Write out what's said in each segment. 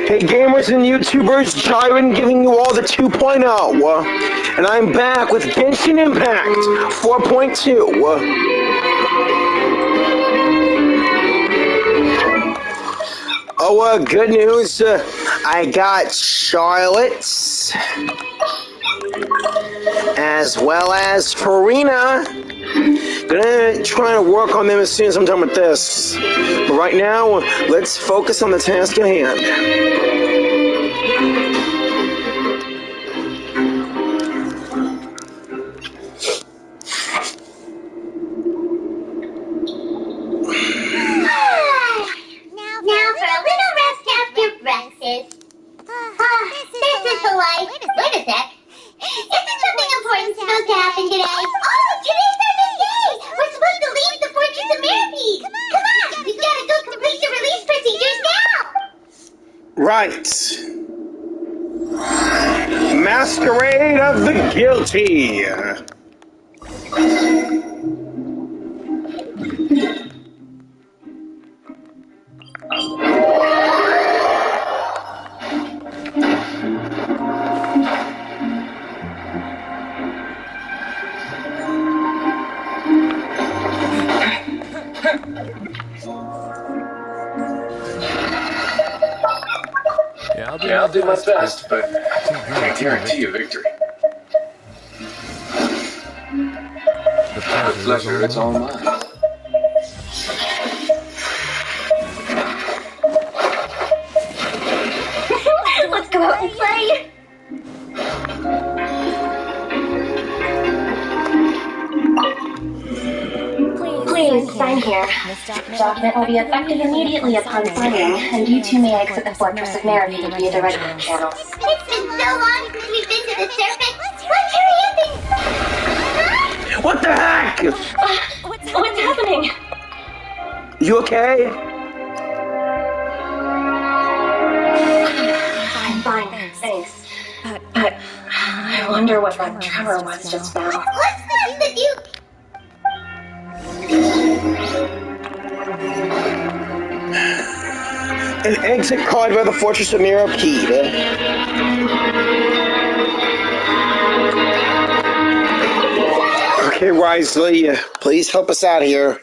Hey gamers and YouTubers, Jyran giving you all the 2.0, and I'm back with Genshin Impact 4.2. Good news, I got Charlotte, as well as Farina. Gonna try to work on them as soon as I'm done with this. But right now, let's focus on the task at hand. Now for a little rest after breakfast. This is the life. Wait a sec. Isn't something important supposed to happen today? Oh, today's our big day! We're supposed to leave the Fortress of Mirapede! Come on! We've got to go complete the release procedures now! Right. Masquerade of the Guilty. Yeah, I'll do my best, but I can't guarantee you victory. The pleasure is all mine. Let's go out and play! Please, sign here. This document will be effective immediately upon signing, and you two may exit the Fortress of Mirapede via the Red Room channel. It's been so long since we've been to the surface. Let's hurry up and... What the heck? What's happening? You okay? I'm fine, thanks. But I wonder what that tremor was just now. What's that, the Duke? An exit card by the Fortress of Mirapede. Okay, Risley, please help us out here.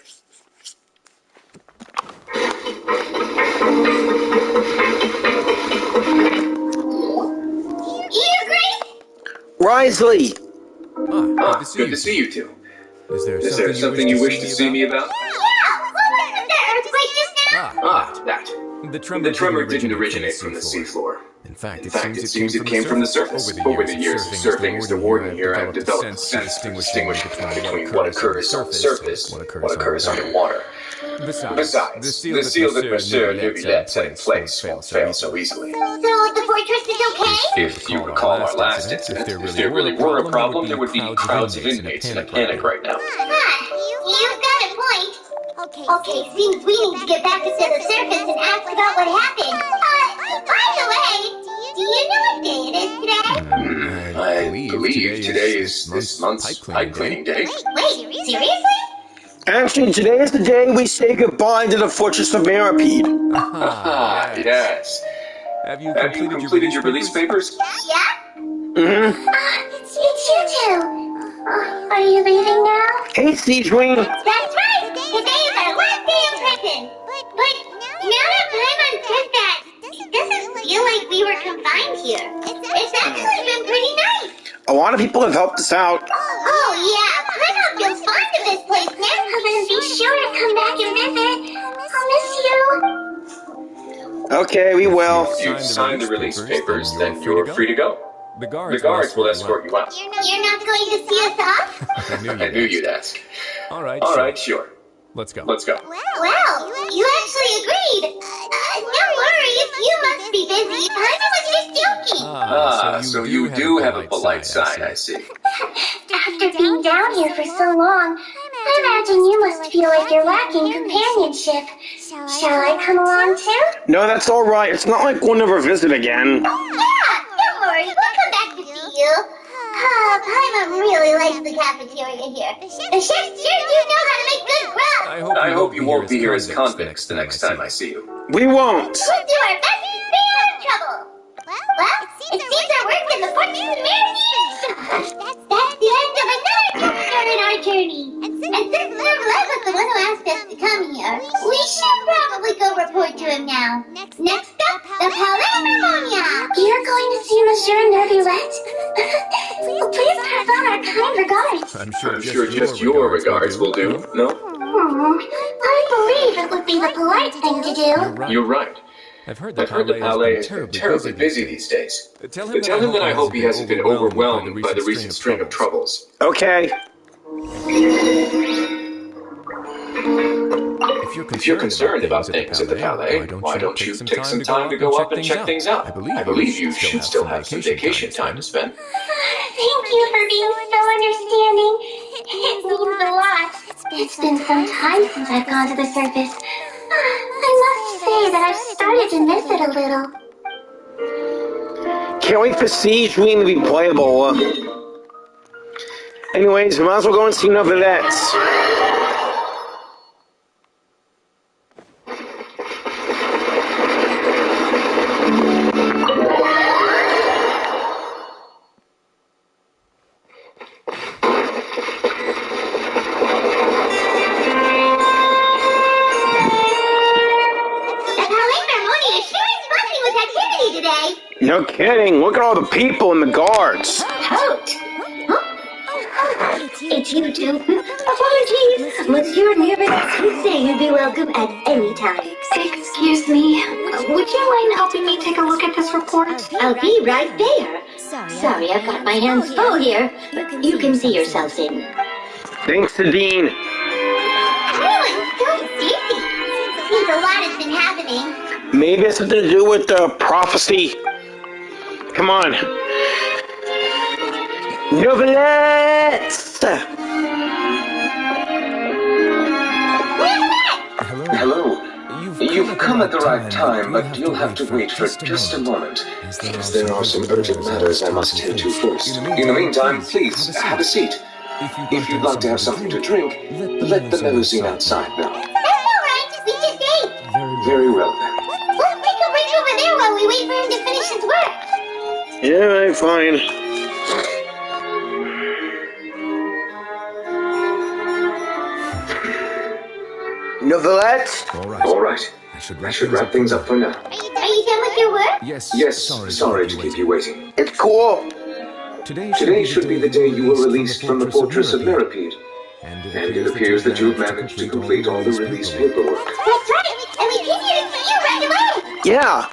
Risley! Good to see you two. Is there something you wish to see me about? That. The tremor didn't originate from the seafloor. In fact, it seems it came from the surface. Over the years of surfing as the warden here, I've developed a sense to distinguish between what occurs on the surface and what occurs underwater. Besides, the seal that Monsieur knew that set in place won't fail so easily. So the fortress is okay? If you recall our last incident, if there really were a problem, there would be crowds of inmates in a panic right now. You've got a point. Okay, seems we need to get back to the surface and ask about what happened. By the way, do you know what day it is today? I believe today is this month's pipe cleaning day. Wait, seriously? Actually, today is the day we say goodbye to the Fortress of Mirapede. Yes. Have you completed your release papers? Yeah? Mm-hmm. It's you two. Are you leaving now? Hey, Siegewing. That's right. Today is our last day in prison. But now that Paimon said that, it doesn't feel like we were confined here. It's actually been pretty nice. A lot of people have helped us out. Oh yeah, Paimon feels fond of this place now. Then be sure to come back and visit. I'll miss you. Okay, we will. If you've signed the release papers, then you're free to go. The guards will escort you out. You're not going to see us off? I knew you'd ask. All right, sure. Let's go. Well, you actually agreed. No worries, you must be busy. Paimon was just joking. So you do have a polite side, I see. After being down here for so long, I imagine you must feel like you're lacking companionship. Shall I come along too? No, that's all right. It's not like we'll never visit again. Yeah, don't worry, we'll come back to see you. Paimon really likes the cafeteria here. The chefs sure do know how to make good broth. I hope you won't be here as convicts the next time I see you. We won't. We'll do our best to stay out of trouble. That's the end of another chapter in our journey. And since Nervalette was the one who asked us to come here, we should probably go report to him now. Next up, the Palais Harmonia. You're going to see Monsieur Nervalette? Please pass on our kind regards. I'm sure just your regards will do, no? I believe it would be the polite thing to do. You're right. I've heard the Palais has been terribly busy these days. Tell him that I hope he hasn't been overwhelmed by the recent string of troubles. Okay. If you're concerned about things at the Palais, why don't you take some time to go up and check things out? I believe you should still have some vacation time to spend. Thank you for being so understanding. It means a lot. It's been some time since I've gone to the surface. I must say that I've started to miss it a little. Can't wait for Siege Dream to be playable. Anyways, we might as well go and see Nervalette. No kidding, look at all the people and the guards. It's you two. Apologies. Monsieur Nervalette would say you'd be welcome at any time. Excuse me. Would you mind helping me take a look at this report? I'll be right there. Sorry, I've got my hands full here, but you can see yourselves in. Thanks to Dean. Everyone's so busy. Seems a lot has been happening. Maybe it's something to do with the prophecy. Come on. Nervalette! Hello. You've come at the right time, but you'll have to wait for just a moment, as there are some urgent matters I must tend to first. In the meantime, please, have a seat. If you'd like to have something to drink, let the limousine outside know. That's all right. We just ate. Very well, then. We'll make a bridge over there while we wait for him to finish his work. Yeah, fine. Nervalette? All right. I should wrap things up for now. Are you done with your work? Yes, sorry to keep you waiting. It's cool. Today should be the day you were released from the Fortress of Meripede. And it appears that you've managed to complete all the release paperwork. That's right, and we came here to see you right away. Yeah.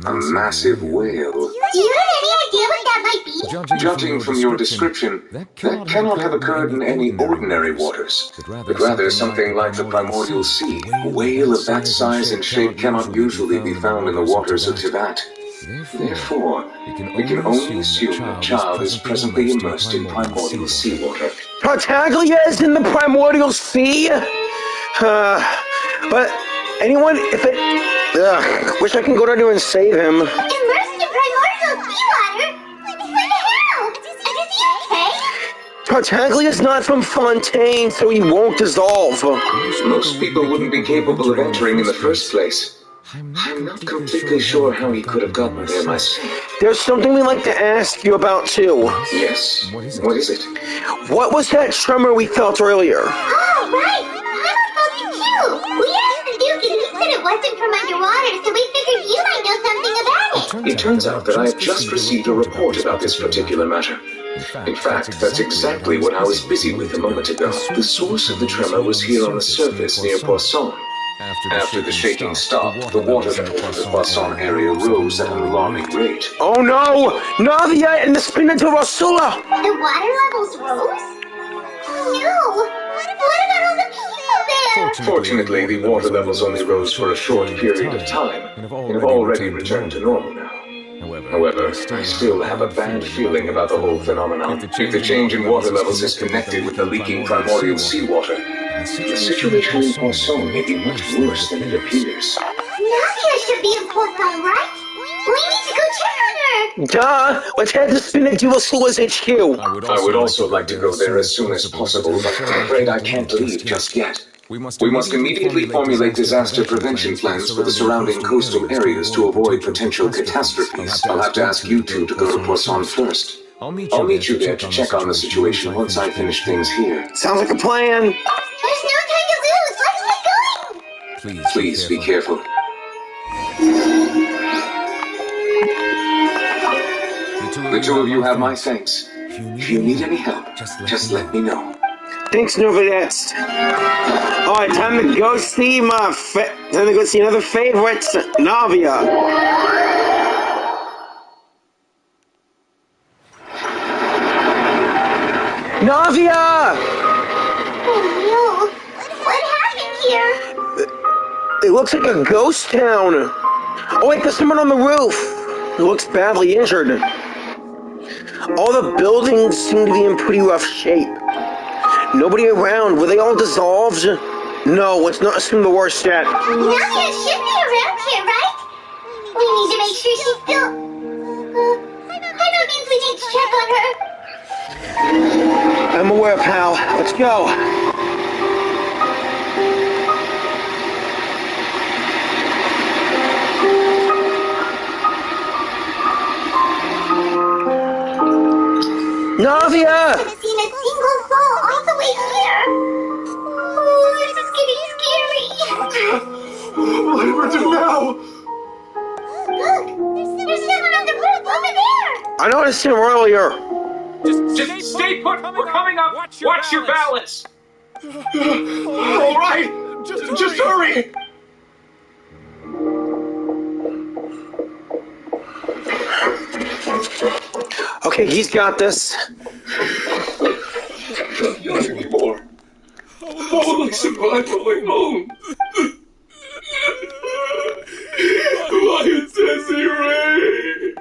A massive whale. Do you have any idea what that might be? Judging from your description, that cannot have occurred in any ordinary waters, but rather something like the primordial sea. A whale of that size and shape cannot usually be found in the waters of Tibet. Therefore, we can only assume the child is presently immersed in primordial seawater. Tartaglia is in the primordial sea? But anyone, if it... wish I can go down there and save him. Immersed in primordial seawater? What the hell? Is he okay? Tartaglia's not from Fontaine, so he won't dissolve. Most people wouldn't be capable of entering in the first place. I'm not completely sure how he could have gotten there myself. There's something we'd like to ask you about, too. Yes? What is it? What was that tremor we felt earlier? Oh, right! I felt it too! We asked the Duke and he said it wasn't from underwater, so we figured you might know something about it! It turns out that I have just received a report about this particular matter. In fact, that's exactly what I was busy with a moment ago. The source of the tremor was here on the surface near Poisson. After the shaking stopped, the water level in the Poisson area rose at an alarming rate. Oh no! Nadia and the Spinach of Ursula! The water levels rose? Oh no! What about all the people there? Fortunately, the water levels only rose for a short period of time, and have already returned to normal now. However, I still have a bad feeling about the whole phenomenon. If the change in water levels is connected with the leaking primordial seawater, the situation in Poisson may be much worse than it appears. Nadia should be in Poisson, right? We need to go check on her! Duh! Let's head to Spinach of Ursula's HQ. I would also like to go there as soon as possible, but I'm afraid I can't leave just yet. We must immediately formulate disaster prevention plans for the surrounding coastal areas to avoid potential catastrophes. I'll have to ask you two to go to Poisson first. I'll meet you there to check on the situation once I finish things here. Sounds like a plan. There's no time to lose. Let's get going. Please be careful. The two of you have my thanks. If you need any help, just let me know. Thanks, Novedest. All right, time to go see another favorite, Navia. Navia! Oh no. What happened here? It looks like a ghost town. Oh wait, there's someone on the roof. He looks badly injured. All the buildings seem to be in pretty rough shape. Nobody around. Were they all dissolved? No, let's not assume the worst yet. Nadia should be around here, right? We need to make sure she's still... that means we need to check on her. I'm aware, pal. Let's go. Navia! I haven't seen a single soul all the way here. Oh, this is getting scary. What do we do now? Look, there's someone on the roof over there. I noticed him earlier. Just stay put. We're coming up. Watch your balance. All right, just hurry. Okay, he's got this. Not anymore. Only surviving home. My Desiree.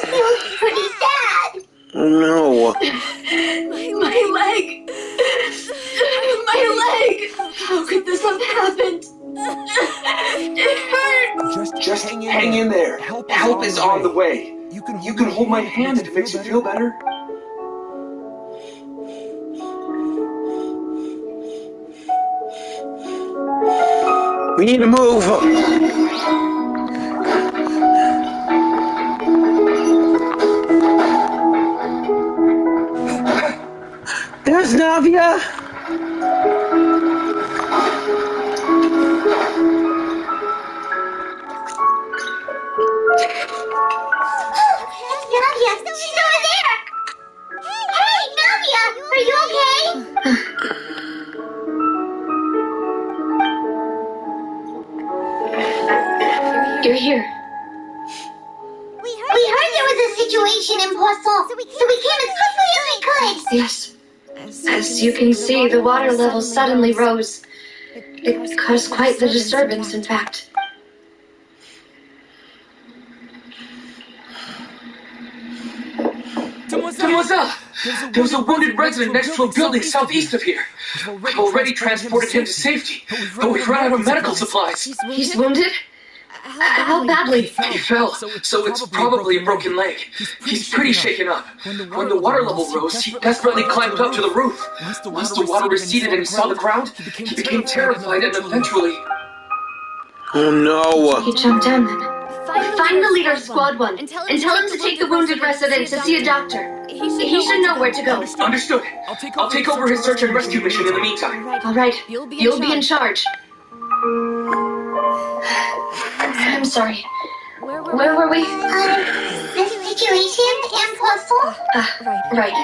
You look pretty sad. No. My leg! My leg! How could this have happened? It hurt! Just hang in there. Help is on the way. You can hold my hand if it makes you feel better. We need to move. There's Navia. Nadia, she's over there. Hey, Nadia, are you okay? You're here. We heard there was a situation in Poisson, so we came as quickly as we could. Yes. As you can see, the water level suddenly rose. It caused quite the disturbance, in fact. Mademoiselle, there was a wounded resident next to a building southeast of here. I've already transported him to safety, but we've run out of medical supplies. He's wounded? How badly? He fell, so it's probably a broken leg. He's pretty shaken up. When the water level rose, he desperately climbed up to the roof. Once the water receded and he saw the ground, he became terrified and eventually... Oh no. He jumped down then. Find the leader of Squad 1 and tell him to take the wounded resident to see a doctor. He should know where to go. Understood. I'll take over his search and rescue mission in the meantime. All right, you'll be in charge. I'm sorry. Where were we? The situation in Poisson? Right.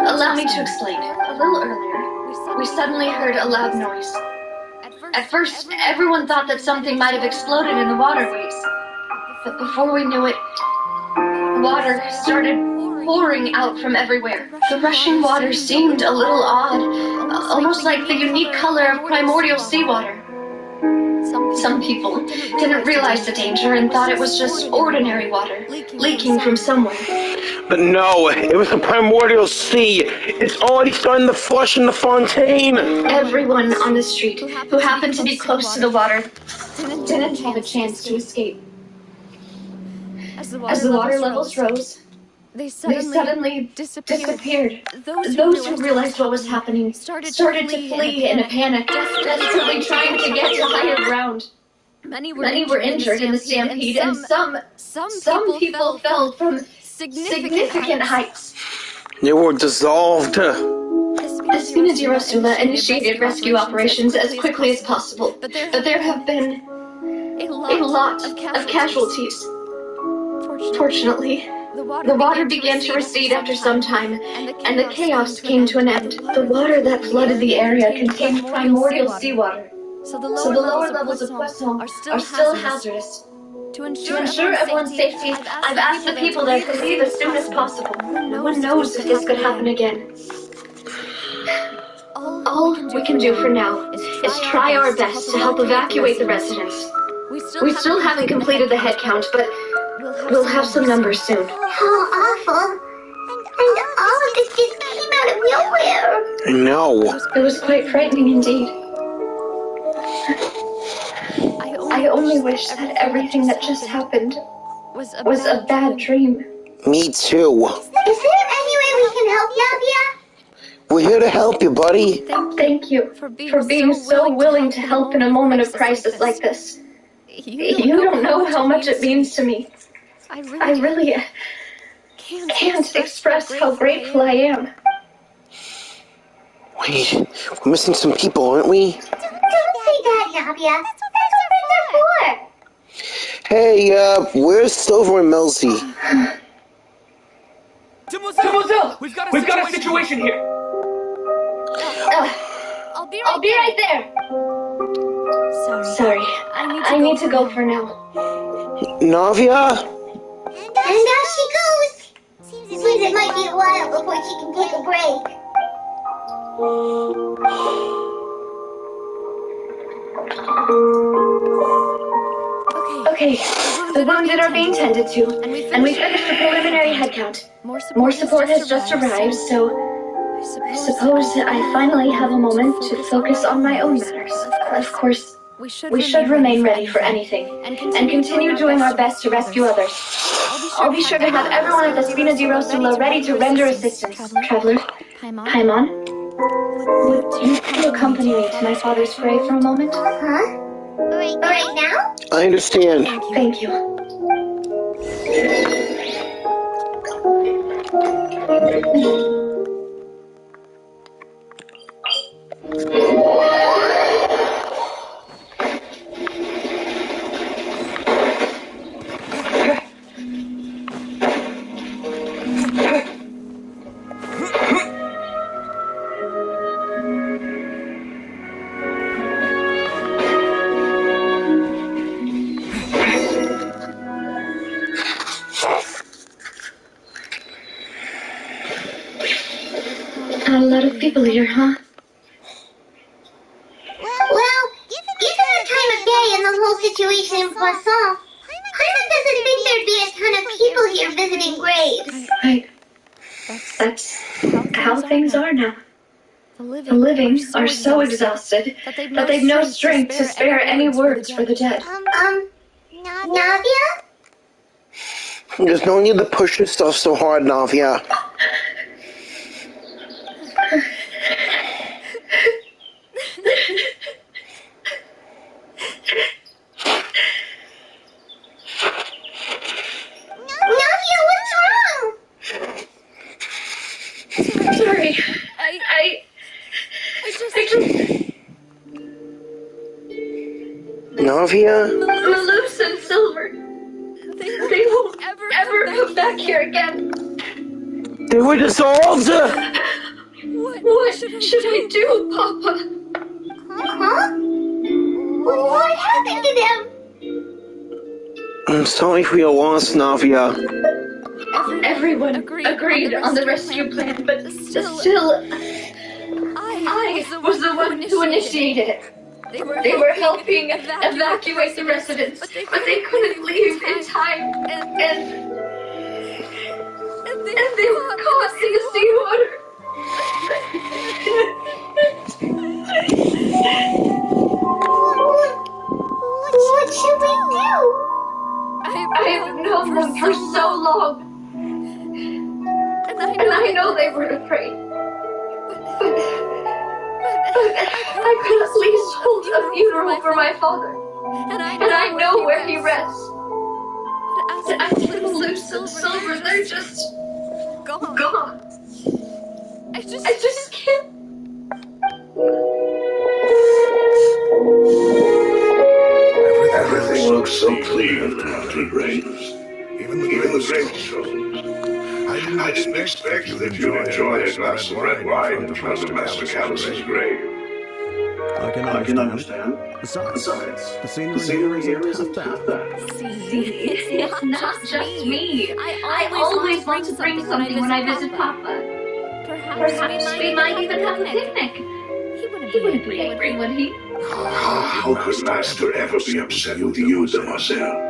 Allow me to explain. A little earlier, we suddenly heard a loud noise. At first, everyone thought that something might have exploded in the waterways. But before we knew it, water started pouring out from everywhere. The rushing water seemed a little odd, almost like the unique color of primordial seawater. Some people didn't realize the danger and thought it was just ordinary water leaking from somewhere. But no, it was the primordial sea. It's already starting to flush in the Fontaine. Everyone on the street who happened to be close to the water didn't have a chance to escape. As the water levels rose, They suddenly disappeared. Those who realized what was happening started to flee in a panic, desperately trying to get to higher ground. Many were injured in the stampede, and some people fell from significant heights. They were dissolved. The ps5 Sula initiated rescue operations as quickly as possible, but there have been a lot of casualties. Fortunately, the water began to recede after some time, and the chaos came to an end. The water that flooded the area contained primordial seawater, so the lower levels of Poisson are still hazardous. To ensure everyone's safety, I've asked the people there to leave as soon as possible. No one knows if this could happen again. All we can do for now is try our best to help evacuate the residents. We still haven't completed the head count, but we'll have some numbers soon. How awful. And all of this just came out of nowhere. I know. It was quite frightening indeed. I only wish that everything that just happened was a bad dream. Me too. Is there any way we can help Navia? We're here to help you, buddy. Thank you for being so willing to help in a moment of crisis like this. You don't know how much it means to me. I really can't express how grateful I am. Wait, we're missing some people, aren't we? Don't say that, Navia. That's what friends are for. Hey, where's Silver and Melzy? Demoiselle! We've got a situation here! I'll be right there. Sorry. I need to go for now. Navia? And there she goes. Seems it might be a while before she can take a break. Okay, the wounded are being tended to, and we finished the preliminary head count. More support has just arrived, so I suppose I finally have a moment to focus on my own matters. Of course, we should remain ready for anything, and continue doing our best to rescue others. I'll be sure to have everyone at the ps5 Sula ready to render assistance. Traveler, Paimon, would you accompany me to my father's grave for a moment? Huh? Right now? I understand. Thank you. Not a lot of people here, huh? Well, given the time of day and the whole situation in Poisson, Paimon doesn't think there'd be a ton of people here visiting graves. Right. That's how things are now. The living are so exhausted that they've no strength to spare any words for the dead. Navia? There's no need to push yourself so hard, Navia. Navia, what's wrong? Sorry. I just... Navia? Malus and Silver. They won't ever come back here again. They were dissolved! What should I do, Papa? Huh? What happened to them? I'm sorry for your loss, Navia. Everyone agreed on the rescue plan, but still, I was the one who initiated it. They were helping evacuate the residents, but they couldn't leave in time, and they were caught in the seawater. What should we do? I have known them for so long. know they were afraid. But I could at least hold a funeral for my father. And I know where he rests. But as for the loose and silver, they're just gone. I just can't. Everything looks so clean after it rains. Even the gravestones. I didn't expect that you'd enjoy a glass of red wine in front of Master Callus's grave. I can understand. Besides, the scenery here isn't half bad. See, it's not just me. I always want to bring something when I visit Papa. Perhaps we might even have a picnic. He wouldn't be angry, would he? How could Master ever be upset with you, Demoiselle?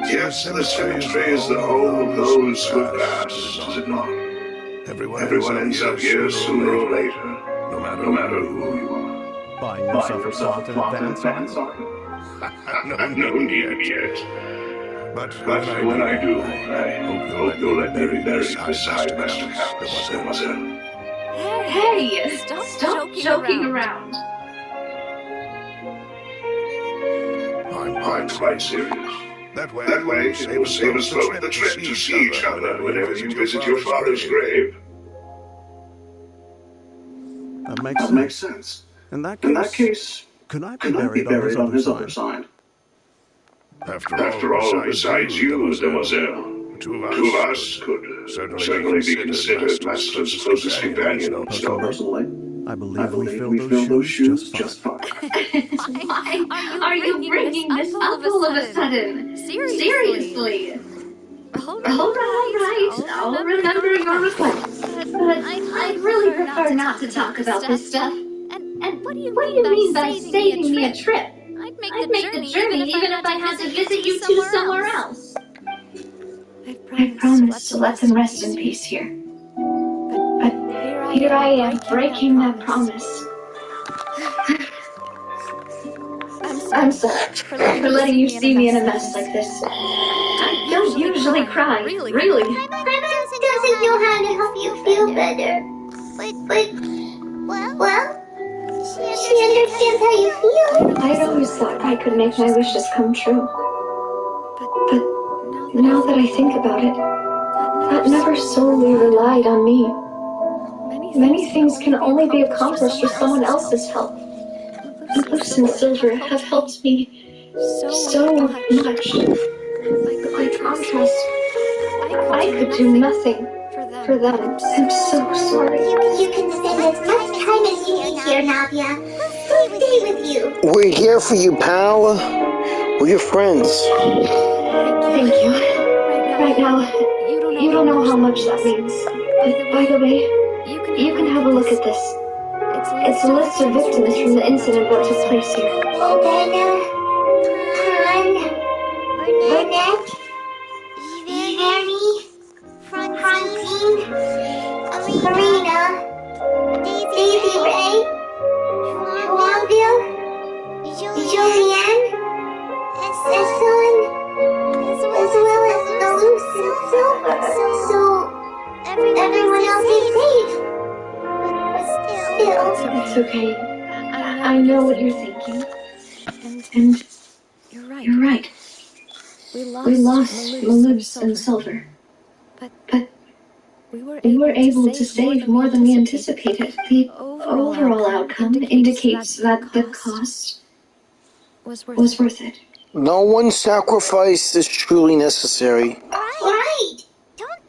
Yes, the cemetery is the home of those who have passed, is it not? Everyone ends up here sooner or later, no matter who you are. Buying yourself a plot in advance, are you? No need yet. But when I do, I hope you'll let me be buried beside Master Callus, Demoiselle. Hey, stop joking around. I'm quite serious. That way it will save us both the trip to see each other whenever you visit your father's grave. That makes sense. In that case, could I be buried on his other side? After all, besides you, Demoiselle, two of us could certainly be considered Master's closest companions. Personally, I believe we fill those shoes just fine. Why are you bringing this up all of a sudden? Seriously. All right. I'll remember your request. But I'd really prefer not to talk about this stuff. And what do you mean by saving me a trip? I'd make the journey even if I had to visit you two somewhere else. I promised to let them rest in peace here. But here I am breaking that promise. I'm sorry for letting you see me in a mess like this. I don't usually cry, really. Grandma doesn't know how to help you feel better. Well, she understands how you feel. I'd always thought I could make my wishes come true. But now that I think about it, that never solely relied on me. Many things can only be accomplished with someone else's help. Loose and Silver have helped me so much. By contrast, I could do nothing for them. I'm so sorry. You can spend as much time as you need here, Navia. We'll stay with you. We're here for you, pal. We're your friends. Thank you. Right now, you don't know how much that means. But by the way, you can have a look at this. It's a list of victims from the incident that took place here. Bernard, Burnett, Yverny, Francine, Karina, Daisy Ray, Juanville, Julianne, Esselin, as well as the Loose and Silver. So everyone else is safe. Still. It's okay. I know what you're thinking. And you're right. We lost Maloose and Silver. But we were able to save more than we anticipated. The overall outcome indicates that the cost was worth it. No one sacrifice is truly necessary. Right. Don't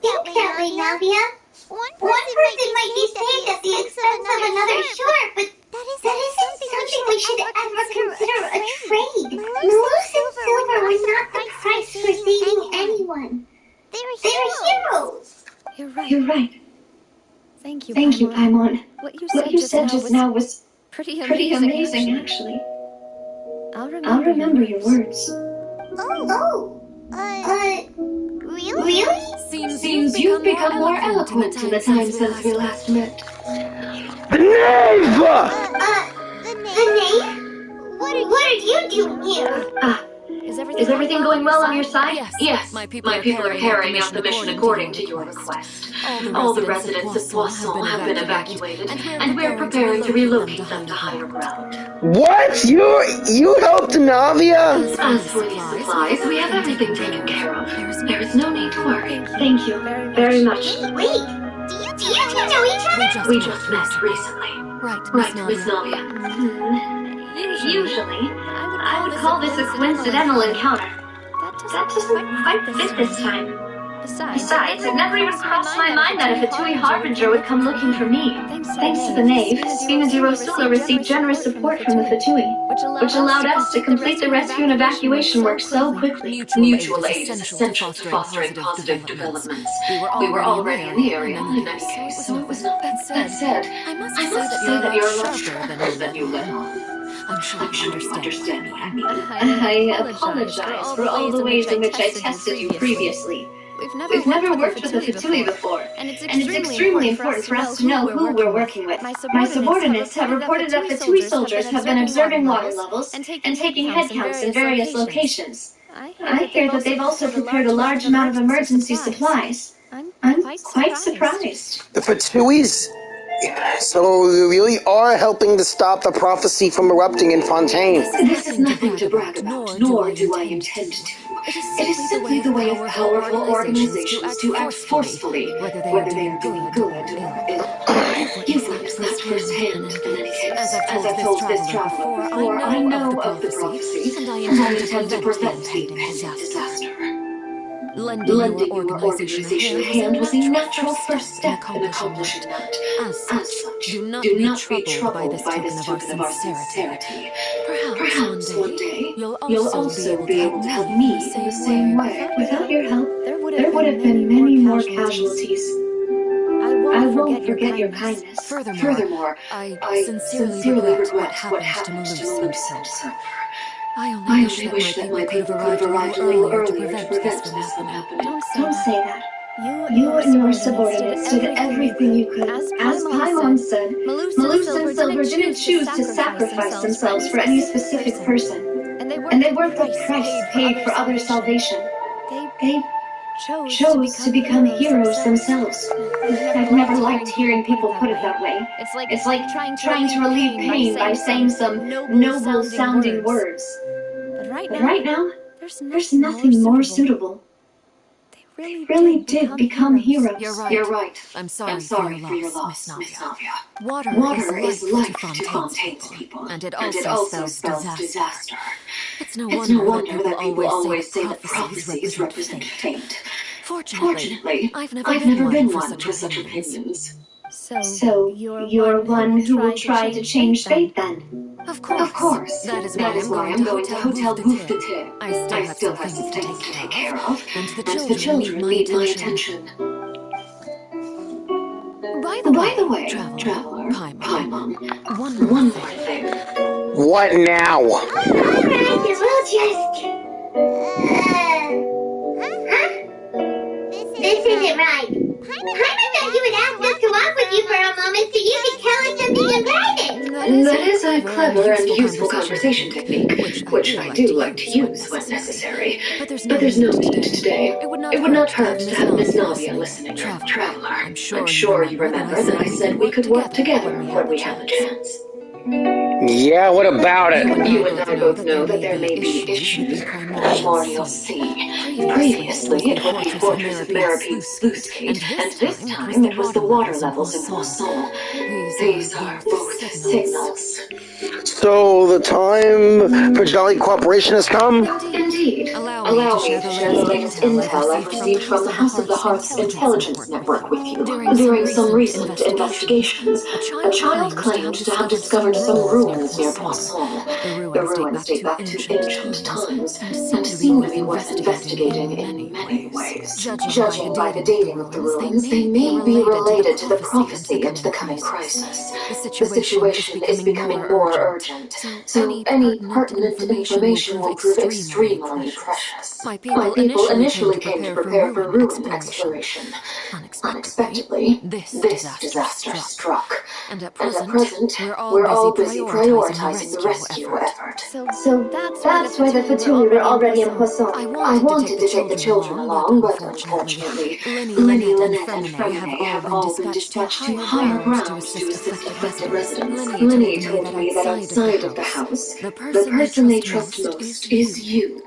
think that way, Navia. One person might be saved at the expense of another, sure, but that isn't something we should ever consider a trade. Maloose and Silver were not the price for saving anyone. They were heroes. You're right. Thank you, Paimon. What you said just now was pretty amazing, actually. I'll remember your words. Really? Seems you've become more eloquent in the time since we last met. The knave! The knave? What are you doing here? Is Is everything going well on your side? Yes. My people are carrying out the mission according to your request. All the residents of Poisson have been evacuated, and we're preparing to relocate them to higher ground. What? You helped Navia? As for the supplies, we have everything taken care of. There is no need to worry. Thank you very much. Wait, do you two know each other? We just met recently. Right, Miss Navia. Usually, I would call this a coincidental encounter. That doesn't quite fit this time. Besides, it never even crossed my mind that a Fatui Harbinger would come looking for me. Thanks to the knave, Spina di Rosula received generous support from the Fatui, which allowed us to complete the rescue and evacuation work so quickly. Mutual aid is essential to fostering positive developments. We were already in the area in any case, so it was not that said. I must say that you're a lot sharper than you let on. I'm sure you understand what I mean. I apologize for all the ways in which I tested you previously. We've never worked with a Fatui before, and it's extremely important for us to know who we're working with. My subordinates have reported that Fatui soldiers have been observing water levels and taking head counts in various locations. I hear that they've also prepared a large amount of emergency supplies. I'm quite surprised. The Fatuis? So you really are helping to stop the prophecy from erupting in Fontaine. This is nothing to brag about, nor do I intend to. It is simply the way of powerful organizations to act forcefully, whether they are doing good or ill. You've witnessed that firsthand, in any case. As I've told this traveler before, I know of the prophecy, and I intend to prevent the impending disaster. Lending your organization a hand was a natural first step in accomplishing that. As such, do not be troubled by this token of our sincerity. Perhaps one day, you'll also be able to help me in the same way. Without your help, there would have been many more casualties. I won't forget your kindness. Furthermore, I sincerely regret what happened to Melissa and Silver. I only wish that my people could have arrived a little earlier to prevent this from happening. Don't say that. You and your subordinates did everything you could. As Paimon said, Melissa and Silver didn't choose to sacrifice themselves for any specific person. And they weren't the price paid for others' salvation. They chose to become heroes themselves. I've never liked hearing people put it that way. It's like trying to relieve pain by saying some noble-sounding words. But right now, there's nothing more suitable. They really did become heroes. You're right. I'm sorry for your loss, Miss Navia. Water is life to Fontaine's people, and it also spells disaster. It's no wonder that people always say that prophecies represent fate. Fortunately, I've never been one for such opinions. So, you're one who will try to change fate then? Of course. That is why I'm going to Hotel Bouffe de Thé. I still have some things to take care of, and the children need my attention. By the way, Traveler, Paimon, one more thing. What now? Alright, we'll just... This isn't right. Paimon thought you would ask us to walk with you for a moment so you could tell us something in private. That is a clever and useful conversation technique, which I do like to use when necessary. But there's no need today. It would not hurt to have Miss Navia listening. Traveler, I'm sure you remember that I said we could work together when we have a chance. Yeah, what about it? You and I both know that there may be issues. More you'll see. Previously, it was the fortress of Marape's sluice gate, and this time it was the water levels in Poisson. These are both signals. So the time for jolly cooperation has come? Indeed. Allow me to share the latest intel I've received from the House of the Hearth's intelligence network with you. During some recent investigations, a child claimed to have discovered some ruins near Poisson. The ruins date back to ancient times, and seem to be worth investigating in many ways. Judging by the dating of the ruins, they may be related to the prophecy and the coming crisis. The situation is becoming more urgent, so any pertinent information will prove extremely precious. My people initially came to prepare for ruin exploration. Unexpectedly, this disaster struck. And at present, we're all busy prioritizing the rescue effort. So that's why the Fatui were already in Poisson. I wanted to take the children along, but unfortunately, Linny, Lynette, and Fremine have all been dispatched to higher grounds to assist affected residents. Linny told me that outside of the house, the person they trust most is you.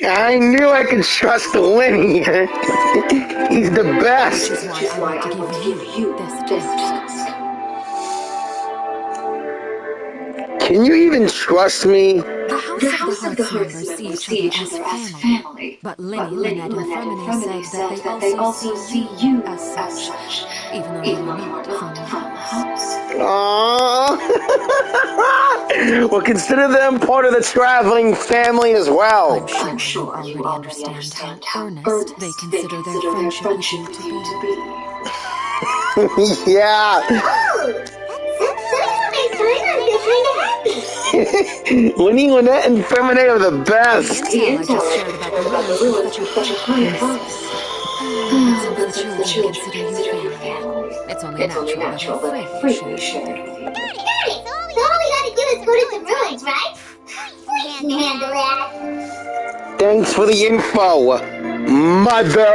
I knew I could trust Lenny. He's the best. Which is why I want to give you this task. Can you even trust me? The House of the Hearts members see each other as family. But Linny, Lynette, and Fremine said that they also see you as such, even though you are not from the house. Aww. Well, consider them part of the traveling family as well. I'm sure you already understand how earnest they consider their friendship with you to be. Yeah. Lenny, Lynette, and Femine are the best. The intel I just shared about the ruins with such a high fuss. But since the children consider you family, it's only natural that I freely shared with you. Got it! So all we gotta do is go to the ruins, right? We can handle that. Thanks for the info, Mother.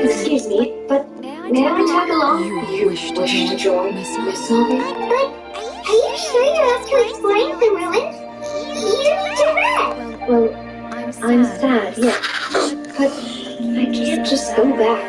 Excuse me, but may I tag along? You wish to join Miss Sylvie? But are you sure you're up to exploring the ruins? You're direct. Well, I'm sad, yes. But I can't just go back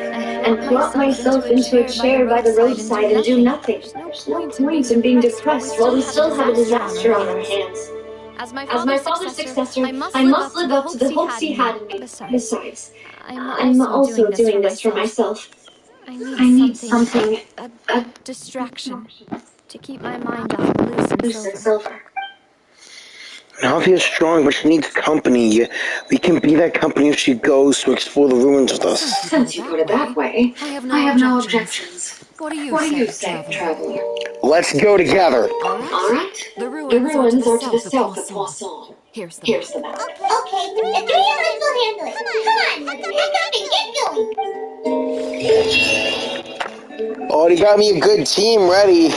and plop myself into a chair by the roadside and do nothing. There's no point in being depressed while we still have a disaster on our hands. As my father's successor, I must live up to the hopes he had in me. Besides, I'm also doing this for myself. I need something, a distraction, to keep my mind off loose and silver. Nalvia's strong, but she needs company. We can be that company if she goes to explore the ruins with us. Since you put it that way, I have no objections. What do you say, traveler? Let's go together. All right. The ruins are to the south of Poisson. Here's the map. Okay, the three of us will handle it. Come on, pack up and get going. Already got me a good team ready.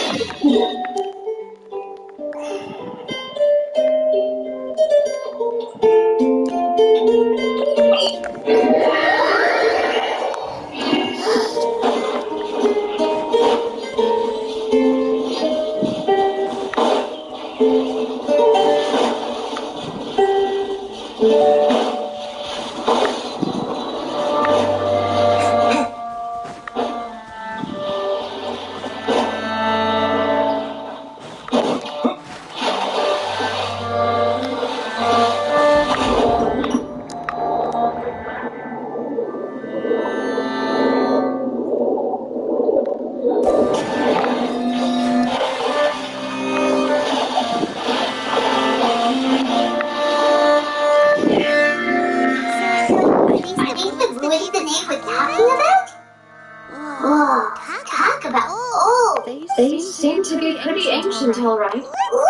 They seem to be pretty ancient, all right. Let's go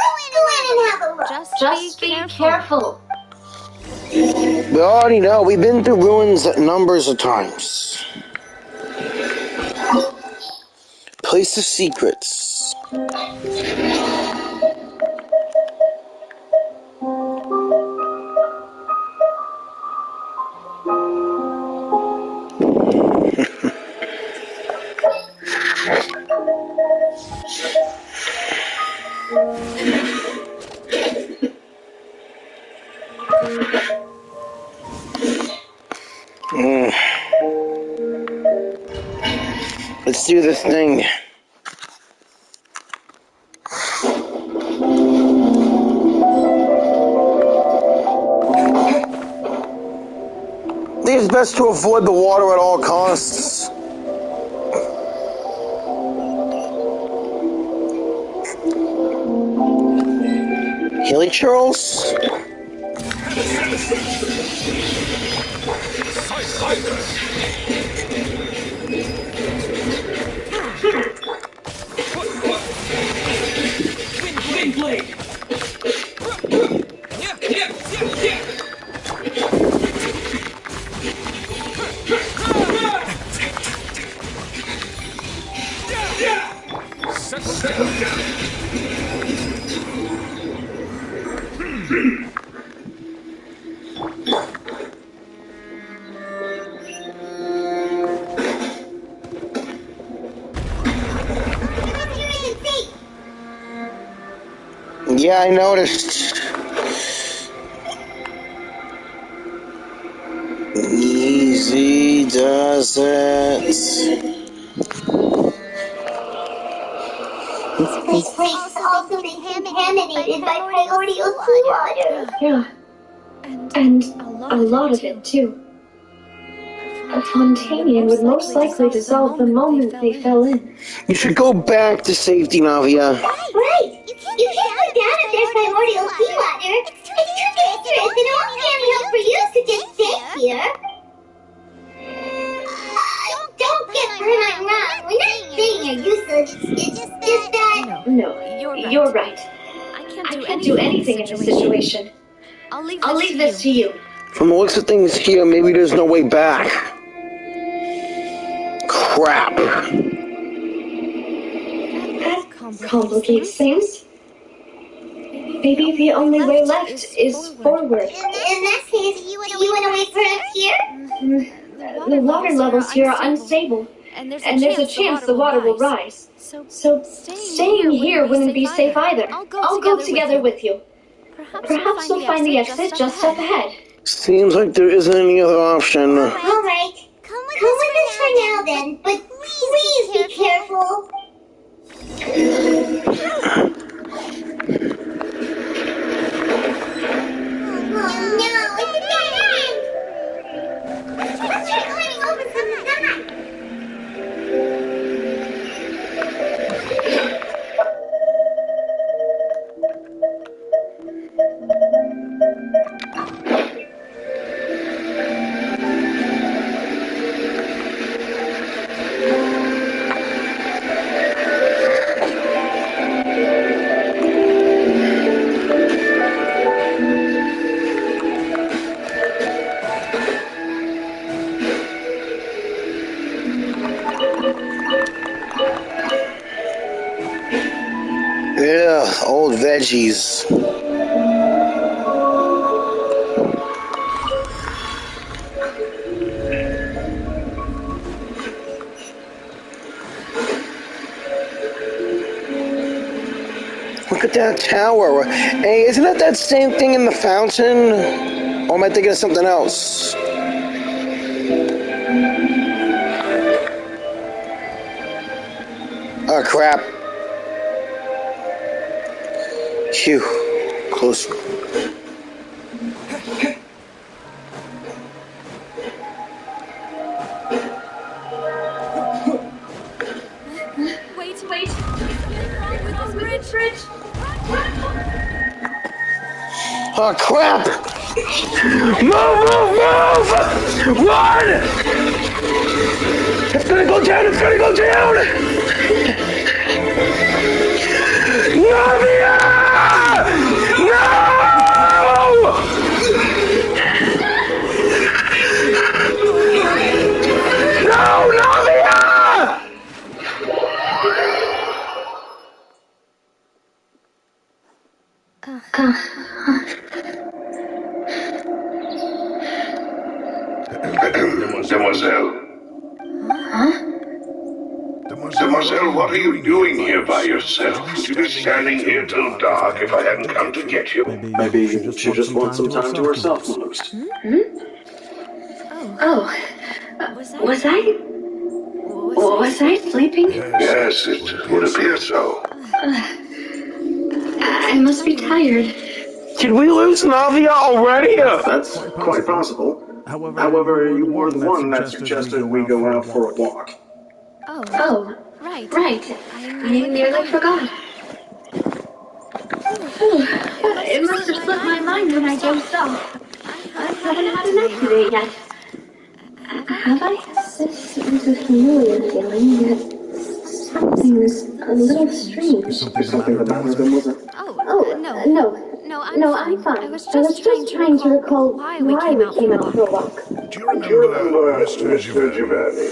in and have a look. Just be careful. We already know. We've been through ruins numbers of times. Place of secrets. Let's do this thing. I think it's best to avoid the water at all costs. Hilly Charles? Wind blade! Yeah, I noticed. Easy does it. This place has also been contaminated by primordial sea water. Yeah, and a lot of it, too. A Fontainian would most likely dissolve the moment they fell in. You should go back to safety, Navia. Right! You can't go down if there's primordial sea water. It's too dangerous and it won't be any help for you to just stay here. Don't get Hermine wrong. We're not saying you're useless. It's just that... No, you're right. I can't do anything in this situation. I'll leave this to you. From the looks of things here, maybe there's no way back. Crap. That complicates things. Maybe the only way left is forward. In that case, do you want to wait for us here? The water levels here are unstable, and there's a chance the water will rise. So staying here wouldn't be safe either. I'll go together with you. Perhaps we'll find the exit just up ahead. Seems like there isn't any other option. Alright. Come with us for now then, but please be careful. Oh no, it's a dead end! Let's try climbing over from the side. Yeah, old veggies. Look at that tower. Hey, isn't that same thing in the fountain? Or am I thinking of something else? Oh, crap. Phew. Close. Wait. Something wrong with this bridge. Oh, crap! Move! Run! It's gonna go down! Navia! No! No, Navia! Demoiselle. Demoiselle, what are you doing here by yourself? Would you be standing here till dark if I hadn't come to get you? Maybe she just wants some time to herself, Malus. Oh, was I sleeping? Yes, it would appear so. I must be tired. Did we lose Navia already? That's quite possible. However, you were the one that suggested we go out for a walk. Oh, right. I nearly forgot. It must have slipped my mind when I dozed off. I haven't had a nap today yet. Have I? This is a familiar feeling, yet something's a little strange. Something the matter with him, was it? No, I'm fine. I was just trying to recall why we came out for a walk. Do you remember Mr. Giovanni?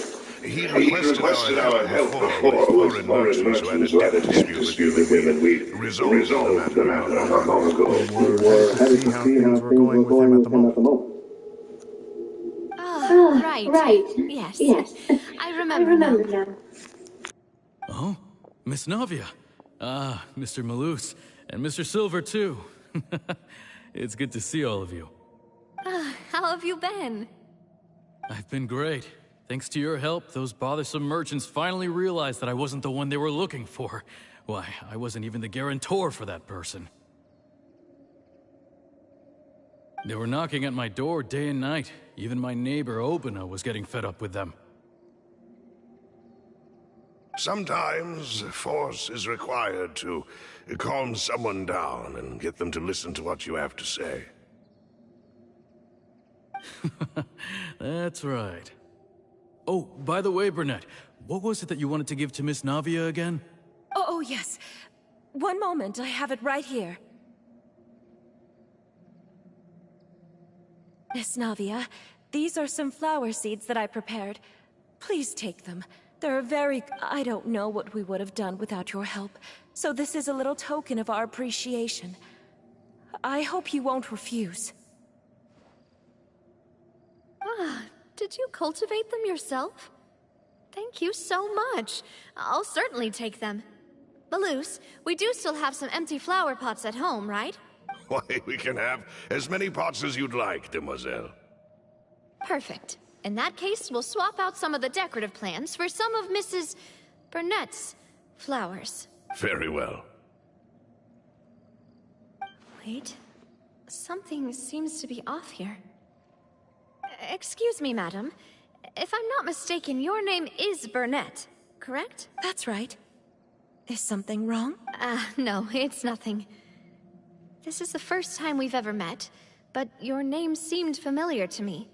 He requested our help before with foreign merchants who had a debt dispute with him, and we resolved the matter not long ago. We were headed to see how things were going with him at the moment. Right. Yes. I remember now. Oh, Miss Navia. Ah, Mr. Malus. And Mr. Silver, too. It's good to see all of you. How have you been? I've been great. Thanks to your help, those bothersome merchants finally realized that I wasn't the one they were looking for. Why, I wasn't even the guarantor for that person. They were knocking at my door day and night. Even my neighbor, Obina, was getting fed up with them. Sometimes force is required to calm someone down and get them to listen to what you have to say. That's right. Oh, by the way, Burnett, what was it that you wanted to give to Miss Navia again? Oh, yes. One moment, I have it right here. Miss Navia, these are some flower seeds that I prepared. Please take them. They're I don't know what we would have done without your help, so this is a little token of our appreciation. I hope you won't refuse. Did you cultivate them yourself? Thank you so much. I'll certainly take them. Balloose, we do still have some empty flower pots at home, right? Why, we can have as many pots as you'd like, demoiselle. Perfect. In that case, we'll swap out some of the decorative plants for some of Mrs. Burnett's flowers. Very well. Wait. Something seems to be off here. Excuse me, madam. If I'm not mistaken, your name is Burnett, correct? That's right. Is something wrong? No, it's nothing. This is the first time we've ever met, but your name seemed familiar to me.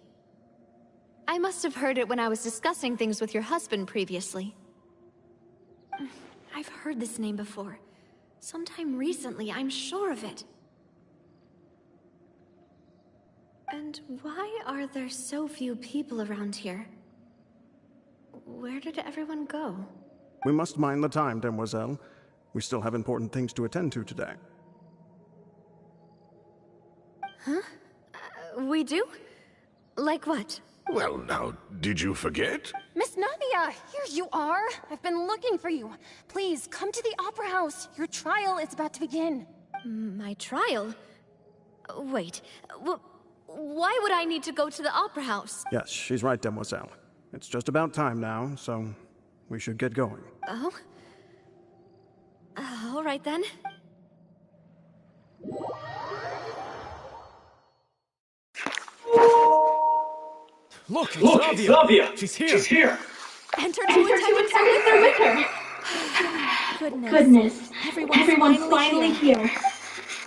I must have heard it when I was discussing things with your husband previously. I've heard this name before. Sometime recently, I'm sure of it. And why are there so few people around here? Where did everyone go? We must mind the time, demoiselle. We still have important things to attend to today. Huh? We do? Like what? Well, now, did you forget? Miss Navia, here you are. I've been looking for you. Please, come to the Opera House. Your trial is about to begin. My trial? Wait, why would I need to go to the Opera House? Yes, she's right, demoiselle. It's just about time now, so we should get going. Oh? All right then. Look, it's Navia! She's here! Enter two attendants with her! Goodness. Everyone's finally here.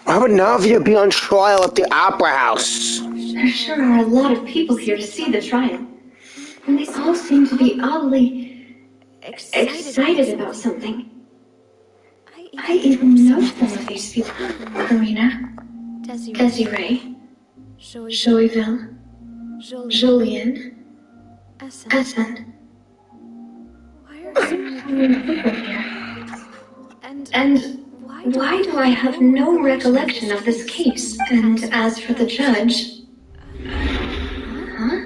Why would Navia be on trial at the Opera House? There sure are a lot of people here to see the trial. And they all seem to be oddly excited about something. I even know some of these people. Karina, Desiree, Joyville, Julian, Essen. Why are so many people here? And why do I have no recollection of this case? And as for the judge... Huh?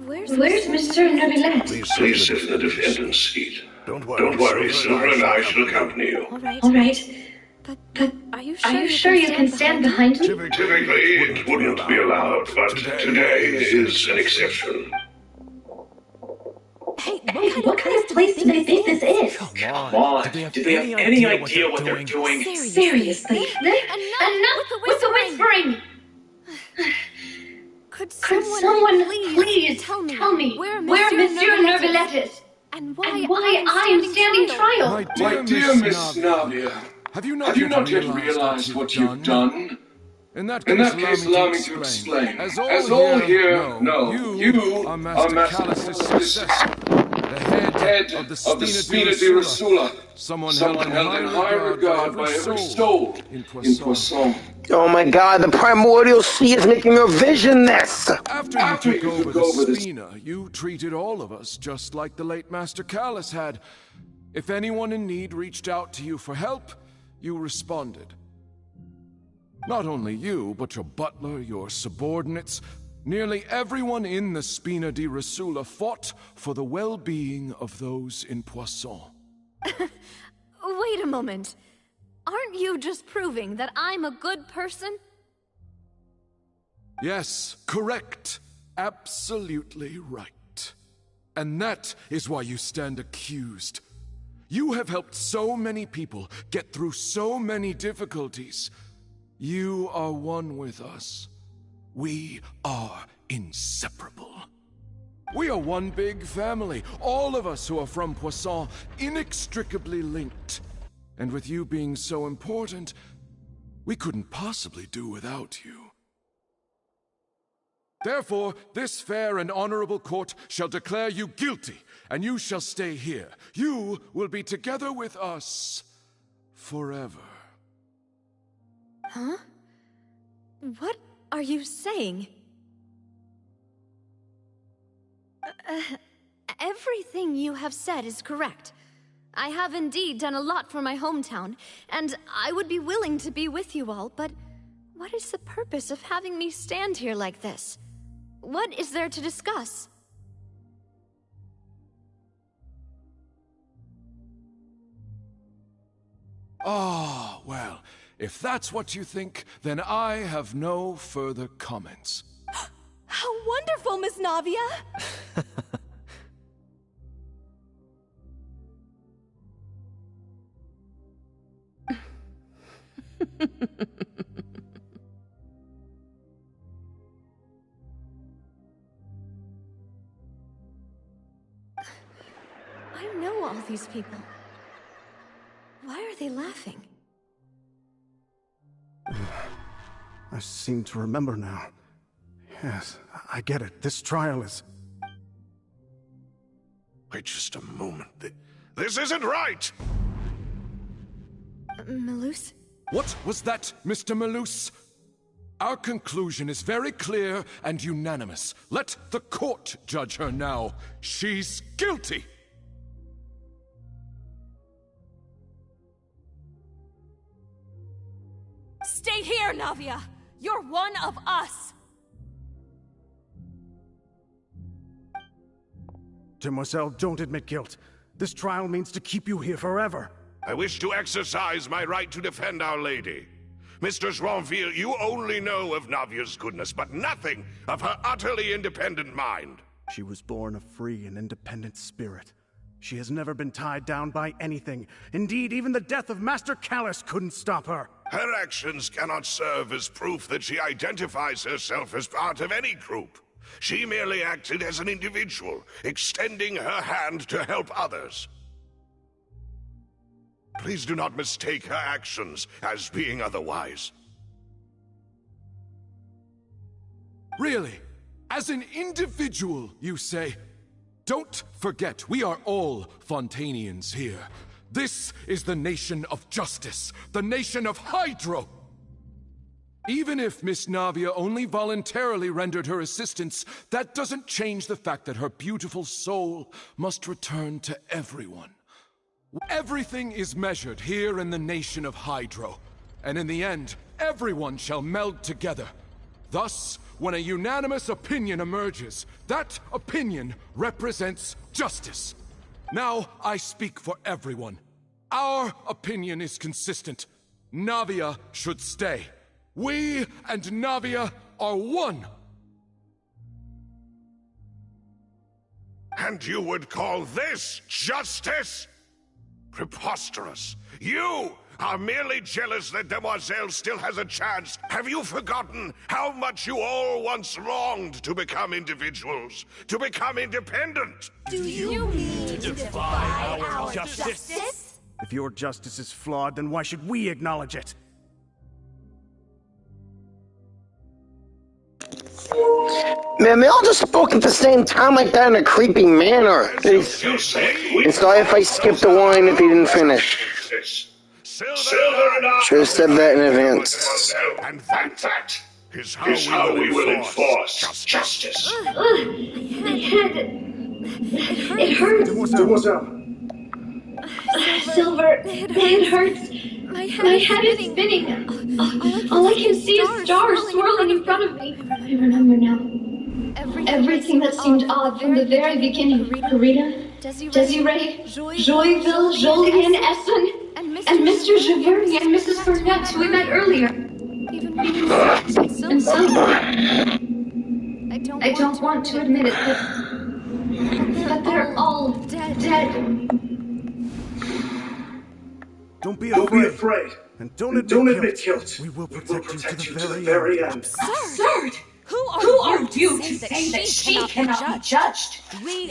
Where's Mr. Neuvillette? Please sit in the defendant's seat. Don't worry, Silver and I shall accompany you. All right. But are you sure you can stand behind me? Typically, it wouldn't be allowed, but today is an exception. Hey, what kind of place do they think this is? Come on. Do they have any idea what they're doing? Seriously. Enough with the whispering! Could someone please tell me where Monsieur Neuvillette is? And why I am standing trial? My dear Miss Navia, have you not yet realized what you've done? In that case, allow me to explain. As all here know, you are Master Callus's the head of the Spina di Rosula, someone held in high regard by every soul in Poisson. Oh my god, the primordial sea is making her vision this! After you took over the Spina, you treated all of us just like the late Master Callus had. If anyone in need reached out to you for help, you responded. Not only you, but your butler, your subordinates, nearly everyone in the Spina di Rosula fought for the well-being of those in Poisson. Wait a moment. Aren't you just proving that I'm a good person? Yes, correct. Absolutely right. And that is why you stand accused. You have helped so many people get through so many difficulties. You are one with us. We are inseparable. We are one big family, all of us who are from Poisson, inextricably linked. And with you being so important, we couldn't possibly do without you. Therefore, this fair and honorable court shall declare you guilty, and you shall stay here. You will be together with us forever. Huh? What are you saying? Everything you have said is correct. I have indeed done a lot for my hometown, and I would be willing to be with you all, but what is the purpose of having me stand here like this? What is there to discuss? Ah, well, if that's what you think, then I have no further comments. How wonderful, Miss Navia! I know all these people. Why are they laughing? I seem to remember now. Yes, I get it. This trial is... Wait just a moment. This isn't right! Malus? What was that, Mr. Malus? Our conclusion is very clear and unanimous. Let the court judge her now. She's guilty! Stay here, Navia! You're one of us! Demoiselle, don't admit guilt. This trial means to keep you here forever. I wish to exercise my right to defend Our Lady. Mr. Joinville, you only know of Navia's goodness, but nothing of her utterly independent mind. She was born a free and independent spirit. She has never been tied down by anything. Indeed, even the death of Master Callus couldn't stop her. Her actions cannot serve as proof that she identifies herself as part of any group. She merely acted as an individual, extending her hand to help others. Please do not mistake her actions as being otherwise. Really? As an individual, you say? Don't forget, we are all Fontainians here. This is the nation of justice, the nation of Hydro! Even if Miss Navia only voluntarily rendered her assistance, that doesn't change the fact that her beautiful soul must return to everyone. Everything is measured here in the nation of Hydro, and in the end, everyone shall meld together. Thus, when a unanimous opinion emerges, that opinion represents justice. Now I speak for everyone. Our opinion is consistent. Navia should stay. We and Navia are one. And you would call this justice? Preposterous. You are merely jealous that Demoiselle still has a chance. Have you forgotten how much you all once longed to become individuals, to become independent? Do you mean to defy our justice? If your justice is flawed, then why should we acknowledge it? Man, they all just spoke at the same time like that in a creepy manner. It's sorry if I skipped a line if you didn't finish. Should have said that in advance. And that is how we will enforce justice. My head. It hurts. Silver, it hurts. My head is spinning. All I can see is stars swirling in front of me. I remember now. Everything that seemed odd from the very beginning. Harita, Desiree, Joyville, Jolien, Essen, and Mr. Javerny and Mrs. Burnett, who we met earlier. And Silver. I don't want to admit it, but they're all dead. Don't be afraid. And don't admit guilt. We will protect you to the very end. Absurd! Who are you to say that she cannot be judged?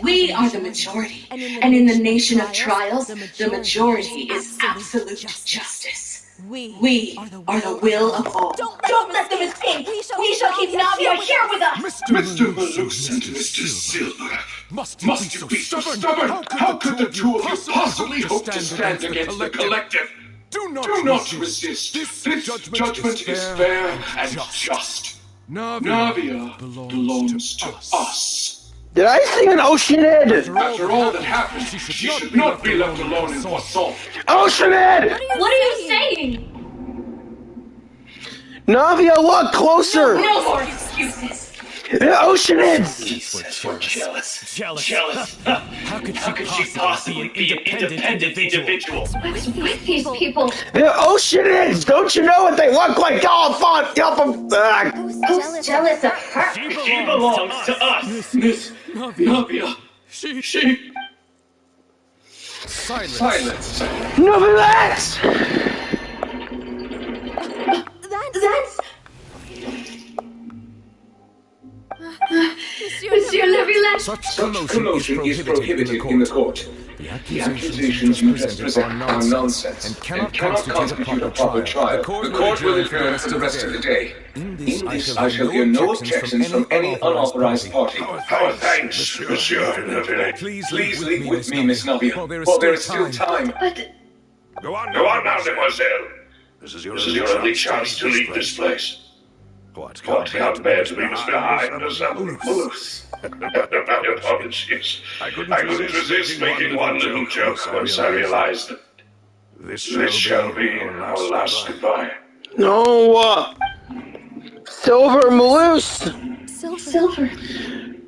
We are the majority, and in the nation of trials, the majority is absolute justice. We are the will of all. Don't let them escape! We shall keep Navia here with us! Mr. Malus and Mr. Silver, must you be so stubborn? How could the two of you possibly hope to stand against the collective? Do not resist. This judgment is fair and just. Navia belongs to us. Did I sing an Oceanid? After all that happened, she should not be left alone in Poisson. Oceanid! What are you saying? Navia, look closer! No more excuses! The Oceanids! He says we're jealous. Jealous? How could she possibly be an independent individual? What's with these people? The Oceanids! Don't you know what they look like? Who's jealous of her? She belongs to us. Miss Navia. She... Silence. No, relax! That's... Monsieur Lavillac. Such commotion is prohibited in the court. The accusations you just present are nonsense and cannot constitute a proper trial. The court will adjourn for the rest of the day. In this, I shall hear no objections from any unauthorized party. Our thanks, Monsieur Lavillac. Please leave with me, Miss Navia, while there is still time. But... Go on now, mademoiselle. This is your only chance to leave this place. What can't bear to leave us behind, Malus? Apologies. I couldn't resist making one little joke once I realized that this shall be our last goodbye. No, Silver, Malus! Silver.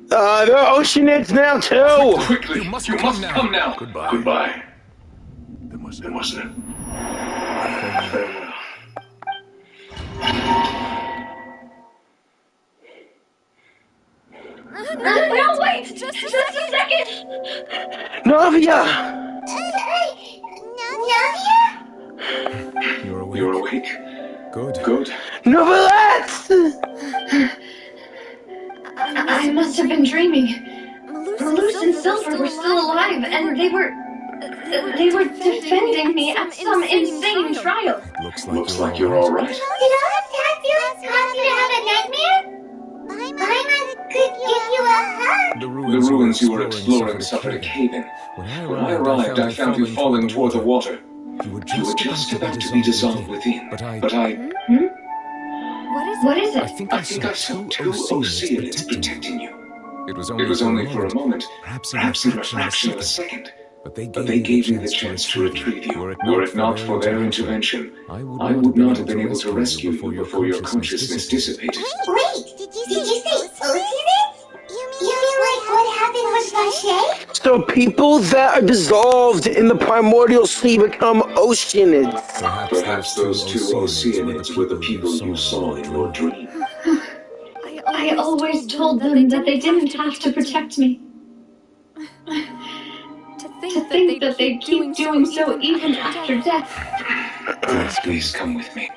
They're Oceanids now, too! Quickly, you must come now. Goodbye. Mademoiselle. No, wait! Just a second! Navia! Navia? You're awake? Good. No, relax! I must have been dreaming. Malus and Silver were still alive, and they were defending me at some insane trial. Looks like you're all right. Did all the bad feelings cause you to have a nightmare? Paimon could give you a hug. The ruins you were exploring suffered a cave-in. When I arrived, I found you falling toward the water. You were just about to be dissolved within, but I... What is it? I think I saw two Oceanids protecting you. It was only for a moment, perhaps in a fraction of a second. But they gave me the chance to retrieve you. Were it not for their intervention, I would not have been able to rescue you before your consciousness dissipated. Wait, did you say Oceanids? You mean like what happened with Masquerade? So people that are dissolved in the primordial sea become Oceanids. Perhaps those two Oceanids were the people you saw in your dream. I always told them that they didn't have to protect me. To think that they keep doing so even after death. Please come with me.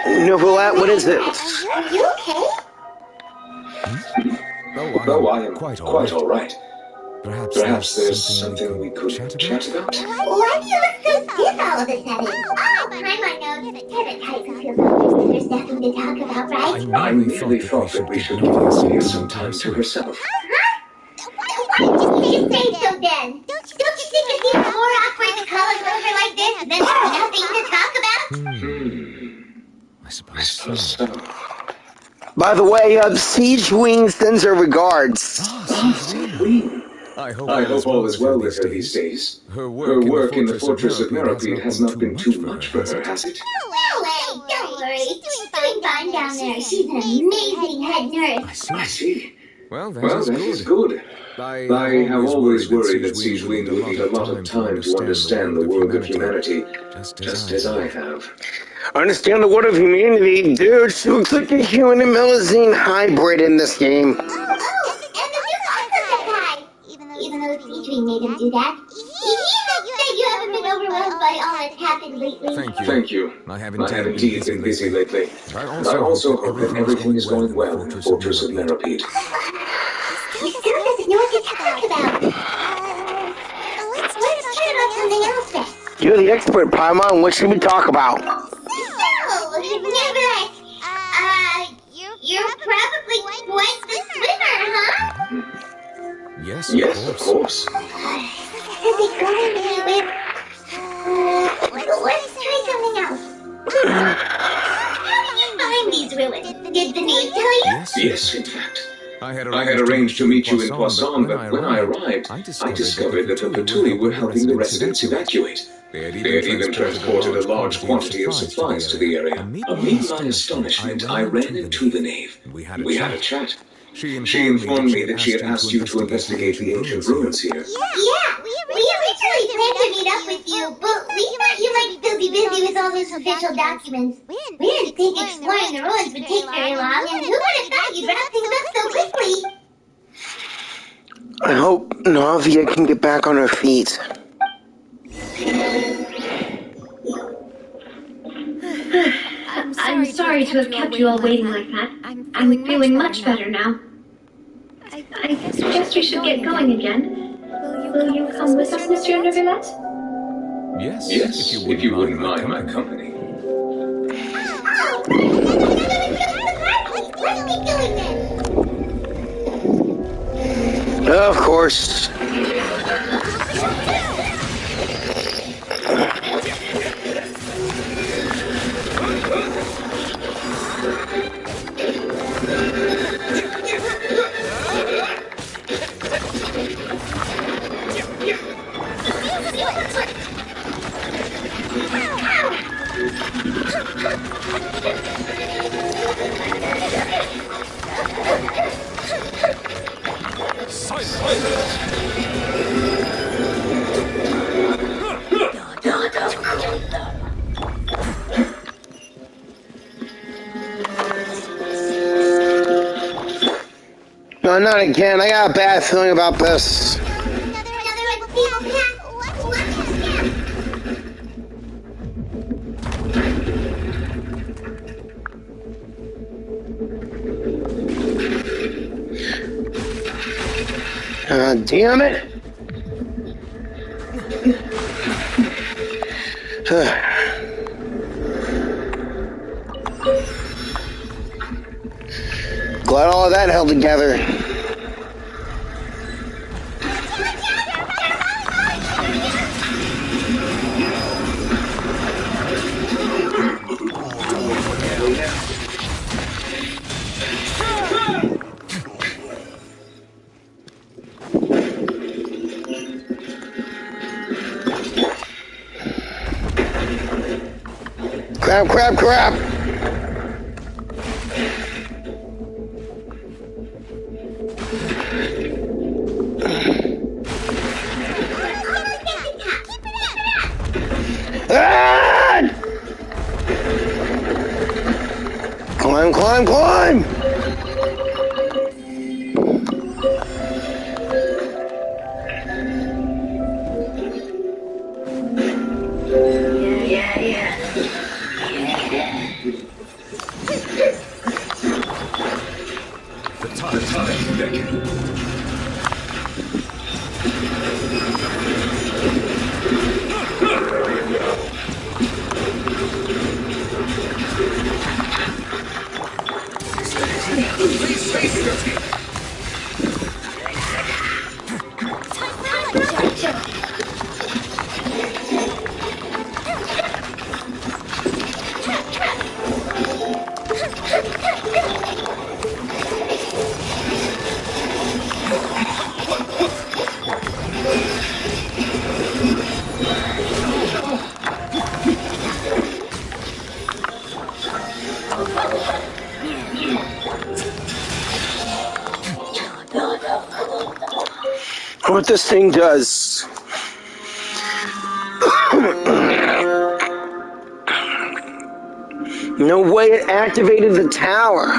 Novelat, what is it? Are you okay? No, I am quite all right. Perhaps there's something we could chat about? Why do you look so stiff all of a sudden? Oh, Paimon knows. Kevin types feels like there's nothing to talk about, right? I really thought that we should give Navia some time to herself. Why did you say so then? Don't you think it'd be more awkward to call us over like this and then there's nothing to talk about? I suppose so. By the way, Siege Wing sends her regards. I hope all is well with her these days. Her work in the Fortress of Masquerade has not been too much for her, has it? No way! don't worry. She's doing fine down there. She's an amazing head nurse. I see. Well, that Well, is that is good. I have always worried that Sijwin will need a lot of time to understand the world of humanity, just as I have. Understand the word of humanity, dude. She looks like a human and melusine hybrid in this game. Oh, and the new octopus guy. Even though Sijwin made him do that. He hopes that you haven't been overwhelmed by all that's happened lately. Thank you. I have indeed been busy lately. And I also hope that everything is going well in the Fortress of Meripede. He still doesn't know what to talk about. Let's chat about something else then. You're the expert, Paimon. What should we talk about? So, Nicholas, you're probably quite the swimmer, huh? Yes, of course. How's it going anyway? Let's try something else. How did you find these ruins? Did the name tell you? Yes, in fact. I had arranged to meet you in Poisson, but when I arrived, I discovered that the Patuli were helping the residents evacuate. They had even transported a large quantity of supplies to the area. Amid my astonishment, I ran into the Knave. We had a chat. She informed me that she had asked you to investigate the ancient ruins here. Yeah, we originally planned to meet up with you, but we thought you might still be busy with all those official documents. We didn't think exploring the ruins would take very long, and who would have thought you'd wrap things up so quickly? I hope Navia can get back on her feet. I'm sorry to have kept you all waiting like that. I'm feeling much better now. I guess we should get going again. Will you come with us, Monsieur Neuvillette? Yes, if you wouldn't mind my company. Let's be doing this. Of course. No, not again. I got a bad feeling about this. Damn it. Glad all of that held together. Crap. Ah! Climb! Yeah. The time beckon. what this thing does. No way it activated the tower.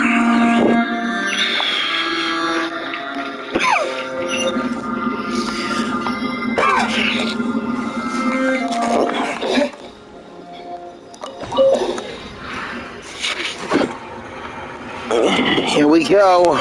Here we go.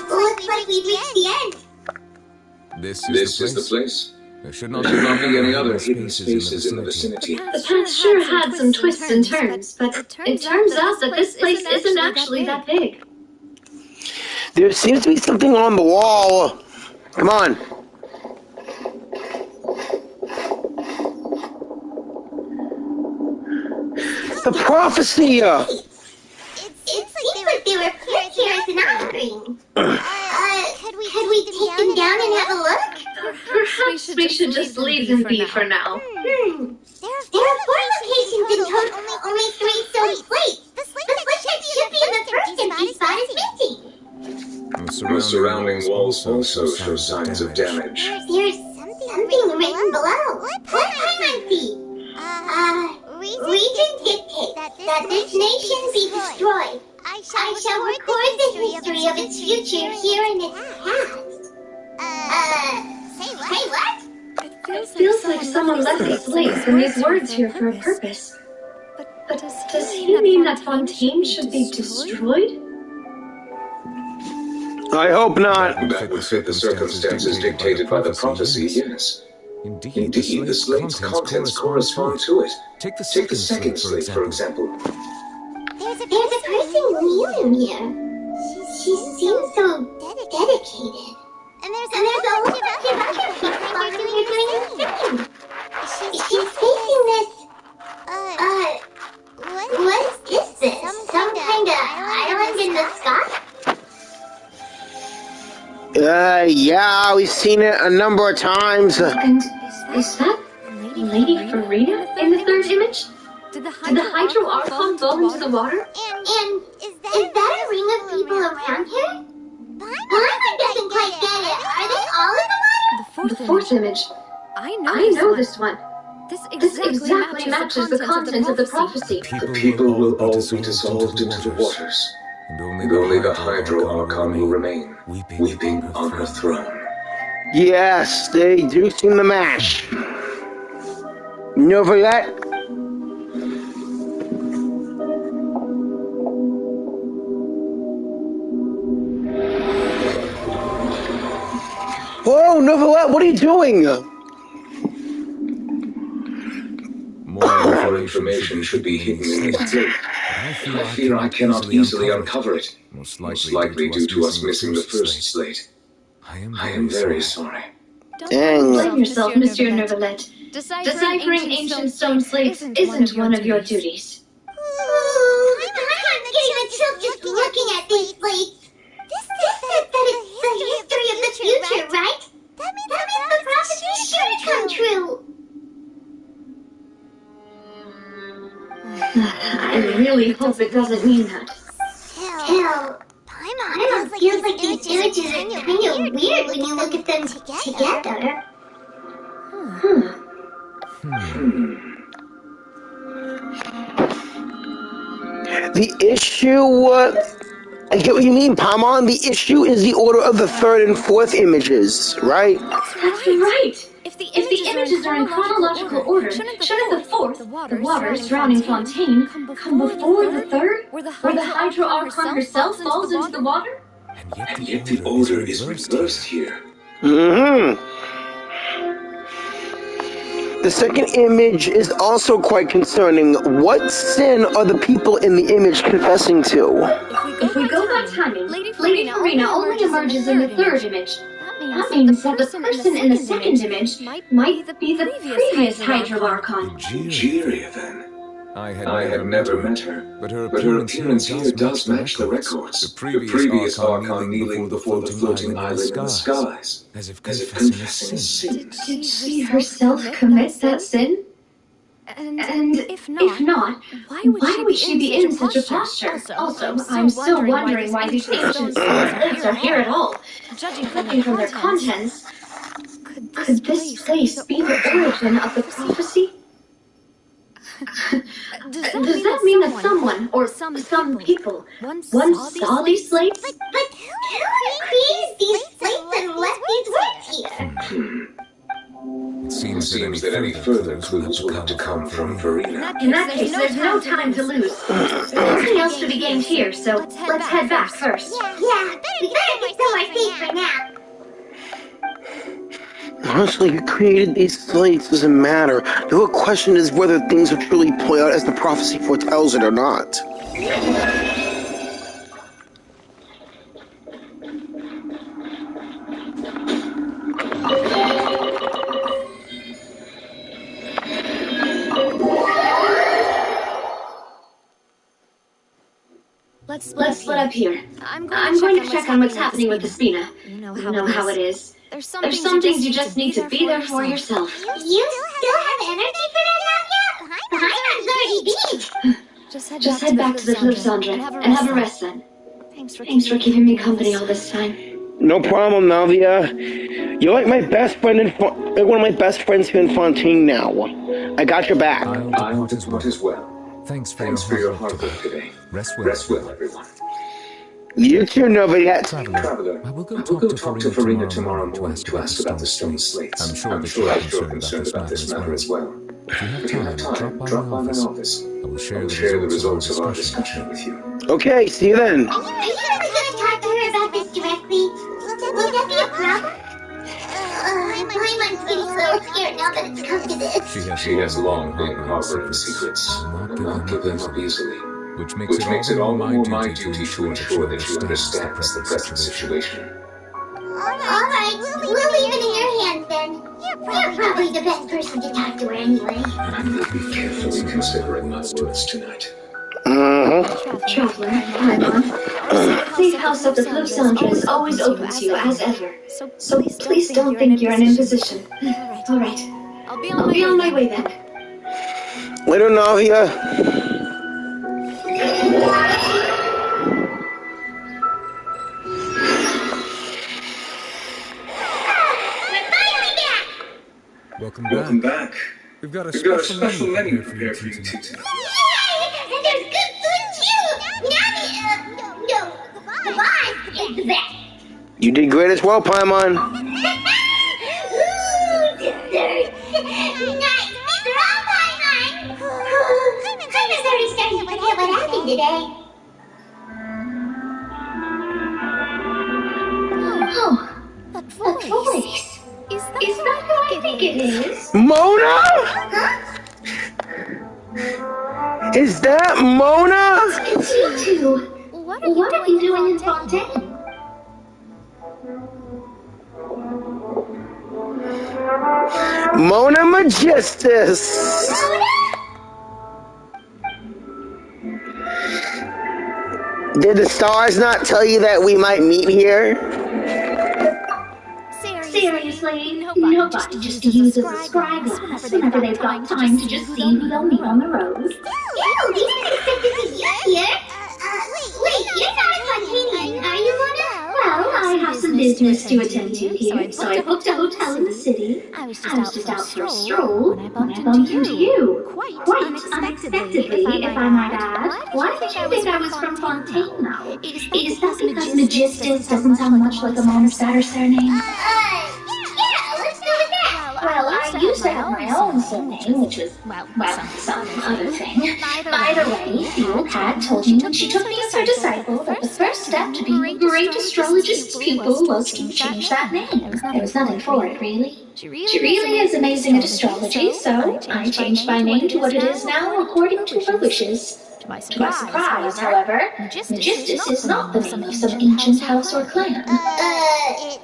Looks like we've reached the end. This is the place. There should There not should not be be any any other other hidden hidden spaces in the vicinity. The path sure had some twists and turns, but it turns out that this place isn't actually that big. There seems to be something on the wall. Come on. The prophecy! It seems like they were put here as an offering. Could we take them down and have a look? Perhaps we should just leave them be for now. There are 4 locations in total, only 3 stone slates. The slate that should be in the first empty spot is missing. The surrounding walls also show signs of damage. There's something written below. What might be? Region dictates that this nation be destroyed. I shall record the history of its future here in its past. Say what? It feels like someone left these slates and these words here for a purpose. But does he mean that Fontaine should be destroyed? I hope not. That would fit the circumstances dictated by the prophecy, yes. Indeed, the slate's contents correspond to it. Take the second slate, for example. There's a person kneeling here. She seems so dedicated. And there's a whole bunch of other people doing the same. She's facing this. What is this? Some kind of island in the sky? Yeah, we've seen it a number of times. And is that Lady Farina in the third image? Did the Hydro Archon fall into the water? And is that a ring of people around here? Paimon doesn't quite get it. Are they all in the water? The fourth image. I know this one. This exactly matches the content of the prophecy. The people will all be dissolved into the waters. And only the Hydro Archon will remain, weeping on her throne. Yes, they do seem to match. You know for that? Whoa, Novelette, what are you doing? More information should be hidden in this slate. I fear I cannot easily uncover it. Most likely due to us missing the first slate. I am very sorry. Dang. Don't blame yourself, Monsieur Neuvillette. Deciphering ancient stone slates isn't one of your duties. Paimon's getting a chill just looking at these slates. This says that it's the history of the future, right? That means the prophecy should come true. I really hope it doesn't mean that. Still, Paimon feels like these images are kind of weird when you look at them together. The issue, I get what you mean, Paimon. The issue is the order of the third and fourth images, right? That's right. If the images are in chronological order, shouldn't the fourth, the water surrounding Fontaine, come before the third, where the Hydro Archon herself falls into the water? And yet the order is reversed here. The second image is also quite concerning. What sin are the people in the image confessing to? If we go by timing, Lady Farina only emerges in the third image. That means that the person in the second image might be the previous Hydra Archon. Jyran, then. I I had never met her, but her appearance here does match the records. The previous Archon kneeling before the floating island in the skies, as if confessing a sin. Did she herself commit that sin? And if not, why would she be in such a posture? Also, I'm still wondering why these ancient lids are here at all. Judging from their contents, could this place be the origin of the prophecy? Does that mean that someone, or some people, once saw these slates? But who created these slates and left these words here? It seems that any further clues will have to come from Farina. In that case, there's no time to lose. There's nothing else to be gained here, so let's head back first. Yeah, we better get somewhere safe for now. Honestly, who created these slates doesn't matter. The real question is whether things will truly play out as the prophecy foretells it or not. Let's split up here. I'm going to check on what's happening with the Spina. You know how it is. There's some things you just need to be there for yourself. You still have energy for that, Nadia? Paimon's already beat. Just head back to the cliff, Sandra, and have a rest then. Thanks for keeping me company all this time. No problem, Navia. You're like my best friend like one of my best friends here in Fontaine now. I got your back. I'll depart as well. Thanks for your hard work today. Rest well, everyone. You too, Navia. Traveler, I will go talk to Farina tomorrow morning to ask about the stone slates. I'm sure that you're concerned about this matter as well. If you have time, drop by my office. I will share the results of our discussion with you. Okay, see you then. Are you really going to talk to her about this directly? Will that be a problem? Paimon's getting a little scared now that it's come to this. She has long been harboring secrets, and not give them up easily. Which makes it all the more my duty to ensure that she understands the present situation. Alright, we'll leave it in your hands then. You're probably the best person to talk to her anyway. I will be carefully considering my words tonight. Traveler, Paimon, safe house of the Blue Sandra is always open to you as ever. So please don't think you're an imposition. Alright, I'll be on my way then. Later, Navia. Welcome back. We've got a special menu prepared for you tonight. Yay! And there's good food too! No, the boss is the best. You did great as well, Paimon. Ooh, dessert! Nice! They're all Paimon! Paimon's already starting to forget what happened today. Oh, that voice. Is that who I think it is? Mona? Huh? Is that Mona? It's you two. What are you doing in Fontaine? Mona Majestus. Did the stars not tell you that we might meet here? Seriously, nobody just uses a scryglass whenever they've got time to just see who they'll meet on the road. No, we didn't expect to see you here. Wait, you're not a Fontanian, are you, Mona? Well, I have some business to attend to here, so I booked a hotel in the city. I was just out for a stroll when I bumped into you. Quite unexpectedly, if I might add. Why did you think I was from Fontaine, though? Is that because Magistus doesn't sound much like a Monster surname? Well, I used to have my own surname, which was, some other thing. By the way, the old hag told me when she took me as her disciple that the first step to being a great astrologist's pupil was to change that name. There was nothing for it, really. She really is amazing at astrology, so I changed my name to what it is now according to her wishes. To my surprise, however, Magistus is not the name of some ancient house or clan.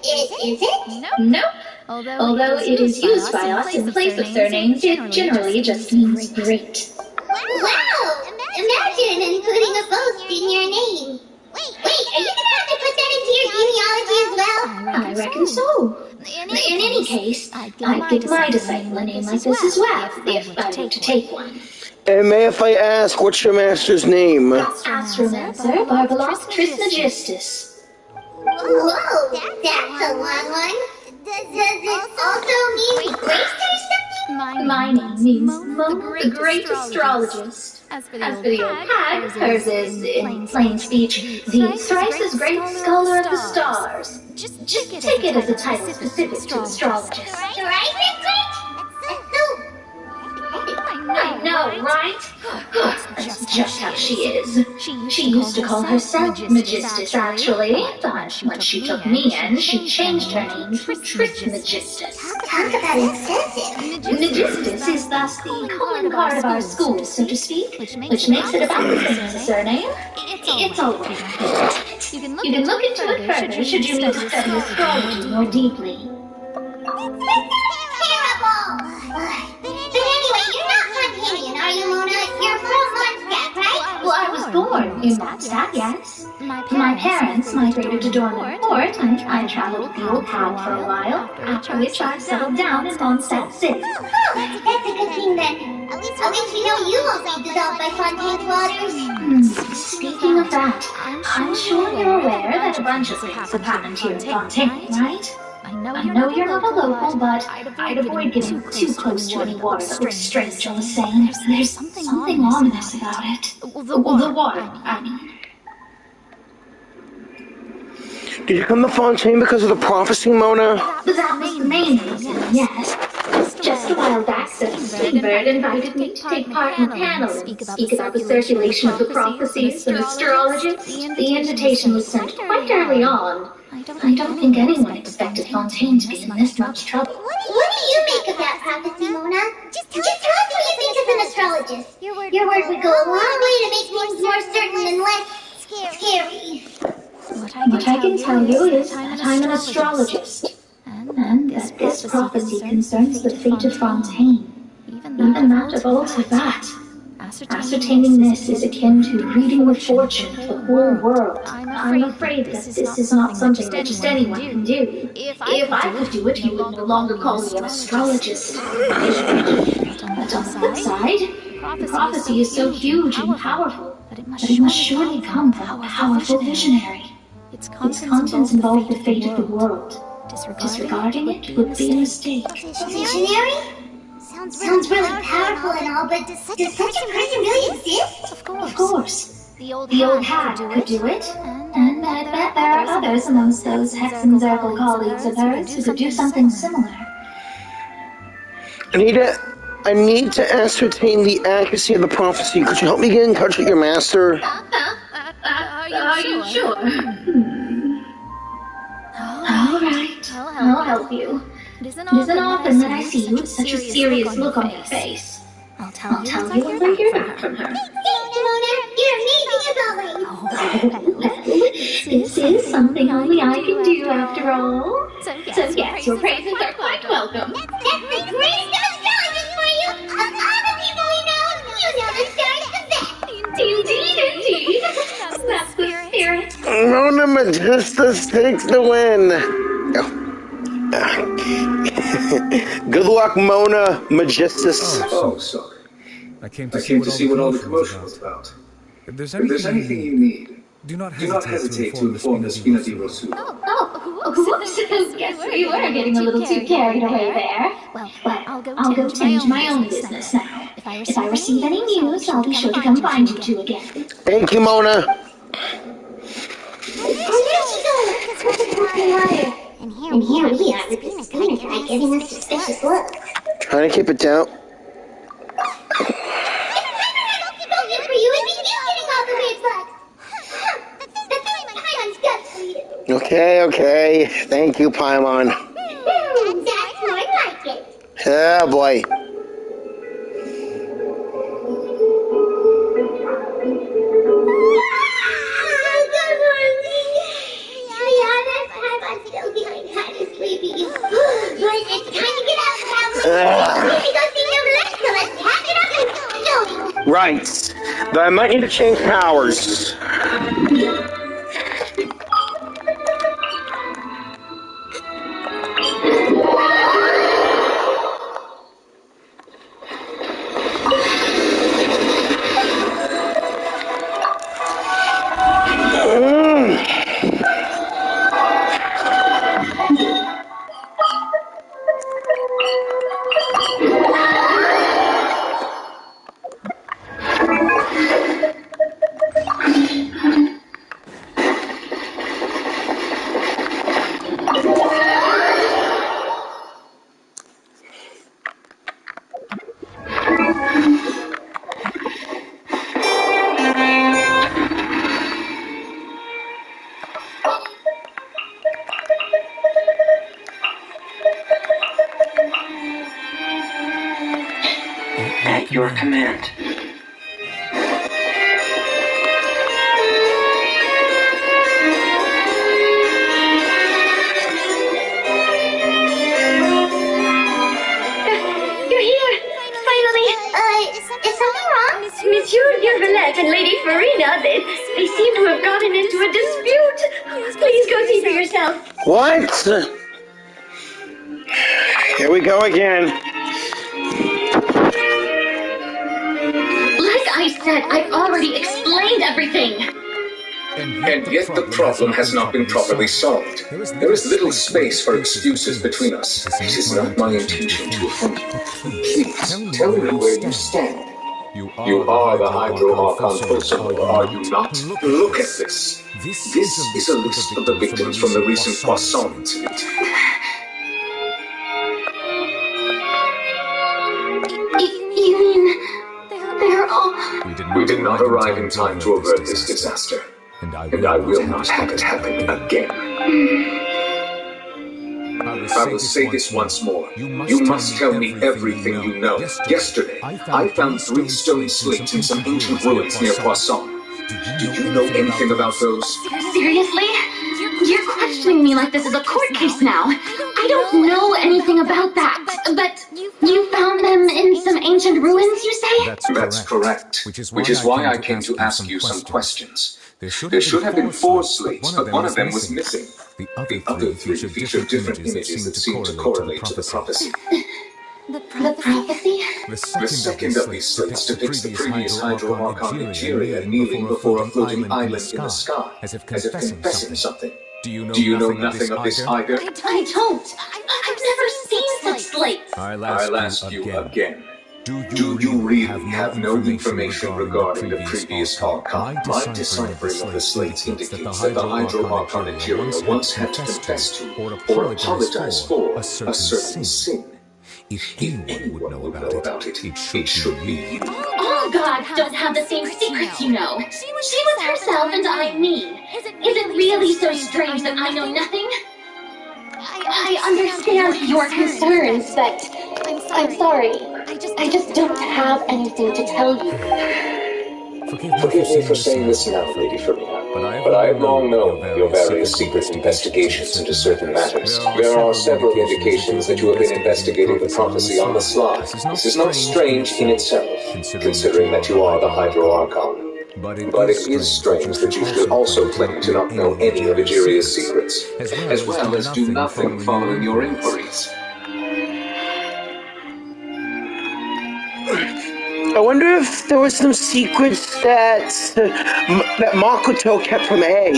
Is it? Nope. Although it is used by us in place of surnames, it generally just means great. Wow! Imagine including a boast in your name. Wait, are you gonna have to put that into your genealogy as well? I reckon so. In any case, I'd give my disciple a name like this as well, if I were to take one. And may if I ask, what's your master's name? Astromancer Barbeloth Trismegistus. Whoa, that's a long one. Does it also mean great or something? My name means Mo, the Great Astrologist. As for the old hag, hers is, in plain speech, the thrice Great Scholar of the Stars. Just take it as a title specific to astrologists. Thrice great? I know, right? That's just how she is. She used to call herself Magistus, actually, but when she took me in, she changed her name to Trismegistus. Talk about excessive. Magistus is thus the calling card of our school, so to speak, which makes it about the same as a surname. It's all right. You can look into it further should you need to study astrology more deeply. Terrible! But anyway, you're not Fontanian, are you, Mona? You're from Mondstadt, right? Well, I was born in Mondstadt, yes. My parents migrated to Dormant Port, and I traveled with the old hag for a while, after which I settled down in Mondstadt City. Oh, that's a good thing then. At least we know you won't be dissolved by Fontaine's waters. Speaking of that, I'm sure you're aware that a bunch of things have happened here in Fontaine, right? I know you're not a local, but I'd avoid getting too close to any water that looks strange on the Seine. There's something ominous about it. The water, I mean. Did you come to Fontaine because of the prophecy, Mona? That was the main reason, yes. Just a while back, the Seabird invited me to take part in a panel and speak about the circulation of the prophecies and astrologists. The invitation was sent quite early on. I don't think anyone expected Fontaine to be in this much trouble. What do you make of that prophecy, Mona? Just tell us what you think as an astrologist. Your word would go a long way to make things more certain and less scary. What I can tell you is that I'm an astrologist, and that this prophecy concerns the fate of Fontaine, even that of all Teyvat. Ascertaining this is akin to reading the fortune of the whole world. I'm afraid that this is not something that just anyone can do. If I could do it, you would no longer call me an astrologist. But on the flip side, the prophecy is so huge and powerful that it must surely come from a powerful visionary. Its contents involve the fate of the world. Disregarding it would be a mistake. Visionary? Sounds really powerful and all, but does such a person really exist? Of course. The old hag could do it, and I bet there are others among those hexenzirkel colleagues of hers who could do something similar. I need to ascertain the accuracy of the prophecy. Could you help me get in touch with your master? Are you sure? All right, I'll help you. It isn't often that I see you with such a serious look on your face. I'll tell you when I hear back from her. Thanks, Mona. You're amazing as always. Well, this is something only I can do after all. So yes, your praises are quite welcome. That's the greatest of astrologers for you. Of all the people we know, you know the stars the best. Indeed. That's the spirit. Mona Magistus takes the win. Good luck, Mona Magistus. Oh, sorry. I came to see what all the commotion was about. If there's anything you need, do not hesitate to inform the Spina di Rosu. Whoops. Guess we were getting a little too carried away there. Well, I'll go tend to my own business now. If I receive any news, I'll be sure to come find you two again. Thank you, Mona. Where did she go? And here we are with the Spina guy giving us suspicious looks. Trying to keep it down. Okay. Thank you, Paimon. That's more like it. Oh, boy. right. But I might need to change powers. At your command. You're here! Finally! Is something wrong? Monsieur Yervalette and Lady Farina, they seem to have gotten into a dispute. Please go see for yourself. What? Here we go again. Like I said, I've already explained everything. And yet the problem has not been properly solved. There is little space for excuses between us. It is not my intention to offend you. Please, tell me where you stand. You are the Hydro-Archon Personal, are you not? Look at this. This is a list of the victims from the recent Poisson incident. You mean they're all... We did not arrive in time to avert this disaster. And I will not have it happen again. I will say this once more. You must tell me everything you know. Yesterday, I found 3 stone slates in some ancient ruins near Poisson. Do you know anything about those? Seriously? You're questioning me like this is a court case now. I don't know anything about that. But you found them in some ancient ruins, you say? That's correct. Which is why I came to ask you some questions. There should have been 4 slates, but one of them was missing. The other 3 feature different images that seem to correlate to the prophecy. The prophecy? The second of these slates depicts the previous Hydro-Archon Jyran kneeling before a floating island in the sky, as if confessing something. Do you know nothing of this either? I don't. I've never seen such slates. I'll ask you again. Do you really have no information regarding the previous Archon? My deciphering of the slates indicates that the Hydro-Archon Jyran once had to confess to, or apologize for, a certain sin. If anyone would know about it, it should be you. All gods don't have the same secrets, you know. She was herself and I me. Is it really so strange that I know nothing? I understand your concerns, but I'm sorry. I just don't have anything to tell you. Forgive me for saying this now, Lady Farina, but I have long known your various secret investigations into certain matters. There are several indications that you have been investigating the prophecy on the sly. This is not strange in itself, considering that you are the Hydro-Archon. But it is strange that you should also claim to not know any of Egeria's secrets, as well as do nothing following your inquiries. I wonder if there was some secrets that Makoto kept from A.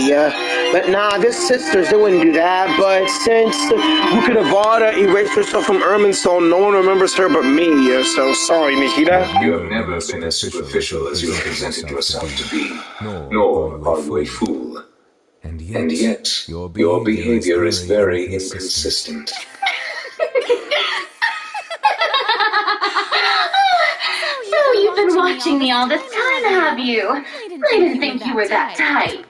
But nah, their sisters, they wouldn't do that. But since Ruka Nevada erased herself from Irminsul, no one remembers her but me. So sorry, Nikita. You have never been as superficial as you have presented yourself to be, nor are you a fool. And yet, your behavior is very inconsistent. So you've been watching me all this time, have you? I didn't think you were that type.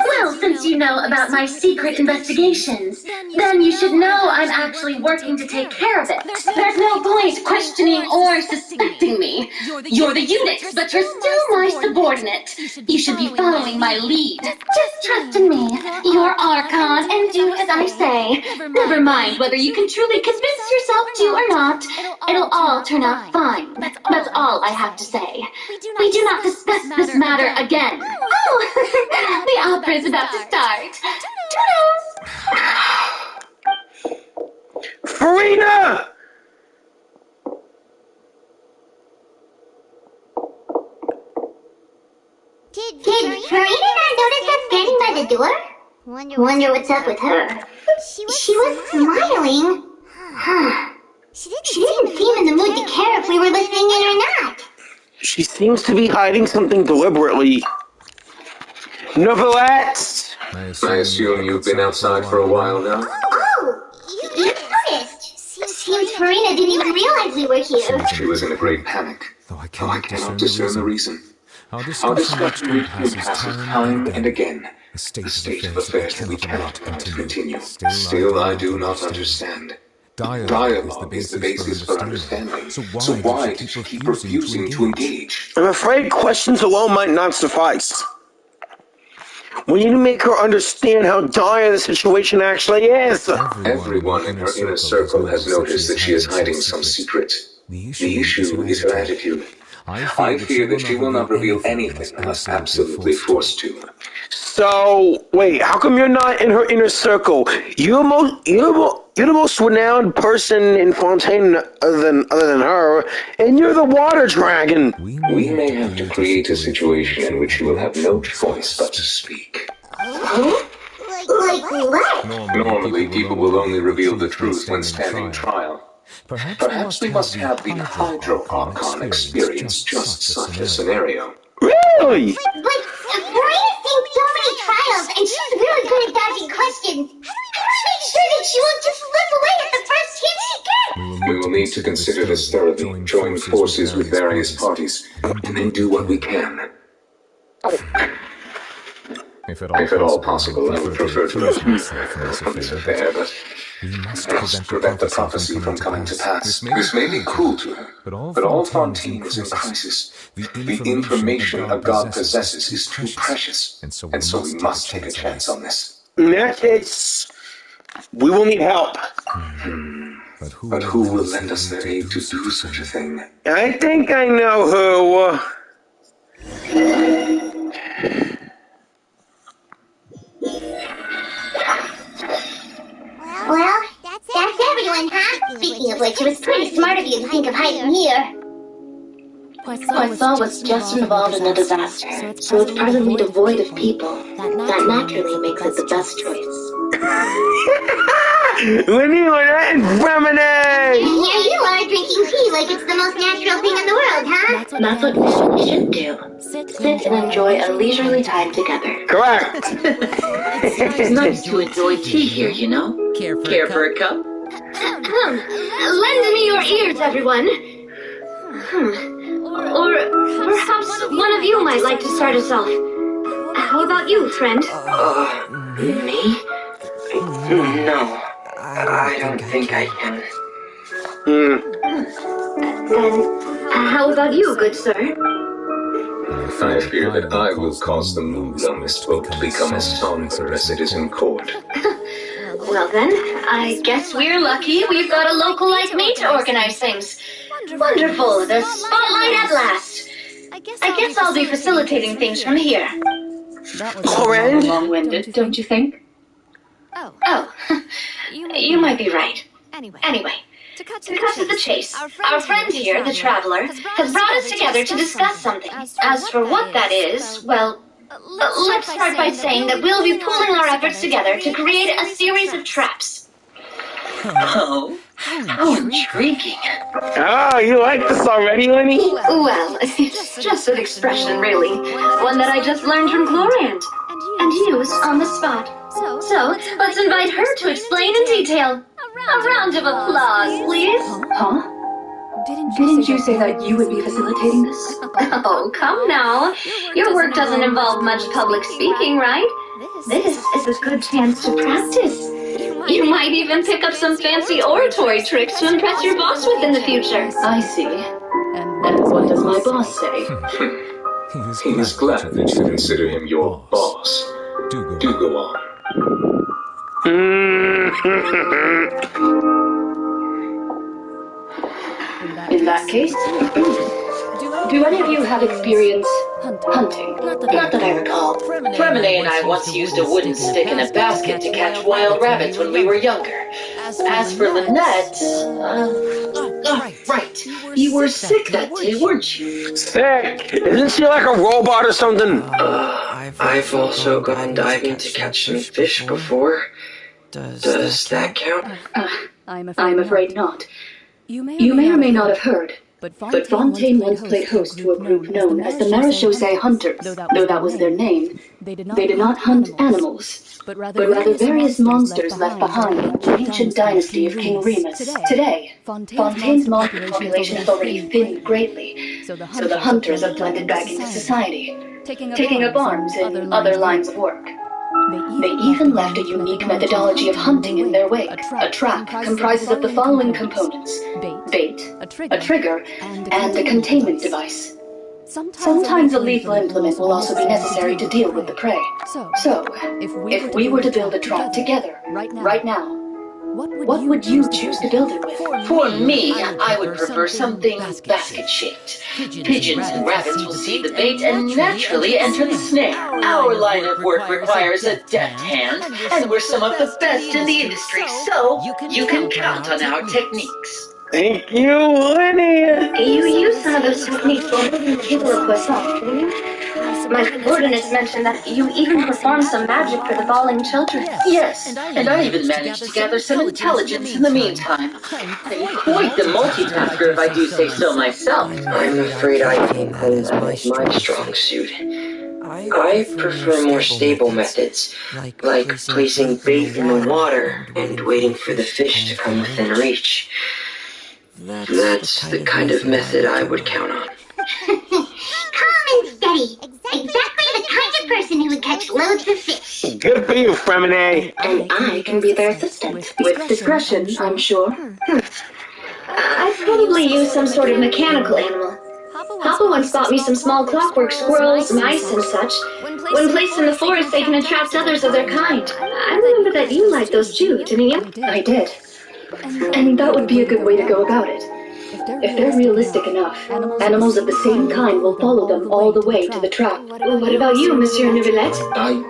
Well, since you know about my secret investigations, then you should know I'm actually working to take care of it. There's no point questioning or suspecting me. You're the Unix, but you're still my subordinate. You should be following my lead. Just trust in me. You're Archon, and do as I say. Never mind whether you can truly convince yourself to or not. It'll all turn out fine. That's all I have to say. We do not discuss this matter again. Oh, the opera is about to start. Toodles! Farina! Did Farina not notice us standing by the door? Wonder what's up with her. She was smiling. Huh. She didn't seem in the mood to care if we were listening in or not. She seems to be hiding something deliberately. Nevertheless, I assume you've been outside for a while now? Oh, you noticed. Seems Farina didn't even realize we were here. She was in a great panic, though I cannot discern the reason. Our discussion passes time and again. A state of affairs that we cannot continue. Still, I do not understand. Dialogue is the basis for understanding. So why do you keep refusing to engage? I'm afraid questions alone might not suffice. We need to make her understand how dire the situation actually is. Everyone in her inner circle has noticed that she is hiding some secret. The issue is her attitude. I fear that she will not reveal anything unless absolutely forced to. So, wait, how come you're not in her inner circle? You're the most renowned person in Fontaine other than her, and you're the water dragon. We may have to create a situation in which you will have no choice but to speak. Huh? Like what? Normally, people will only reveal the truth when standing trial. Perhaps we must have the Hydro Archon experience just such a scenario. Really? But Farina's seen so many trials, and she's really good at dodging questions. How do we make sure that she won't just slip away at the first chance she gets? We will need to consider this thoroughly, join forces with various parties, and then do what we can. If at all possible, I would prefer to refuse from this affair, but we must prevent the prophecy from coming to pass. This may be cruel to her, but all Fontaine is in crisis. The information a god possesses is too precious, and so we must take a chance on this. In that case, we will need help. But who will lend us their aid to do such a thing? I think I know who. Well, that's everyone, huh? Speaking of which, it was pretty smart of you to think of hiding here. Poisson was just involved in a disaster, so it's presently devoid of people. That naturally makes it the best choice. Lenny, we're not in feminine! Here you are drinking tea like it's the most natural thing in the world, huh? That's what we should do. Sit and enjoy a leisurely time together. Correct! It's nice to enjoy tea here, you know? Care for a cup? Lend me your ears, everyone. Or perhaps one of you might like to start us off. How about you, friend? Me? No, I don't think I can. Then, how about you, good sir? I fear that I will cause the mood on this boat to become as somber as it is in court. Well then, I guess we're lucky we've got a local like me to organize things. Wonderful, the spotlight at last. I guess I'll be facilitating things from here. Alright. Long-winded, don't you think? Oh, you might be right. Anyway, to cut to the chase, our friend here, the Traveler, has brought us together to discuss something. As for what that is, well, let's start by saying that we'll be pooling our efforts together to create a series of traps. Oh, how intriguing. Oh, you like this already, Lenny? Well, it's just an expression, really. One that I just learned from Gloriant and used on the spot. So, let's invite her to explain in detail. A round of applause, please. Huh? Didn't you say that you would be facilitating this? Oh, come now. Your work doesn't involve much public speaking, right? This is a good chance to practice. You might even pick up some fancy oratory tricks to impress your boss with in the future. I see. And what does my boss say? He is glad that you consider him your boss. Do go on. In that case, do any of you have experience hunting? Not that I recall. Fremine and I once used a wooden stick in a basket to catch wild rabbits when we were younger. As for Lynette, right. You were sick that day, weren't you? Sick? Isn't she like a robot or something? I've also gone diving to catch some fish before. Does that count? I'm afraid not. You may or may not have heard, but Fontaine once played host to a group known as the Marechaussee Hunters. Though that was their name, they did not hunt animals, but rather various monsters left behind in the ancient dynasty of King Remus. Today, Fontaine's monster population has already thinned greatly, so the hunters have blended back into society, taking up arms in other lines of work. They even left a unique methodology of hunting in their wake. A trap comprises of the following components: bait, a trigger, and a containment device. Sometimes a lethal implement will also be necessary to deal with the prey. So, if we were to build a trap together, right now, what would you choose to build it with? For me, I would prefer something basket-shaped. Pigeons and rabbits will see the bait and naturally enter the snare. Our line of work requires a deft hand, and we're some of the best in the industry, so you can count on our techniques. Thank you, Lenny! You use some of those techniques while moving the people of Poisson. My subordinates mentioned that you even performed some magic for the bawling children. Yes, and I even managed to gather some intelligence in the meantime. I'm quite the multitasker if I do say so myself. I'm afraid I think that is my strong suit. I prefer more stable methods, like placing bait in the water and waiting for the fish to come within reach. That's the kind of method I would count on. Calm and steady. Exactly the kind of person who would catch loads of fish. Good for you, Fremine. And I can be their assistant. With discretion, I'm sure. I'd probably use some sort of mechanical animal. Papa once bought me some small clockwork squirrels, mice, and such. When placed in the forest, they can attract others of their kind. I remember that you liked those too, didn't you? I did. And that would be a good way to go about it. If they're realistic enough, animals of the same kind will follow them all the way to the trap. What about you, Monsieur Neuvillette? I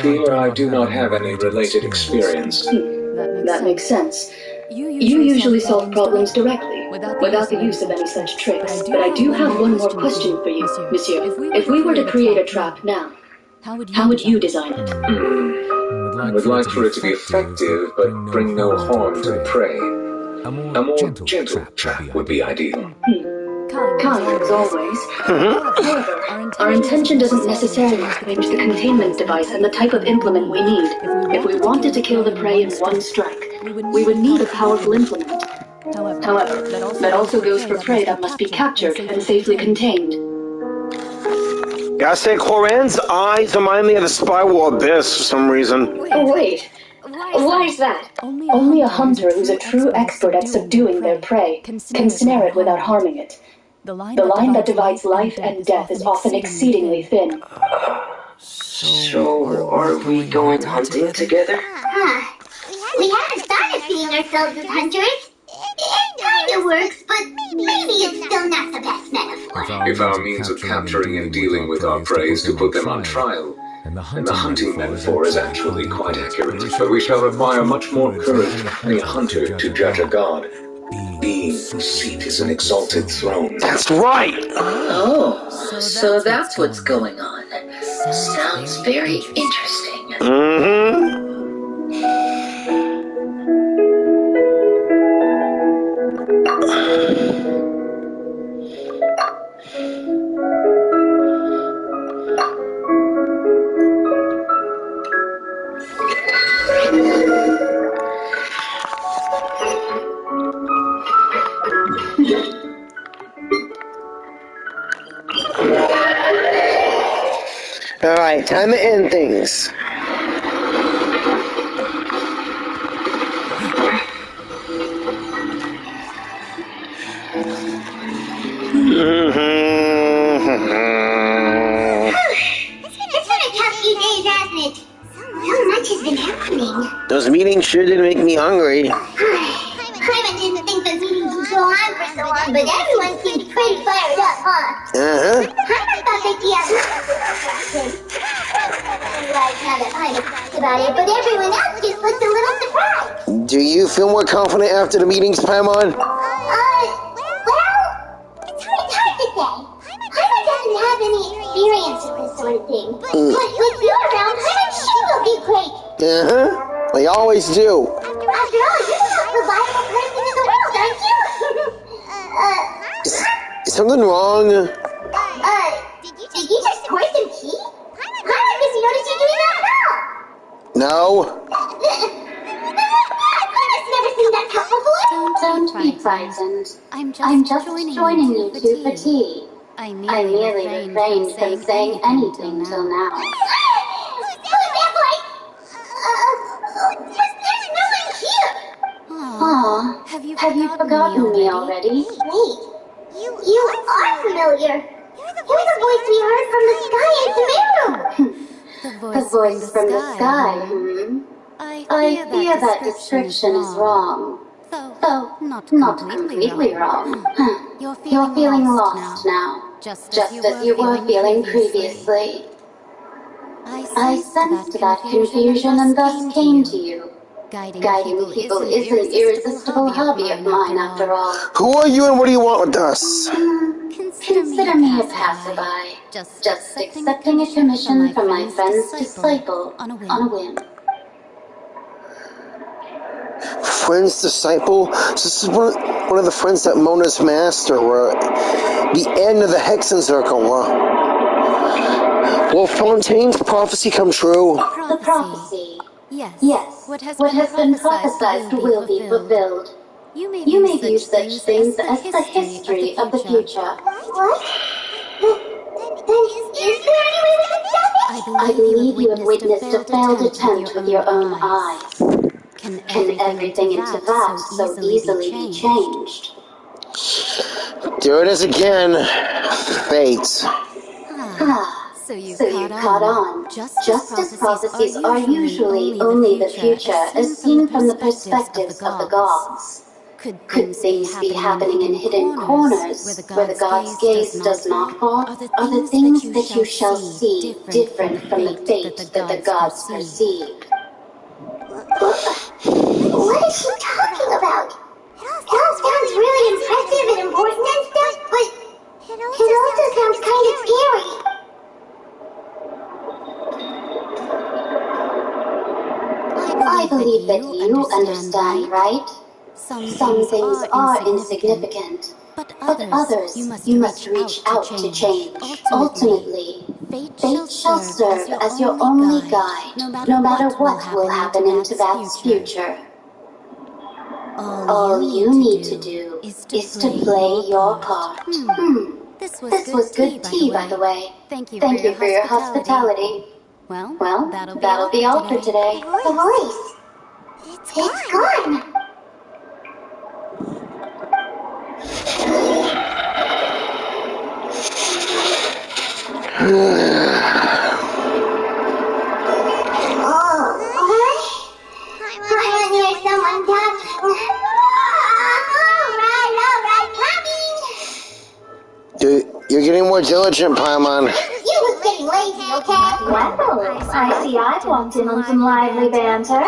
fear I do not have any related experience. That makes sense. You usually solve problems directly, without the use of any such tricks. But I do have one more question for you, Monsieur. If we were to create a trap now, how would you design it? I would like for it to be effective, but bring no harm to the prey. A more gentle trap would be ideal. Kind, as always. However, our intention doesn't necessarily change the containment device and the type of implement we need. If we wanted to kill the prey in one strike, we would need a powerful implement. However, that also goes for prey that must be captured and safely contained. Gotta say, Corinne's eyes remind me of the Spiral Abyss for some reason. Oh, wait. Why is that? Only a hunter who's a true expert at subduing their prey can snare it without harming it. The line that divides life and death is often exceedingly thin. So, are we going hunting together? We haven't started seeing ourselves as hunters. It kinda works, but maybe it's still not the best metaphor. If our means of capturing and dealing with our prey is to put them on trial, and the hunting metaphor is actually quite accurate, but we shall require much more courage than any hunter to judge a god. Being whose seat is an exalted throne. That's right! Oh, so that's what's going on. Sounds very interesting. Mm-hmm. Alright, time to end things. much has been happening. Those meetings sure did make me hungry. Paimon didn't think those meetings would go on for so long, but everyone seemed pretty fired up, huh? Uh-huh. Paimon thought they'd be out. Right, now that Paimon thinks about it, but everyone else just looked a little surprised. Do you feel more confident after the meetings, Paimon? It's hard to say. Paimon doesn't have any experience with this sort of thing. But with you around, Paimon sure will be great. Uh-huh. They always do. After all, you're the most reliable person in the world, aren't you? Is something wrong? Did you just pour some tea? Paimon doesn't notice you doing that at all. No. Paimon's never seen that cup before. Don't be frightened. I'm just joining you two for tea. I merely refrained from saying anything till now. Who's that voice? There's no one here. Aw, have you forgotten me already? Wait, you are familiar. You're the voice we heard from the sky in Sumeru. The voice from the sky, I fear that description is wrong. Though not completely wrong. You're feeling lost now, just as you were feeling previously. I sensed that confusion and thus came to you. Guiding people is an irresistible hobby of mine, after all. Who are you and what do you want with us? Consider me a passerby, just accepting a commission from my friend's disciple on a whim. Friend's disciple? This is one of the friends that Mona's master were the end of the Hexen Circle. Will Fontaine's prophecy come true? The prophecy. Yes. What has been prophesied will be fulfilled. You may view such things as the history of the future. What? Then is there any way we can stop it? I believe you have witnessed a failed attempt with your own eyes. Can everything into that so easily be changed? There it is again. Fate. So you caught on. Just as prophecies are usually only the future as seen from the perspectives of the gods. Could things be happening in hidden corners where the god's gaze does not fall? Are the things that you shall see different from the fate that the gods perceive? What is she talking about? It all sounds really impressive and important and stuff, but it also sounds kind of scary. I believe that you understand, right? Some things are insignificant, but others you must reach out to change. Ultimately, fate shall serve as your only guide, no matter what will happen in Tibet's future. All you need to do is to play your part. This was good tea, by the way. Thank you for your hospitality. Well, that'll be all for today. The voice. It's gone. I hear someone talking. All right, coming. You're getting more diligent, Paimon. You was getting lazy, okay? Well, I see I've walked in on some lively banter.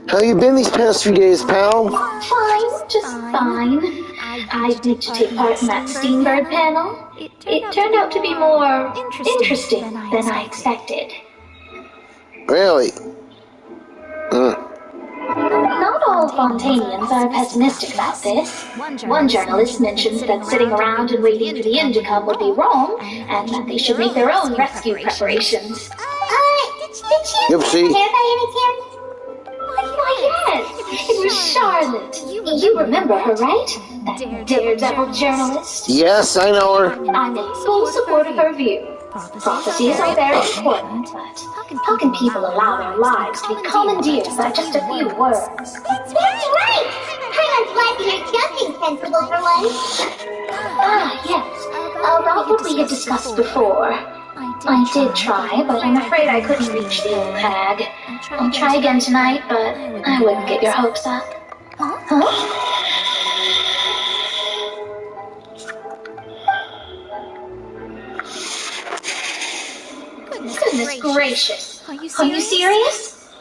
How you been these past few days, pal? Fine, just fine. I did take part in that Steambird panel. It turned out to be more interesting than I expected. Really? Not all Fontainians are pessimistic about this. One journalist mentions that sitting around and waiting for the end to come would be wrong, and that they should make their own rescue preparations. Did she Yep, there by any chance? Why, yes, it was Charlotte. You remember her, right? That daredevil journalist? Yes, I know her. I'm in full support of her view. Prophecies are very important, but how can people allow their lives to be commandeered by just a few words? That's right! Paimon's lively or something sensible for once. Yes. About what we had discussed before. I did try, but I'm afraid I couldn't reach the old hag. I'll try again tonight, but I wouldn't get your hopes up. Huh? Goodness gracious. Are you serious?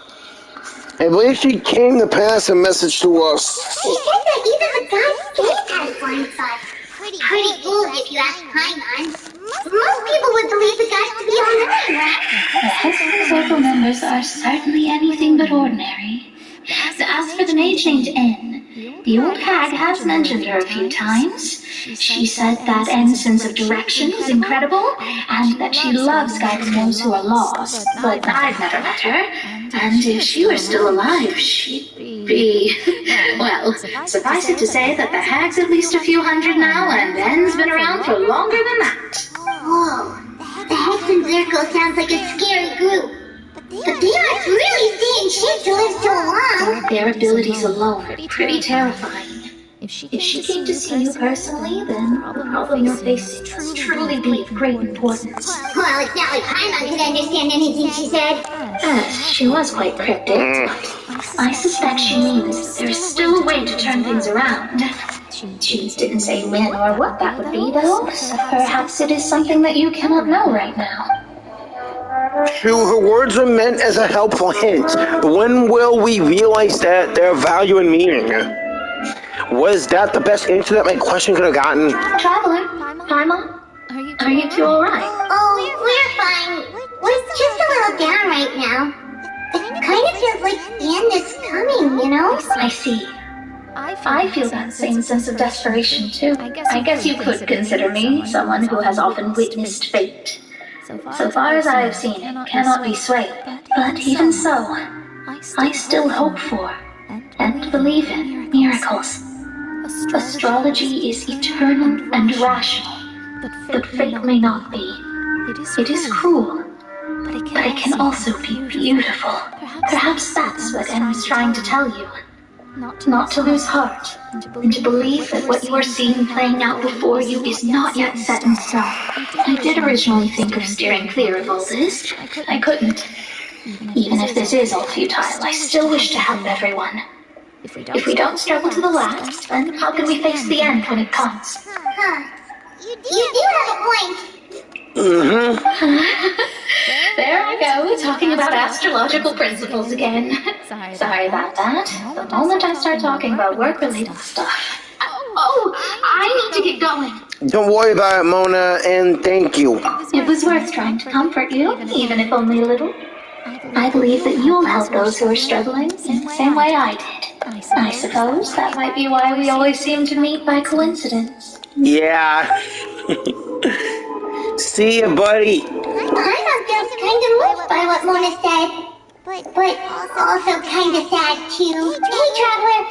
I believe she came to pass a message to us. She said that even the gods gave had a blind spot. Pretty old if you ask Paimon. Most people would believe the gods to be on Earth. The Hex's circle members are certainly anything but ordinary. As for the mage named N, the old hag has mentioned her a few times. She said that N's sense of direction is incredible, and that she loves guiding those who are lost. But I've never met her, and if she were still alive, she'd be... Well, suffice it to say that the hag's at least a few hundred now, and N's been around for longer than that. Whoa, the Hexen Circle sounds like a scary group. But they aren't really staying shape to live so long. Their abilities alone are pretty terrifying. If she came to see you personally, then the problem you're facing must truly be of great importance. Well, it's not like Paimon could understand anything she said. She was quite cryptic, but I suspect she means there's still a way to turn things around. She didn't say when or what that would be, though, so perhaps it is something that you cannot know right now. True, her words were meant as a helpful hint. When will we realize that their value and meaning? Was that the best answer that my question could have gotten? Traveler, Paimon, are you two alright? Oh, we're fine. We're just a little down right now. It kind of feels like the end is coming, you know? I see. I feel that same sense of desperation, too. I guess you could consider me someone who has often witnessed fate. So far as I have seen, it cannot be swayed. But even so, I still hope for and believe in miracles. Astrology is eternal and rational, but fate may not be. It is cruel, but it can also be beautiful. Perhaps that's what N is trying to tell you. Not to lose heart, and to believe that what you are seeing playing out before you is not yet set in stone. I did originally think of steering clear of all this. I couldn't. Even if this is all futile, I still wish to help everyone. If we don't struggle to the last, then how can we face the end when it comes? Huh. You do have a point. There I go, talking about astrological principles again. Sorry about that. The moment I start talking about work-related stuff. Oh, I need to get going. Don't worry about it, Mona, and thank you. It was worth trying to comfort you, even if only a little. I believe that you'll help those who are struggling in the same way I did. I suppose that might be why we always seem to meet by coincidence. Yeah. See ya, buddy. Paimon feels kind of moved by what Mona said. But also kind of sad, too. Hey, Traveler,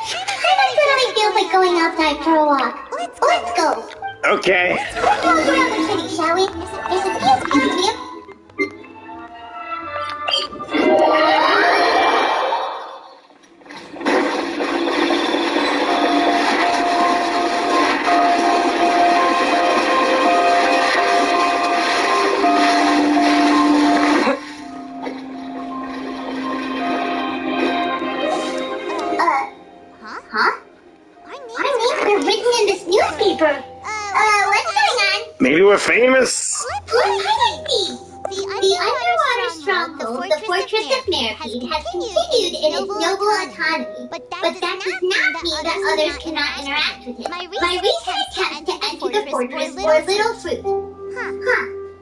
Paimon suddenly feels like going outside for a walk. Let's go. Okay. Let's walk around the city, shall we? There's a few spots here. Maybe we're famous. The underwater stronghold, the Fortress of Merpeed, has continued in its noble autonomy, but that does not mean that others cannot interact with it. My recent attempts to enter the fortress bore little fruit.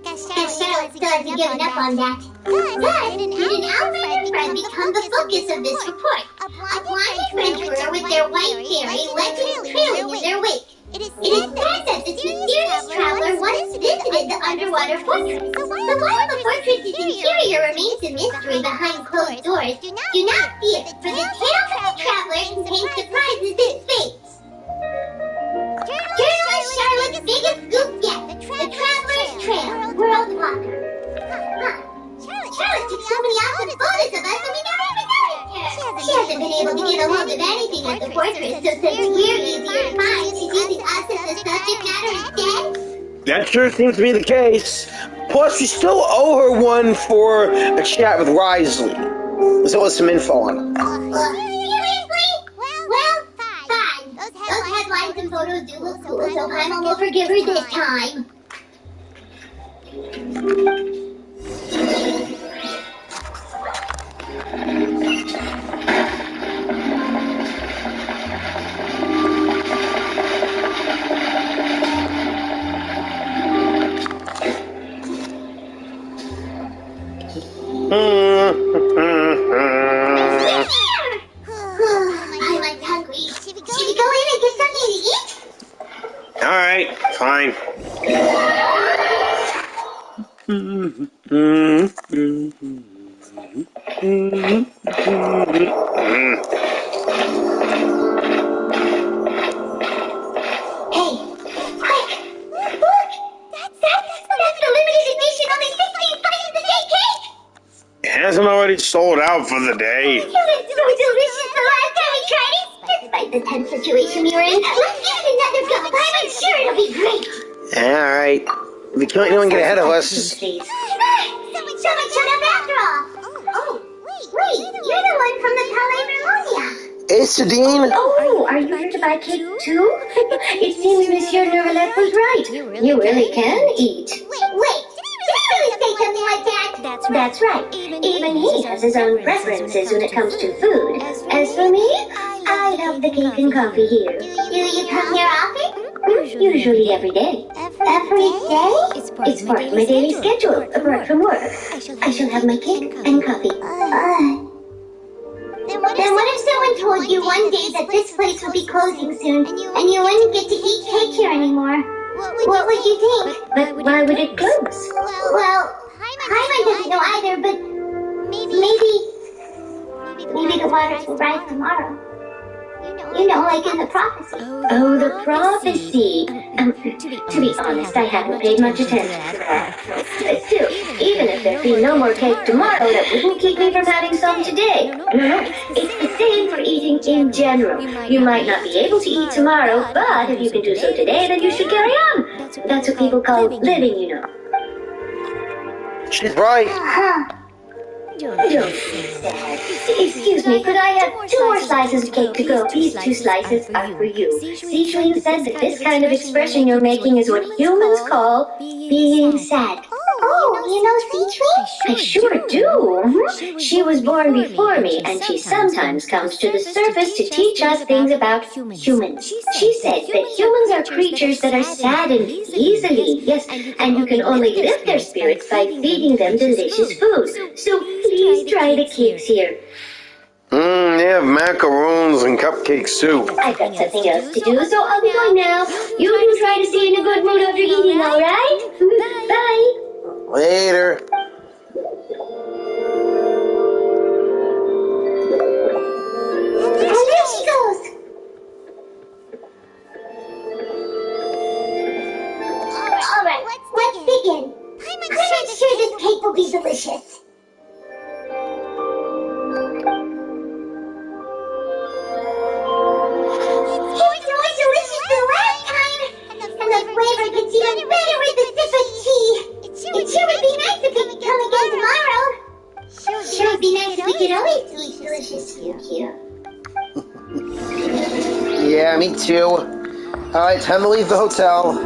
Guess Charlotte still hasn't given up on that. Thus, did an outsider friend become the focus of this report. A blind adventurer with their white fairy legend trailing in their wake. It is said that this mysterious traveler once visited the underwater fortress. So while the fortress's interior remains a mystery behind closed doors, do not fear, for the tale of the traveler contains surprises in space. Journalist Charlotte's biggest scoop yet, the Traveler's Trail, World Walker. Charlotte took so many awesome photos of us and we never even noticed her. She hasn't been able to get a hold of anything at the fortress, so since we're easier to find, she's using us as the subject matter instead. That sure seems to be the case. Plus, we still owe her one for a chat with Risley. Let's owe us some info on him. Seriously? Well, fine. Those headlines and photos do look cool, so Paimon will forgive her this time. Paimon's hungry. Should we go in and get something to eat? Alright, fine. Hey, quick! Look! That's the limited edition, only 16 slices a day cake! It hasn't already sold out for the day. It was so delicious the last time we tried it! Despite the tense situation we were in, let's give it another go! I'm sure it'll be great! Alright. If we can't anyone get ahead of us. Someone showed up after all! Oh, wait, you're the one from the Palais Vermonia! It's Sadine. Oh, are you here to buy cake too? It seems Monsieur Neuralette was right. You really can eat. Wait, did he really say something like that? That's right. Even he has his own preferences when it comes to food. As for me, I love the cake and coffee here. Do you come here often? Usually every day. Every day? It's part of my daily schedule, apart from work. I shall have my cake and coffee. Then what if someone told you one day that this place would be closing soon, and you wouldn't get to eat cake here anymore? What would you think? But why would it close? Well, Paimon doesn't know either, but maybe the waters will rise tomorrow. You know, like in the prophecy. Oh, the prophecy. To be honest, I haven't paid much attention to that. But still, even if there be no more cake tomorrow, that wouldn't keep me from having some today. No, it's the same for eating in general. You might not be able to eat tomorrow, but if you can do so today, then you should carry on. That's what people call living, you know. She's right. Don't be sad. Excuse me, could I have 2 more slices of cake to go? These 2 slices are for you. Sijun said that this kind of expression you're making is what humans call being sad. Oh, you know Sijun? I sure do. She was born before me, and she sometimes comes to the surface to teach us things about humans. She said that humans are creatures that are saddened easily, yes, and you can only lift their spirits by feeding them delicious food. So please try the cakes here. They have macaroons and cupcake soup. I've got something else to do, so I'll be going now. You can try to stay in a good mood after eating, alright? Bye. Later. And there she goes. Alright, let's begin. I'm sure this cake will be delicious. Flavor gets even better with a sip of tea. It sure would be nice if we could come again tomorrow. Sure would be nice if we could always eat delicious food here. Yeah, me too. Alright, time to leave the hotel.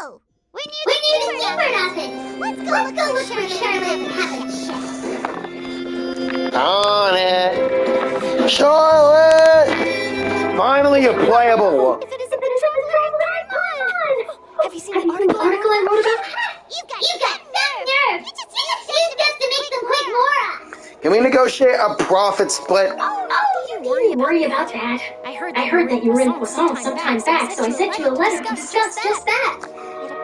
Oh, we're near the super office. Let's go look for Charlotte and have a chat. On it! Charlotte! Finally a playable! Have you seen the article I wrote about? You got nerve! You just to make them quit Laura! Can we negotiate a profit split? Oh, you worry about that. I heard that you were in Poisson some time back, so I sent you a letter to discuss just that.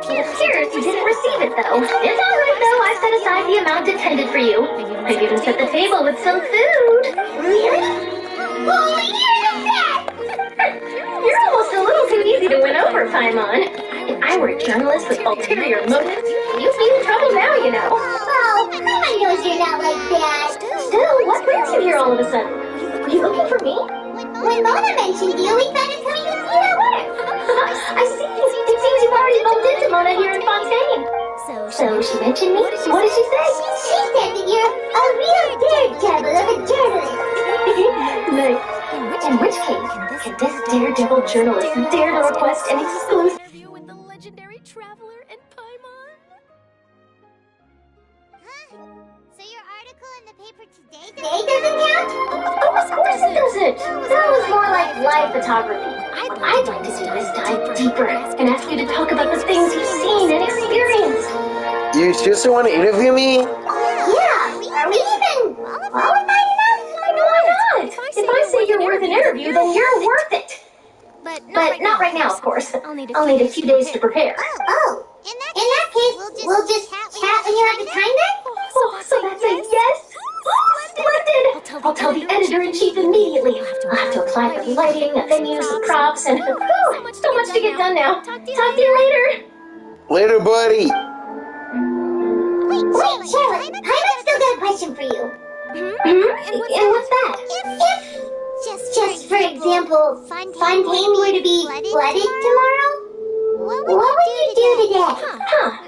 It appears you didn't receive it, though. It's all right, though. I set aside the amount intended for you. I even set the table with some food. Really? Oh, you're the best! You're almost a little too easy to win over, Paimon. If I were a journalist with ulterior motives, you'd be in trouble now, you know. Oh, Paimon knows you're not like that. Still, what brings you here all of a sudden? Were you looking for me? When Mona mentioned you, we thought it's coming to see you at work. I see. It seems you've already bumped into Mona here in Fontaine. So she mentioned me? What did she say? She said that you're a real daredevil of a journalist. Nice. In which case, can this daredevil journalist dare to request an exclusive Interview with the legendary traveler and Paimon? So your article in the paper today doesn't count? Of course it doesn't. That was more like live photography. I'd like to do is dive deeper and ask you to talk about the things you've seen and experienced. You seriously want to interview me? Yeah, are we even qualified enough? Why not? If I say you're worth an interview, then you're worth it. But not right now, of course. I'll need a few days to prepare. Oh, in that case, we'll just chat when you have the time then? Oh, so that's a yes? Splendid! I'll tell the editor-in-chief immediately. I'll have to apply for lighting, venues, props, and so much to get done now. Talk to you later. Later, buddy. Wait, Charlotte, I've still got a question for you. And what's that? If, just for example, Fontaine were to be flooded tomorrow, what would you do today?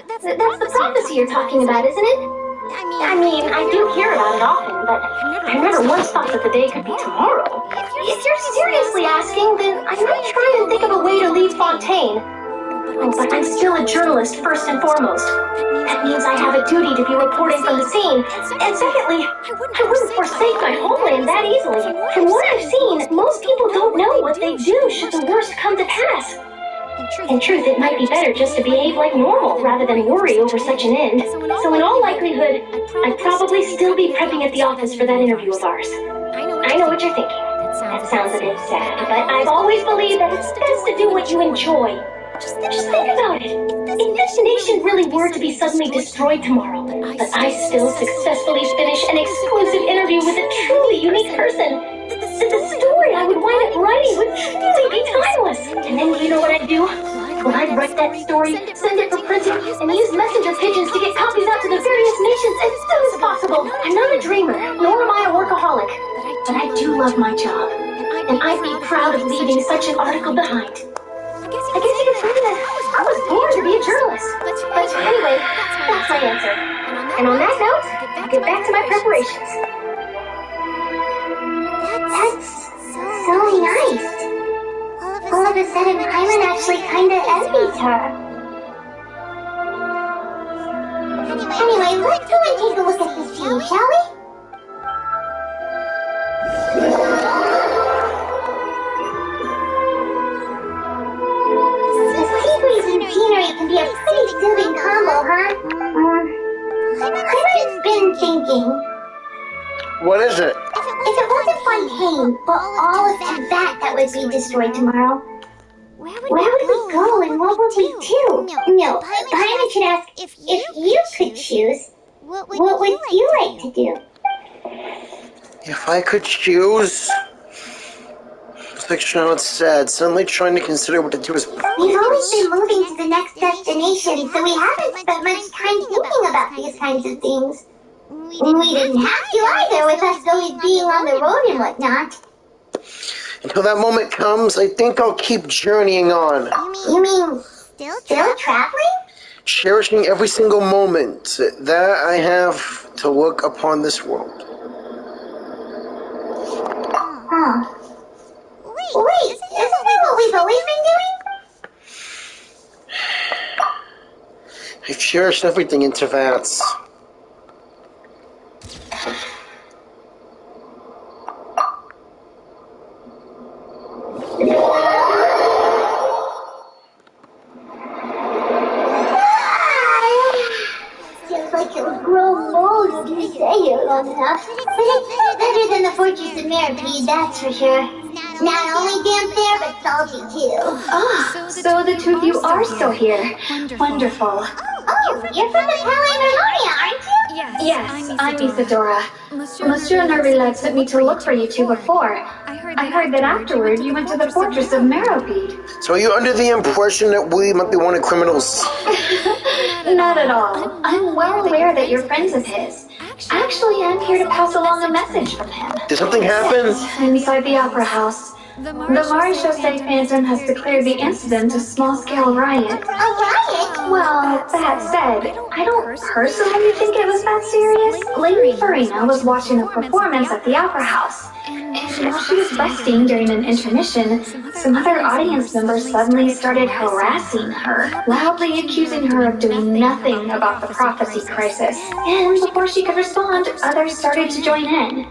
That's the prophecy you're talking about, isn't it? I mean, I do hear about it often, but I never once thought that the day could be tomorrow. If you're seriously asking, then I might try and think of a way to leave Fontaine. But I'm still a journalist, first and foremost. That means I have a duty to be reporting from the scene. And secondly, I wouldn't forsake my homeland that easily. From what I've seen, most people don't know what they do should the worst come to pass. In truth, it might be better just to behave like normal rather than worry over such an end. So in all likelihood, I'd probably still be prepping at the office for that interview of ours. I know what you're thinking. That sounds a bit sad, but I've always believed that it's best to do what you enjoy. Just think about it. If this nation really were to be suddenly destroyed tomorrow, but I still successfully finish an exclusive interview with a truly unique person, the story I would wind up writing would truly be timeless. And then you know what I'd do? Well, I'd write that story, send it for printing, and use messenger pigeons to get copies out to the various nations as soon as possible. I'm not a dreamer, nor am I a workaholic, but I do love my job, and I'd be proud of leaving such an article behind. I guess you could say that I was born to be a journalist. But anyway, that's my answer. And on that note, I'll get back to my preparations. That's so nice. All of a sudden, Paimon actually kinda envies her. Anyway, let's go and take a look at the scene, shall we? Scenery can be a pretty soothing combo, huh? I've been thinking. What is it? If it wasn't Fontaine, but all of that would be destroyed tomorrow, where would we go and what would we do? No, Paimon should ask, if you could choose, what would you like to do? If I could choose... Like Charlotte said, suddenly trying to consider what to do is... We've always been moving to the next destination, so we haven't spent much time thinking about these kinds of things. We didn't have to either, with us always being on the road and whatnot. Until that moment comes, I think I'll keep journeying on. You mean still traveling? Cherishing every single moment that I have to look upon this world. Huh. Wait, isn't that what we've always been doing? I've cherished everything into vats. Feels like it'll grow old if you stay here long enough. But it's better than the Fortress of Meripede, that's for sure. Not only damp there, but salty too. Oh, so the two of you are still here. Wonderful. Oh, you're from the Palais Harmonia, aren't you? Yes, I'm Isadora. Monsieur Narila sent me to look for you two before. I heard that afterward you went to the Fortress of Meripede. So are you under the impression that we might be wanted criminals? Not at all. I'm well aware that you're friends of his. Actually, I'm here to pass along a message from him. Did something happen? Inside the Opera House, the Marechaussee Phantom has declared the incident a small-scale riot. A riot? Well, that said, I don't personally think it was that serious. Lady Farina was watching a performance at the Opera House, and while she was resting during an intermission, some other audience members suddenly started harassing her, loudly accusing her of doing nothing about the prophecy crisis. And before she could respond, others started to join in.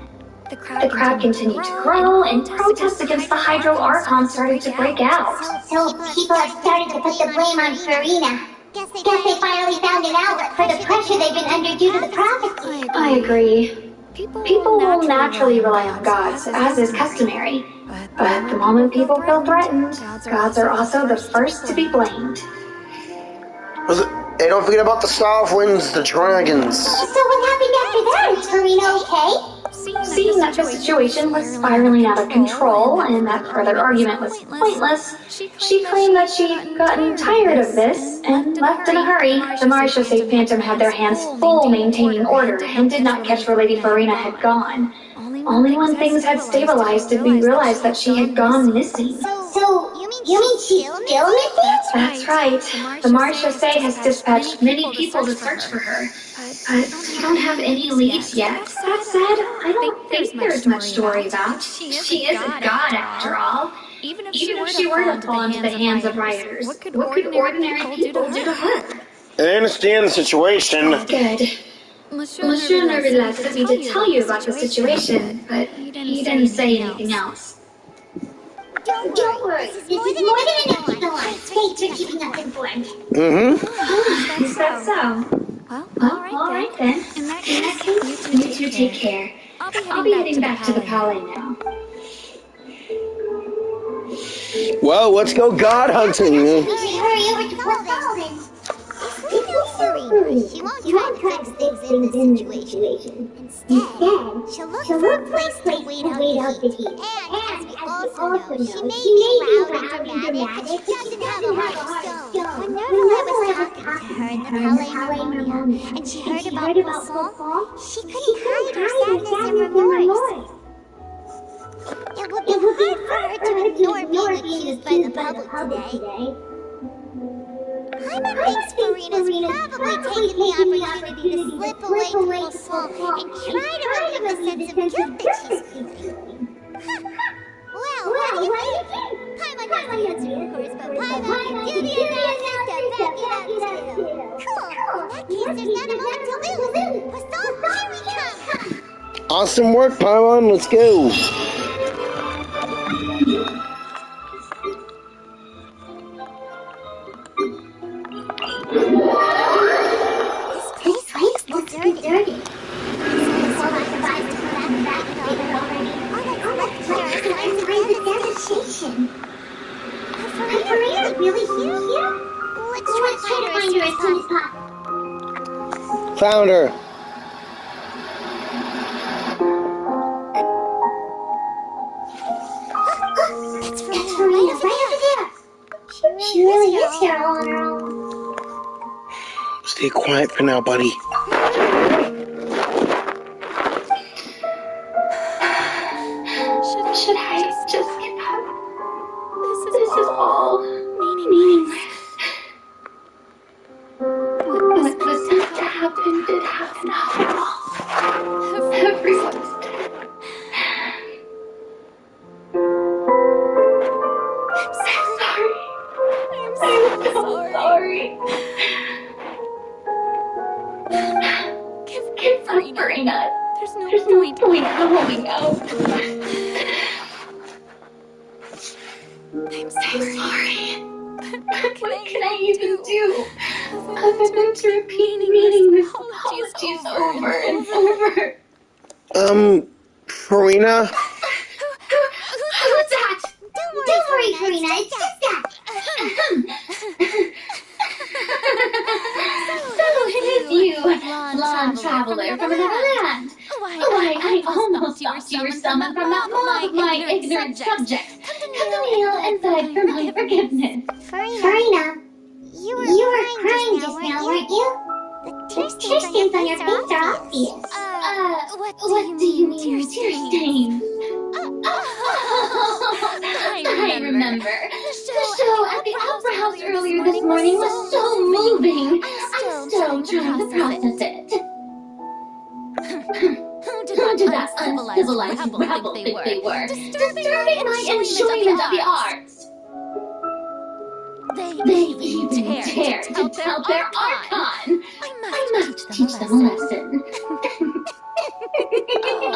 The crowd continued to grow, and protests against the Hydro Archon started to break out. So people have started to put the blame on Farina. Guess they finally found an outlet for the pressure they've been under due to the prophecy. I agree. People will naturally rely on gods, as is customary. But the moment people feel threatened, gods are also the first to be blamed. Hey, don't forget about the South Winds, the dragons. So what happened after that? Is Farina okay? Seeing that the situation was spiraling out of control and that further argument was pointless, she claimed that she'd gotten tired of this and left in a hurry. The Marechaussee Phantom had their hands full maintaining order and did not catch where Lady Farina had gone. Only when things had stabilized did we realize that she had gone missing. So you mean she's still missing? That's right. The Marechaussee has dispatched many people to search for her, but we don't have any leads yet. That said, I don't think there's much to worry about. She is a god after all. Even if she were to fall into the hands of rioters, what could ordinary people do to her? I understand the situation. Good. Monsieur Nervillas sent me to tell you about the situation, but he didn't say anything else. Don't worry. This is more than enough to go on. Thanks for keeping us informed. Is that so? Well, alright then. In that case, you two take care. I'll be heading back to the Palais now. Well, let's go god hunting. We should hurry over to Fort Paladin. She won't try to fix things in the situation. Instead, she'll look for a place to wait out the heat. And, as we also know, she may be loud and dramatic, but she doesn't have a heart of stone. When Nervala was talking to her in the Palais Harmonia, and she heard about Poisson, she couldn't hide her sadness and remorse. It would be hard for her to ignore being accused by the public today. Paimon thinks Farina's probably taken the opportunity to slip away to Poisson and try to relieve the sense of guilt that she's feeling. Well, what do you think? Paimon knows the answer, of course, but Paimon can give you an answer to back it up too. Cool. In that case, there's not a moment to lose. Poisson, here we come. Awesome work, Paimon. Let's go. This place looks deserted. Farina really here? Let's try to find her as soon as possible. Found her. That's Farina right over there. She really is here all on her own. Stay quiet for now, buddy. Should I just give up? This is all meaningless. What was meant to happen did happen after all. Everyone's dead. I'm sorry. I'm so sorry. Give Farina. There's no point holding out. I'm sorry. What can I even do? Other than to repeat meaningless apologies over and over. Farina? Who's that? Don't worry, Farina. It's just that. So it is you, blonde traveler from another land. Why, I almost thought you were summoned from that mob of my ignorant subjects. Come to kneel and beg for my forgiveness. Farina, you were crying just now, weren't you? The tear stains on your face are obvious. What do you mean, tear stains? I remember. The show at the Opera House earlier this morning was so moving. I'm still trying to process it. Who did that uncivilized rabble think they were? Disturbing my enjoyment of the arts. They even dared to tout their archon. I must teach them a lesson.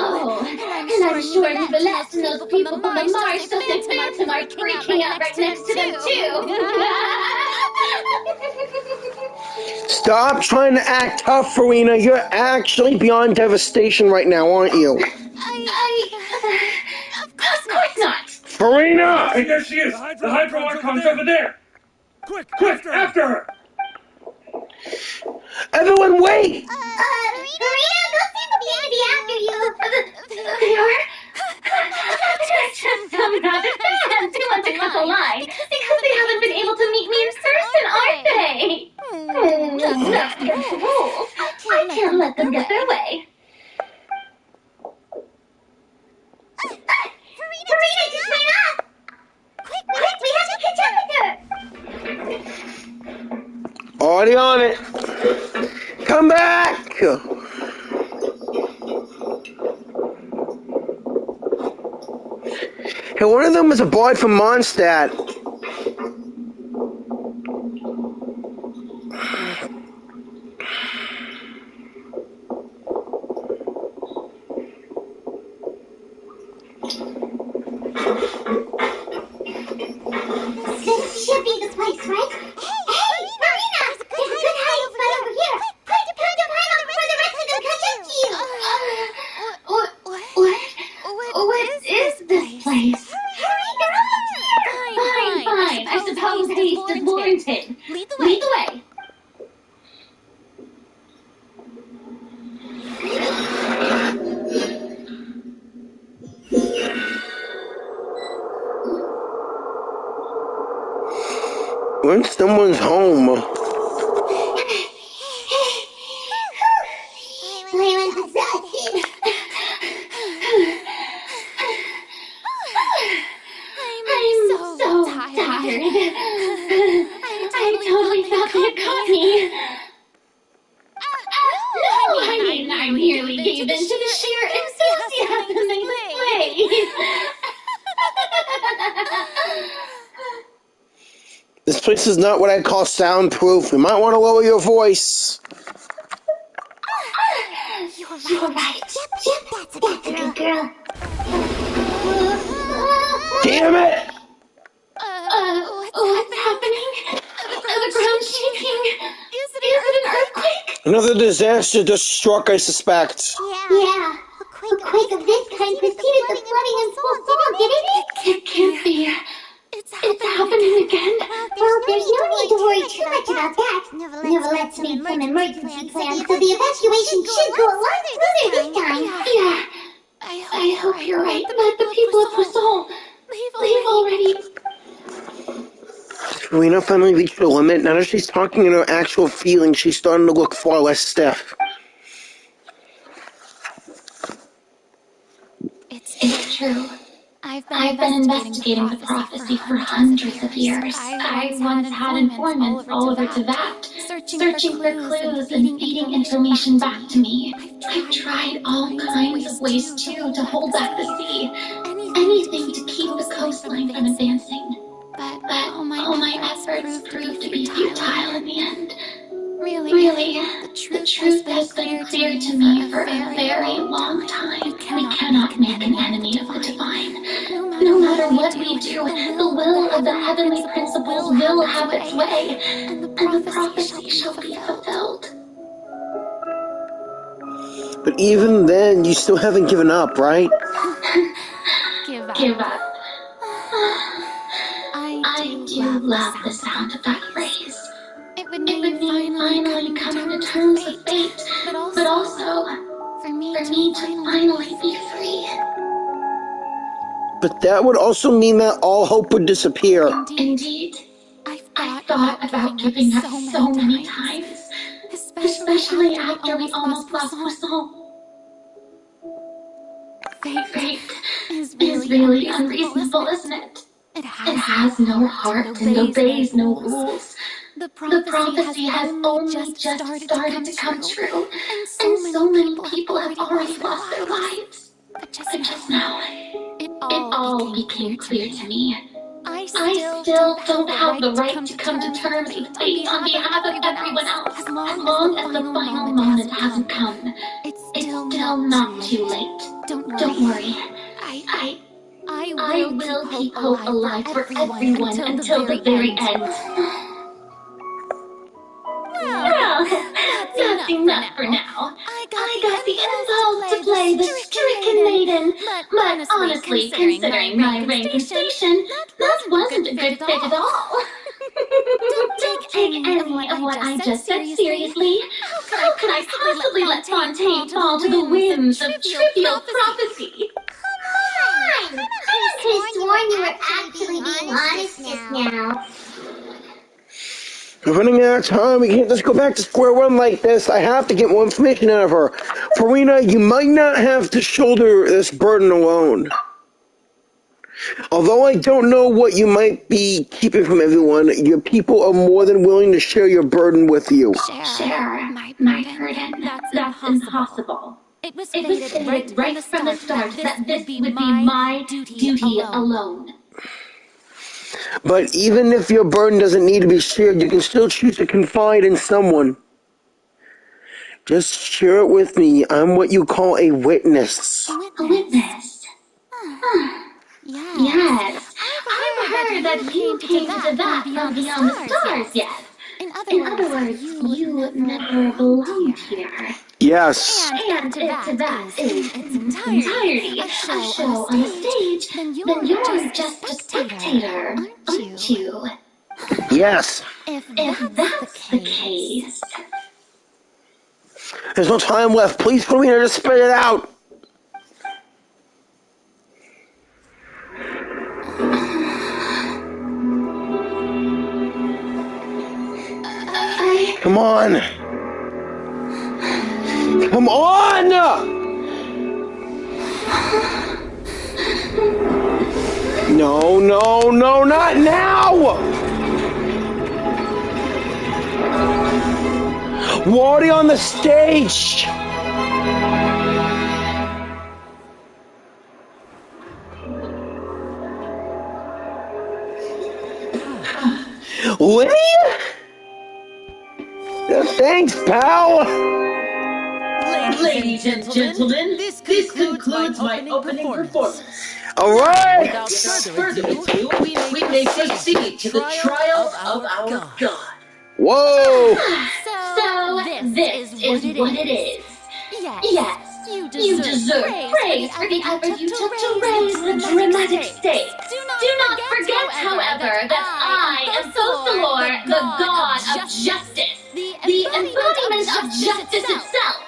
Oh, and I'm sure Nicolette and those people from the marsh that they phantom are freaking out right next to them too. Stop trying to act tough, Farina. You're actually beyond devastation right now, aren't you? Of course not. Farina! Hey, there she is! The Hydro Archon's over there! Quick, after her! Everyone, wait! Farina, those seem to be after you. They are? That's just some rather fans who want to cut the line because they haven't been able to meet me in person, aren't they? That's against the rules. I can't let them get their way. Farina just ran up. Quick, we have to catch up with her. Already on it. Come back! Hey, one of them was a bard from Mondstadt. This should be the place, right? Hey, Farina! There's a good hiding spot over here. Quick, put the pile up before the rest of them catch up to you. What is this place? Hurry, they're almost here. Fine. I suppose haste is warranted. Lead the way. When someone's home. Leyland's exhausted. I'm so tired. I totally thought they had caught me. No, I merely gave in to the sheer enthusiasm they displayed. This place is not what I call soundproof. You might want to lower your voice. You're right. Yep, that's a good girl. Damn it! What's happening? The ground's shaking. Is it an earthquake? Another disaster just struck, I suspect. Yeah. A quake of this kind preceded the flooding in full form, didn't it? It can't be. It's happening again. Well, there's no need to worry too much about that. Neverlette's made some emergency plans, so the evacuation should go a lot smoother this time. Yeah. I hope you're right, but the people of Poisson, leave already. Farina finally reached her limit. Now that she's talking in her actual feelings, she's starting to look far less stiff. It's true. I've been investigating the prophecy for hundreds of years. I once had informants all over Teyvat, searching for clues and feeding information back to me. I've tried all kinds of ways, too, to hold back the sea. Anything to keep the coastline from advancing. But all my efforts proved to be futile in the end. Really, the truth has been clear to me for a very long time. We cannot make an enemy of the divine. No matter what we do, the will of the heavenly principles will have its way, and the prophecy shall be fulfilled. But even then, you still haven't given up, right? Give up. I do love the sound of that phrase. It would mean finally coming to terms with fate, but also for me to finally be free. But that would also mean that all hope would disappear. Indeed. I've thought about giving up so many times, especially after we almost lost Poisson. Fate is really unreasonable, isn't it? It has no heart and obeys no rules. The prophecy has only just started to come true, and so many people have already lost their lives. But just now, it all became clear to me. I still don't have the right to come to terms with fate on behalf of everyone else, as long as the final moment hasn't come. It's still not too late. Don't worry. I will keep hope alive for everyone until the very end. Well, that's enough for now. I got the impulse to play the stricken maiden, but honestly, considering my rank and station, that wasn't a good fit at all. Don't take any of what I just said seriously. How could I possibly let Fontaine fall to the whims of trivial prophecy? Come on! I could have sworn you were actually being honest just now. We're running out of time. We can't just go back to square one like this. I have to get more information out of her. Farina, you might not have to shoulder this burden alone. Although I don't know what you might be keeping from everyone, your people are more than willing to share your burden with you. Share my burden. That's impossible. It was stated right from the start that this would be my duty alone. But even if your burden doesn't need to be shared, you can still choose to confide in someone. Just share it with me. I'm what you call a witness. A witness? Yes. I've heard that you came to Tibet from beyond the stars, yes. In other words, you never belonged here. Yes. And if Tibet is in its entirety a show on a stage, then you're just a spectator, aren't you? Yes. If that's the case... There's no time left. Please, Farina, just spit it out. Come on. Come on! No, not now! We're already on the stage! Lydia? Thanks, pal! Ladies and gentlemen, this concludes my opening performance. Alright! Without further ado, we may proceed to the trial of our God. Whoa! So this is what it is. Yes, you deserve praise for the effort you took to raise the dramatic stakes. Do not forget, however, that I am Thosalor, the god of justice, the embodiment of justice itself.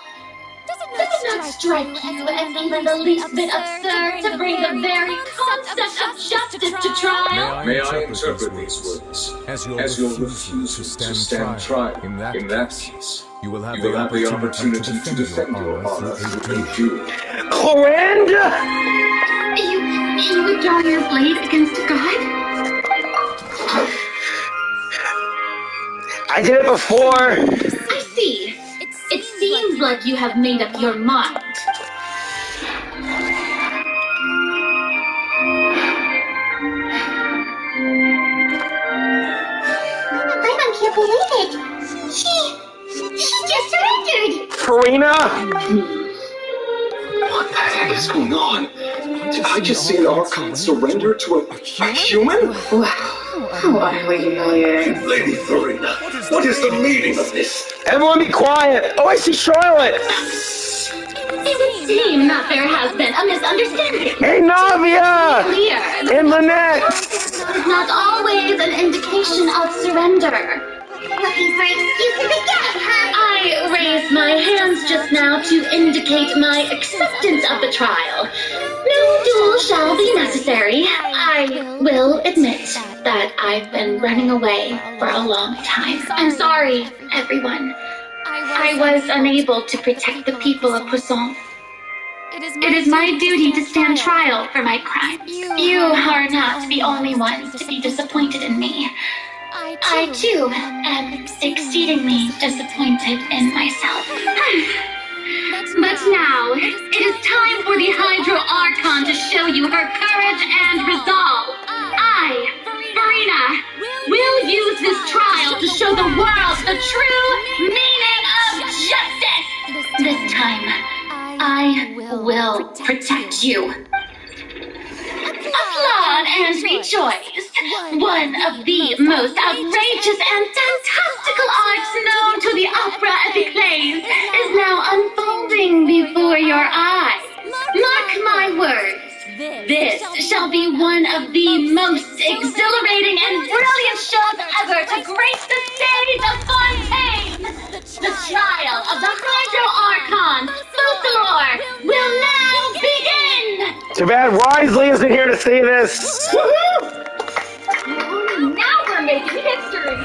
Does it not strike you as even the least bit absurd to bring the very concept of justice to trial? May I interpret these words as your refusal to stand trial? In that case, you will have the opportunity to defend your honor through a duel. Clorinda! You would draw your blade against a god? I did it before. I see. It seems like you have made up your mind. I can't believe it. She just surrendered. Farina! What the heck is going on? Did I just see an Archon surrender to a human? How utterly humiliating. Lady Farina, what is the meaning of this? Everyone be quiet! Oh, I see Charlotte! It would seem that there has been a misunderstanding. Hey, Navia! Here, And Lynette! is not always an indication of surrender. Looking for excuses again, huh? I raised my hands just now to indicate my acceptance of the trial. No duel shall be necessary. I will admit that I've been running away for a long time. I'm sorry, everyone. I was unable to protect the people of Poisson. It is my duty to stand trial for my crimes. You are not the only ones to be disappointed in me. I, too, am exceedingly disappointed in myself. But now, it is time for the Hydro Archon to show you her courage and resolve. I, Farina, will use this trial to show the world the true meaning of justice. This time, I will protect you. Applaud and rejoice. One of the most outrageous and fantastical arcs known to the opera epiclese is now unfolding before your eyes. Mark my words. This shall be one of the most exhilarating and brilliant shows ever to grace the stage of Fontaine. The trial of the Hydro Archon, Fustelor, will now begin! Too bad Wisely isn't here to see this. Now we're making history!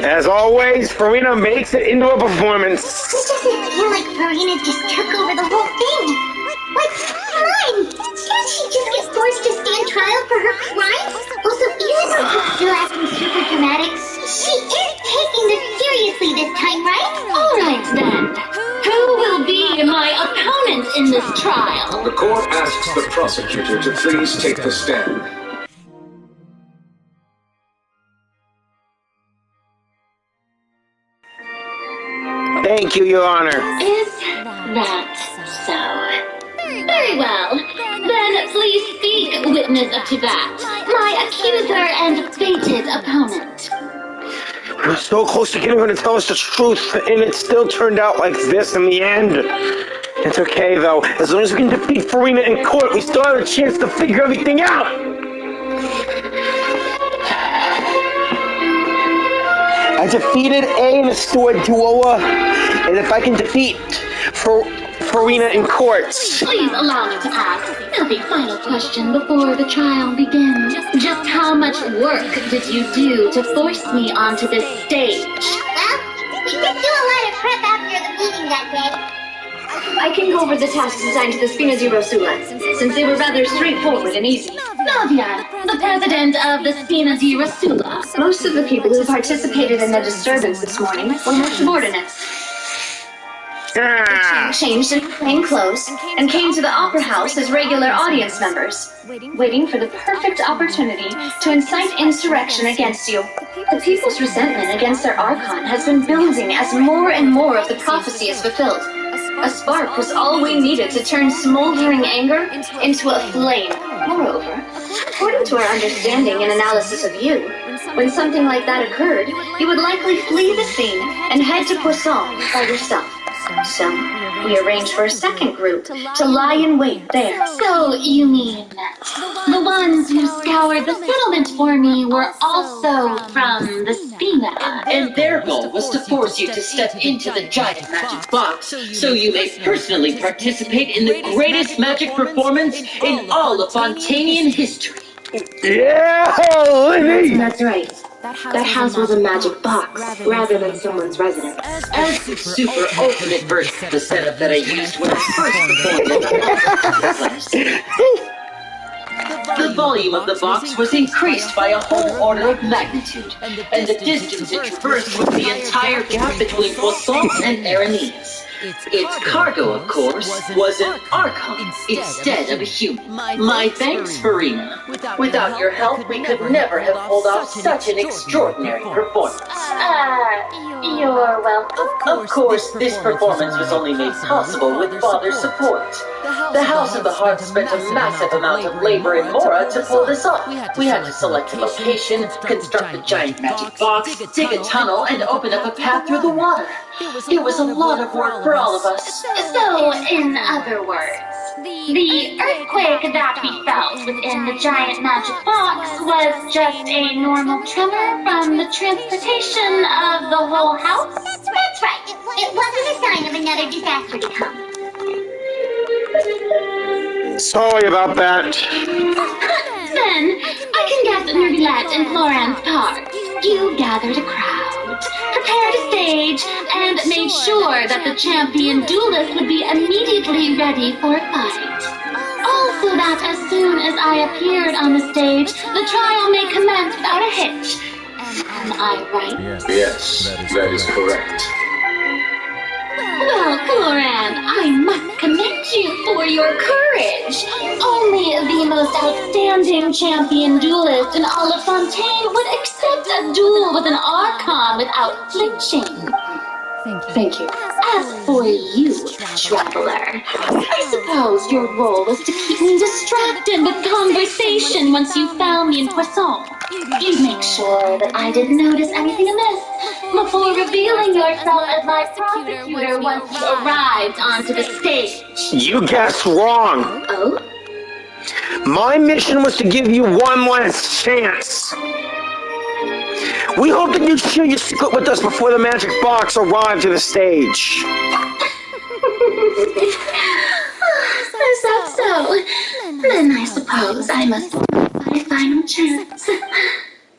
As always, Farina makes it into a performance. It doesn't feel like Farina just took over the whole thing. Like, come on! Didn't she just get forced to stand trial for her crimes? Also, even though she's still acting super dramatic, she is taking this seriously this time, right? Alright then. Who will be my opponent in this trial? The court asks the prosecutor to please take the stand. Thank you, Your Honor. Is that so? Very well. Then please speak, witness up to that. My accuser and fated opponent. We were so close to getting her to tell us the truth, and it still turned out like this in the end. It's okay, though. As long as we can defeat Farina in court, we still have a chance to figure everything out. I defeated A in the store duo, and if I can defeat Farina in courts. Please allow me to ask the final question before the trial begins. Just how much work did you do to force me onto this stage? Well, we did do a lot of prep after the meeting that day. I can go over the tasks assigned to the Spina di Rosula, since they were rather straightforward and easy. Nadia, the president of the Spina di Rosula. Most of the people who participated in the disturbance this morning were my subordinates. They changed into plain clothes and came to the Opera House as regular audience members, waiting for the perfect opportunity to incite insurrection against you. The people's resentment against their Archon has been building as more and more of the prophecy is fulfilled. A spark was all we needed to turn smoldering anger into a flame. Moreover, according to our understanding and analysis of you, when something like that occurred, you would likely flee the scene and head to Poisson by yourself. So, we arranged for a second group to lie in wait there. So, you mean, the ones who scoured the settlement for me were also from the Spina? And their goal was to force you to step into the giant magic box so you may personally participate in the greatest magic performance in all of Fontainian history. Yeah, Lindy! That's right. That house was a magic box, rather than someone's residence. As the super ultimate version of the setup that I used when I first performed in the volume of the box was increased by a whole order of magnitude, and the distance it traversed was the entire gap between Poisson and Aranese. Its cargo, of course, was an Archon instead of a human. My thanks, Farina. Without your help, we could never have pulled off such an extraordinary performance. You're welcome. Of course, this performance was only made possible with Father's support. The House of the Heart spent a massive amount of labor in Mora to pull this off. We had to select a location, construct a giant magic box, dig a tunnel, and open up a path through the water. It was a lot of work for all of us. So, in other words, the earthquake that we felt within the giant magic box was just a normal tremor from the transportation of the whole house? That's right. It wasn't a sign of another disaster to come. Sorry about that. Then, I can guess Nervilette and Florence part. You gathered a crowd. prepared a stage, and made sure that the champion duelist would be immediately ready for a fight. Also that as soon as I appeared on the stage, the trial may commence without a hitch. Am I right? Yes, that is correct. Well, Floran, I must commend you for your courage. Only the most outstanding champion duelist in all of Fontaine would accept a duel with an Archon without flinching. Thank you. As for you, Traveler, I suppose your role was to keep me distracted with conversation once you found me in Poisson. You'd make sure that I didn't notice anything amiss before revealing yourself as my prosecutor once you arrived onto the stage. You guessed wrong. Oh? My mission was to give you one last chance. We hope that you'd share your secret with us before the magic box arrived to the stage. Is that so? Then I suppose I must give my final chance.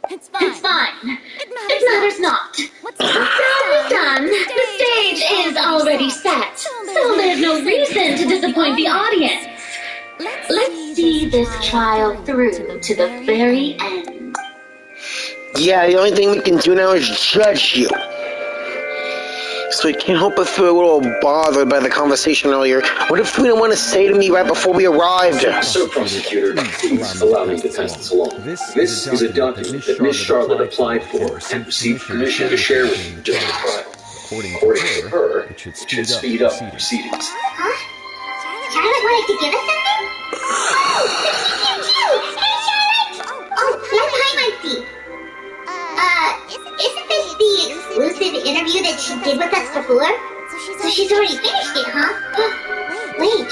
It's fine. It matters not. Done. The stage is already set, so there's no reason to disappoint the audience. Let's see this trial through to the very end. Yeah, the only thing we can do now is judge you. So we can't help but feel a little bothered by the conversation earlier. What if you didn't want to say to me right before we arrived? Sir Prosecutor, please allow me to pass this along. This is a document that Miss Charlotte applied for and received permission to share with you during the trial. According to her, it should speed up proceedings. Huh? Charlotte wanted to give us something? Oh, it's you! Hey, Charlotte! Oh, let me see. Isn't this the exclusive interview that she did with us before? So she's already finished it, huh? Wait,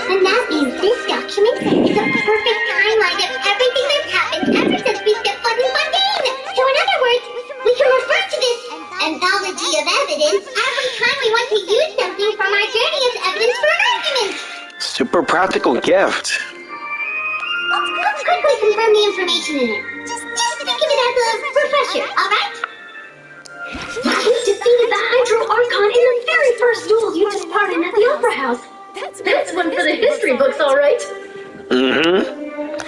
then that means this document is a perfect timeline of everything that's happened ever since we stepped foot in Fontaine. So in other words, we can refer to this anthology of evidence every time we want to use something from our journey as evidence for an argument. Super practical gift. Let's quickly confirm the information in it. Just think of it as a refresher, alright? You defeated the Hydro Archon in the very first duel you took part in at the Opera House. That's one for the history books, alright. Mm-hmm.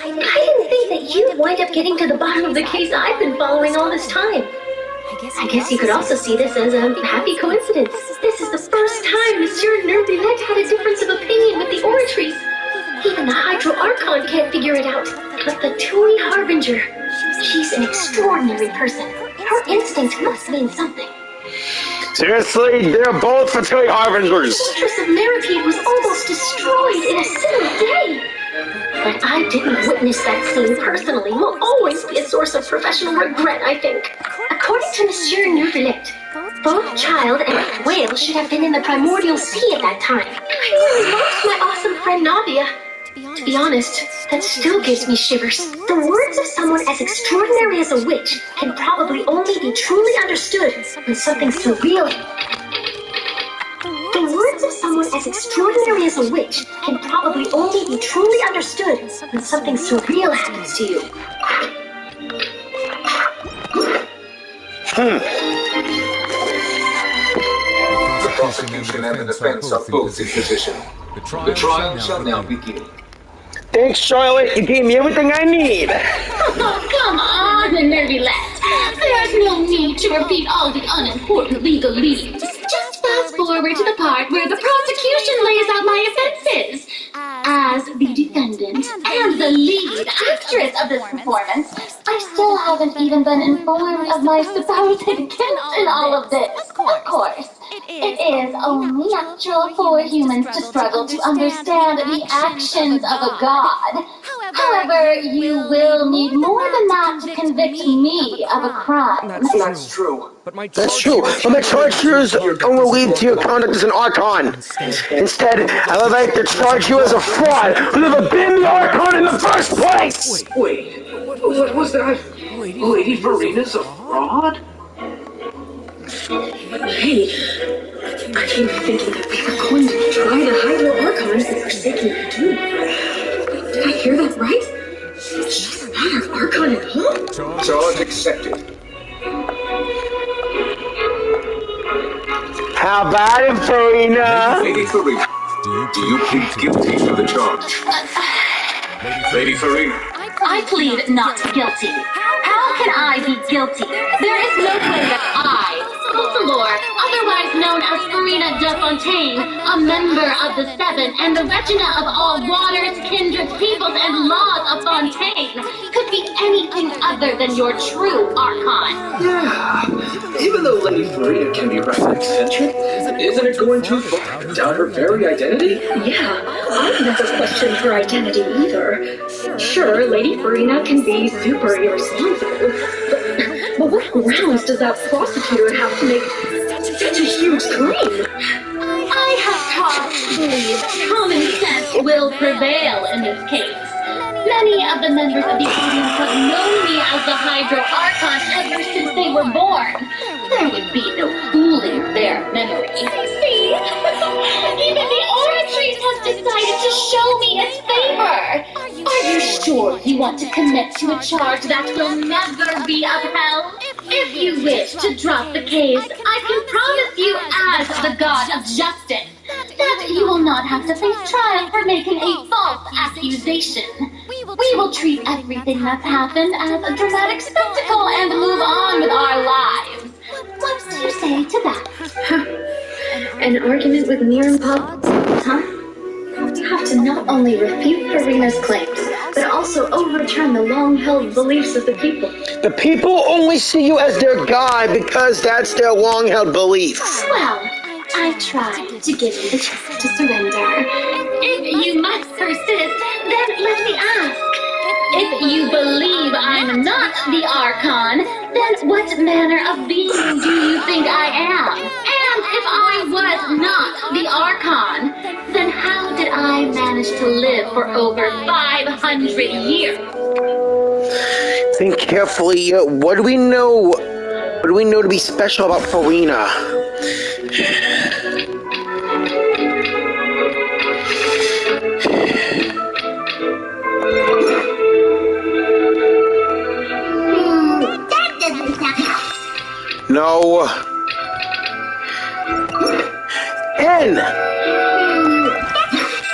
I didn't think that you'd wind up getting to the bottom of the case I've been following all this time. I guess you could also see this as a happy coincidence. This is the first time Monsieur Nervillette had a difference of opinion with the Oratories. Even the Hydro Archon can't figure it out. But the Tui Harbinger, she's an extraordinary person. Her instinct must mean something. Seriously, they're both fertility harbingers. The Fortress of Meripede was almost destroyed in a single day. But I didn't witness that scene personally. Will always be a source of professional regret, I think. According to Monsieur Nervillette, both Child and Whale should have been in the Primordial Sea at that time. I really lost my awesome friend Nadia. To be honest, that still gives me shivers. The words of someone as extraordinary as a witch can probably only be truly understood when something surreal. The words of someone as extraordinary as a witch can probably only be truly understood when something surreal happens to you. The prosecution and the defense are both in position. The trial shall now begin. Thanks, Charlotte. You gave me everything I need. Oh, come on, Nervillette. There's no need to repeat all the unimportant legalese. Just fast forward to the part where the prosecution lays out my offenses. As the defendant and the lead actress of this performance, I still haven't even been informed of my supposed guilt in all of this. Of course. It is only natural for humans to struggle to understand the actions of a god. However, you will need more than that to convict me of a crime. That's true. That's true, but my charge here is only lead to your conduct as an Archon. Instead, I would like to charge you as a fraud who never been the Archon in the first place! Wait, what was that? Lady Verina's a fraud? Hey, I keep thinking that we were going to try the Hydro Archon and forsaking the Doom. Did I hear that right? She's not our Archon at all? Charge accepted. How about it, Farina? Lady Farina, do you plead guilty to the charge? Lady Farina. I plead not guilty. How can I be guilty? There is no way that I, Consulor, otherwise known as Farina de Fontaine, a member of the Seven and the Regina of all waters, kindreds, peoples, and laws of Fontaine, could be anything other than your true Archon. Yeah, even though Lady Farina can be rather eccentric, isn't it going too far to doubt her very identity? Yeah, I've never questioned her identity either. Sure, Lady Farina can be super irresponsible, but what grounds does that prosecutor have to make such a huge claim? I have taught to believe common sense will prevail in this case. Many of the members of the audience have known me as the Hydro Archon ever since they were born. There would be no fooling their memory. See? Even the Oratrice has decided to show me its favor. Are you sure you want to commit to a charge that will never be upheld? If you wish to drop the case, I can promise you as the God of Justice that you will not have to face trial for making a false accusation. We will treat everything that's happened as a dramatic spectacle and move on with our lives. What do you say to that? An argument with Jyran Pop, huh? You have to not only refute Farina's claims, but also overturn the long-held beliefs of the people. The people only see you as their god because that's their long-held belief. Well, I tried to give you the chance to surrender. If you must persist, then let me ask. If you believe I'm not the Archon, then what manner of being do you think I am? And if I was not the Archon, then how did I manage to live for over 500 years? Think carefully. What do we know? What do we know to be special about Farina? That doesn't sound helpful. No. N.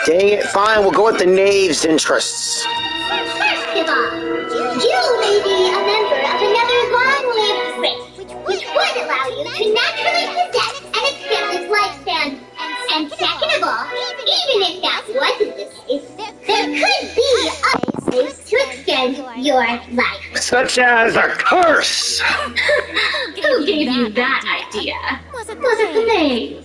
Dang it, fine, we'll go with the knave's interests. First of all, you may be a member of another long-lived race, which would allow you to naturally possess and extend its lifespan. And second of all, even if that wasn't the case, there could be other ways to extend your life. Such as a curse! Who gave you that idea? Was it the knave?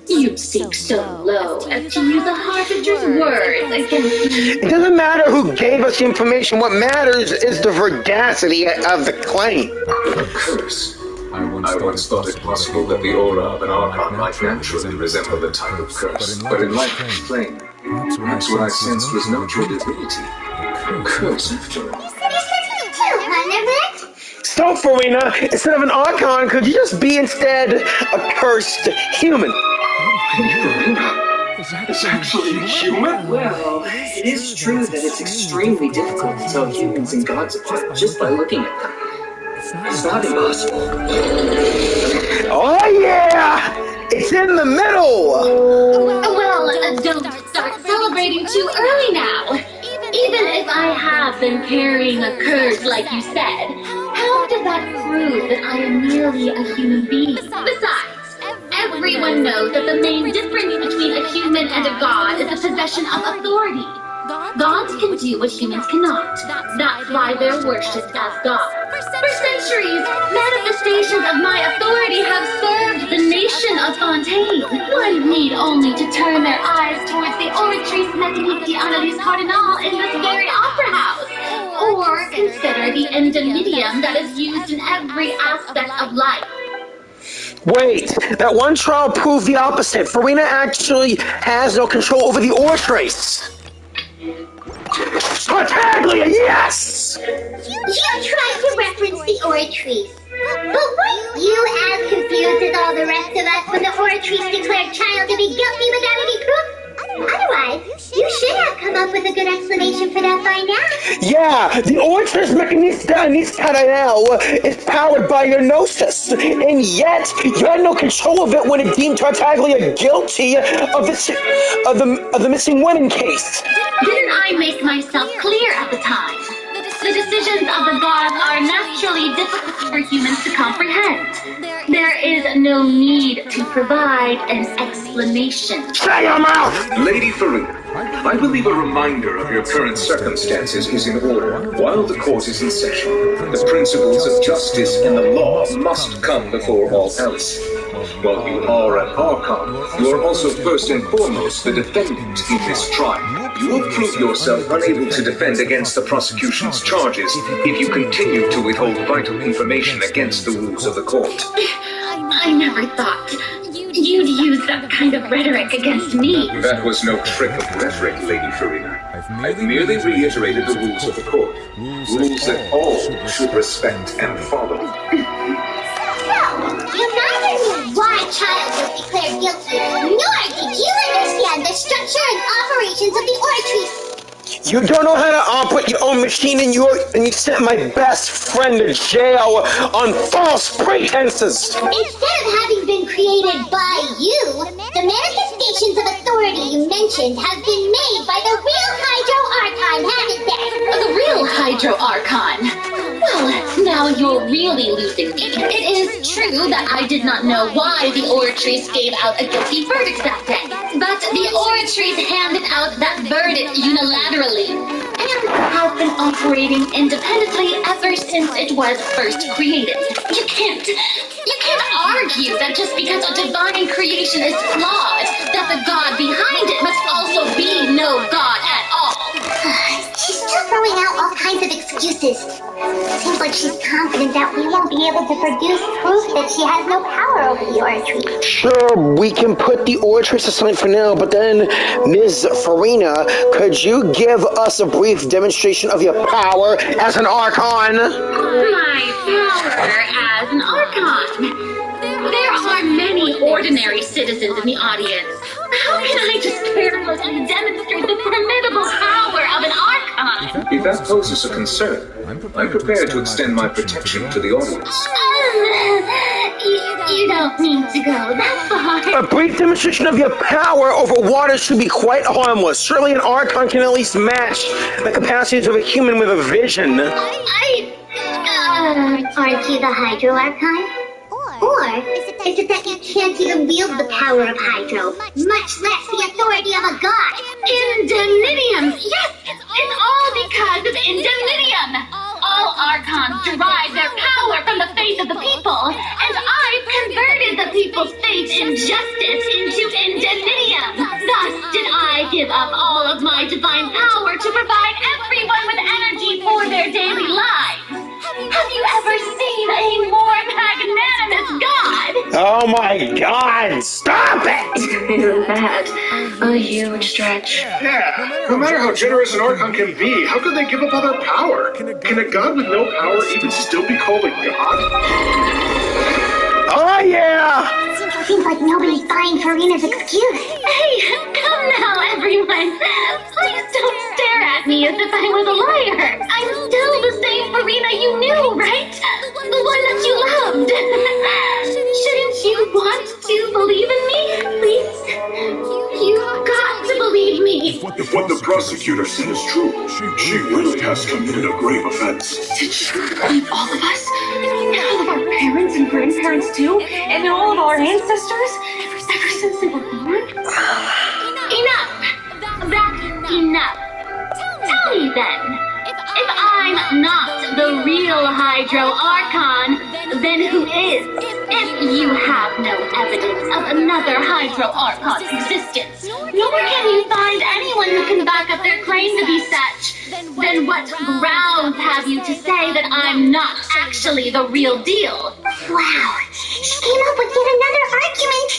You seek so low as to use a Harbinger words against me. It doesn't matter who gave us the information. What matters is the veracity of the claim. A curse. I once thought it possible that the aura of an Archon might naturally resemble the type of curse, but in light flame, perhaps what I sensed was no true divinity. A curse, after all. So, Farina, instead of an Archon, could you just be instead a cursed human? It's actually human? Well, it is true that it's extremely difficult to tell humans and gods apart just by looking at them. It's not impossible. Oh yeah! It's in the middle! Well, don't start celebrating too early now. Even if I have been carrying a curse like you said, how does that prove that I am merely a human being? Besides, everyone knows that the main difference between a human and a god is the possession of authority. Gods can do what humans cannot. That's why they're worshipped as gods. For centuries, manifestations of my authority have served the nation of Fontaine. One need only to turn their eyes towards the Oratrice Magnifique Annalise Cardinal in this very opera house. Or consider the endemitium that is used in every aspect of life. Wait, that one trial proved the opposite. Farina actually has no control over the Oratrice. Tartaglia, yes! You tried to reference the Oratrice, but weren't you as confused as all the rest of us when the Oratrice declared Child to be guilty without any proof? Otherwise, you should have come up with with a good explanation for that by now. Yeah, the Orchard's Mechanista is powered by your gnosis, and yet you had no control of it when it deemed Tartaglia guilty of the missing women case. Didn't I make myself clear at the time? The decisions of the gods are naturally difficult for humans to comprehend. There is no need to provide an explanation. Shut your mouth! Lady Farina, I believe a reminder of your current circumstances is in order. While the court is in session, the principles of justice and the law must come before all else. While you are an Archon, you are also first and foremost the defendant in this trial. You will prove yourself unable to defend against the prosecution's charges if you continue to withhold vital information against the rules of the court. I never thought you'd use that kind of rhetoric against me. That was no trick of rhetoric, Lady Farina. I've merely reiterated the rules of the court. Rules that all should respect and follow. You neither knew why Child was declared guilty, nor did you understand the structure and operations of the oratory. You don't know how to operate your own machine, and you sent my best friend to jail on false pretenses. Instead of having been created by you, the manifestations of authority you mentioned have been made by the real Hydro Archon, haven't they? The real Hydro Archon? Well, now you're really losing me. It is true that I did not know why the Oratrice gave out a guilty verdict that day, but the Oratrice handed out that verdict unilaterally, and have been operating independently ever since it was first created. You can't argue that just because a divine creation is flawed, that the god behind it must also be no god at all. She's still throwing out all kinds of excuses. Seems like she's confident that we won't be able to produce proof that she has no power over the oratory. Sure, we can put the Oratrice aside for now, but then, Ms. Farina, could you give us a brief demonstration of your power as an Archon? My power as an Archon? There are many ordinary citizens in the audience. How can I just carelessly demonstrate the formidable power of an Archon? If that poses a concern, I'm prepared to extend my protection to the audience. You don't need to go that far. A brief demonstration of your power over water should be quite harmless. Surely an Archon can at least match the capacities of a human with a vision. Aren't you the Hydro Archon? Or is it that you can't even wield the power of Hydro, much less the authority of a god? Indemnitium! Yes! It's all because of Indemnitium! All Archons derive their power from the faith of the people, and I've converted the people's faith in justice into Indemnitium. Thus did I give up all of my divine power to provide everyone with energy for their daily lives. Have you ever seen a more magnanimous god? Oh my god, stop it! Isn't that a huge stretch? Yeah, no matter how generous an Archon can be, how could they give up all their power? Can a god with no power even still be called a god? Oh yeah! Seems like nobody's buying Farina's excuse. Hey, come now, everyone. Please don't stare at me as if I was a liar. I'm still the same Farina you knew, right? The one that you loved. Shouldn't you want to believe in me, please? You've got to believe me. If what the prosecutor said is true, she really has committed a grave offense. Did she believe all of us? And all of our parents and grandparents too? And all of our ancestors? Ever since they were born? Enough! That's enough. Tell me then, if I'm not the real Hydro Archon, then who is? If you have no evidence of another Hydro Archon's existence, nor can you find anyone who can back up their claim to be such, then what grounds have you to say that I'm not actually the real deal? Wow, she came up with yet another argument.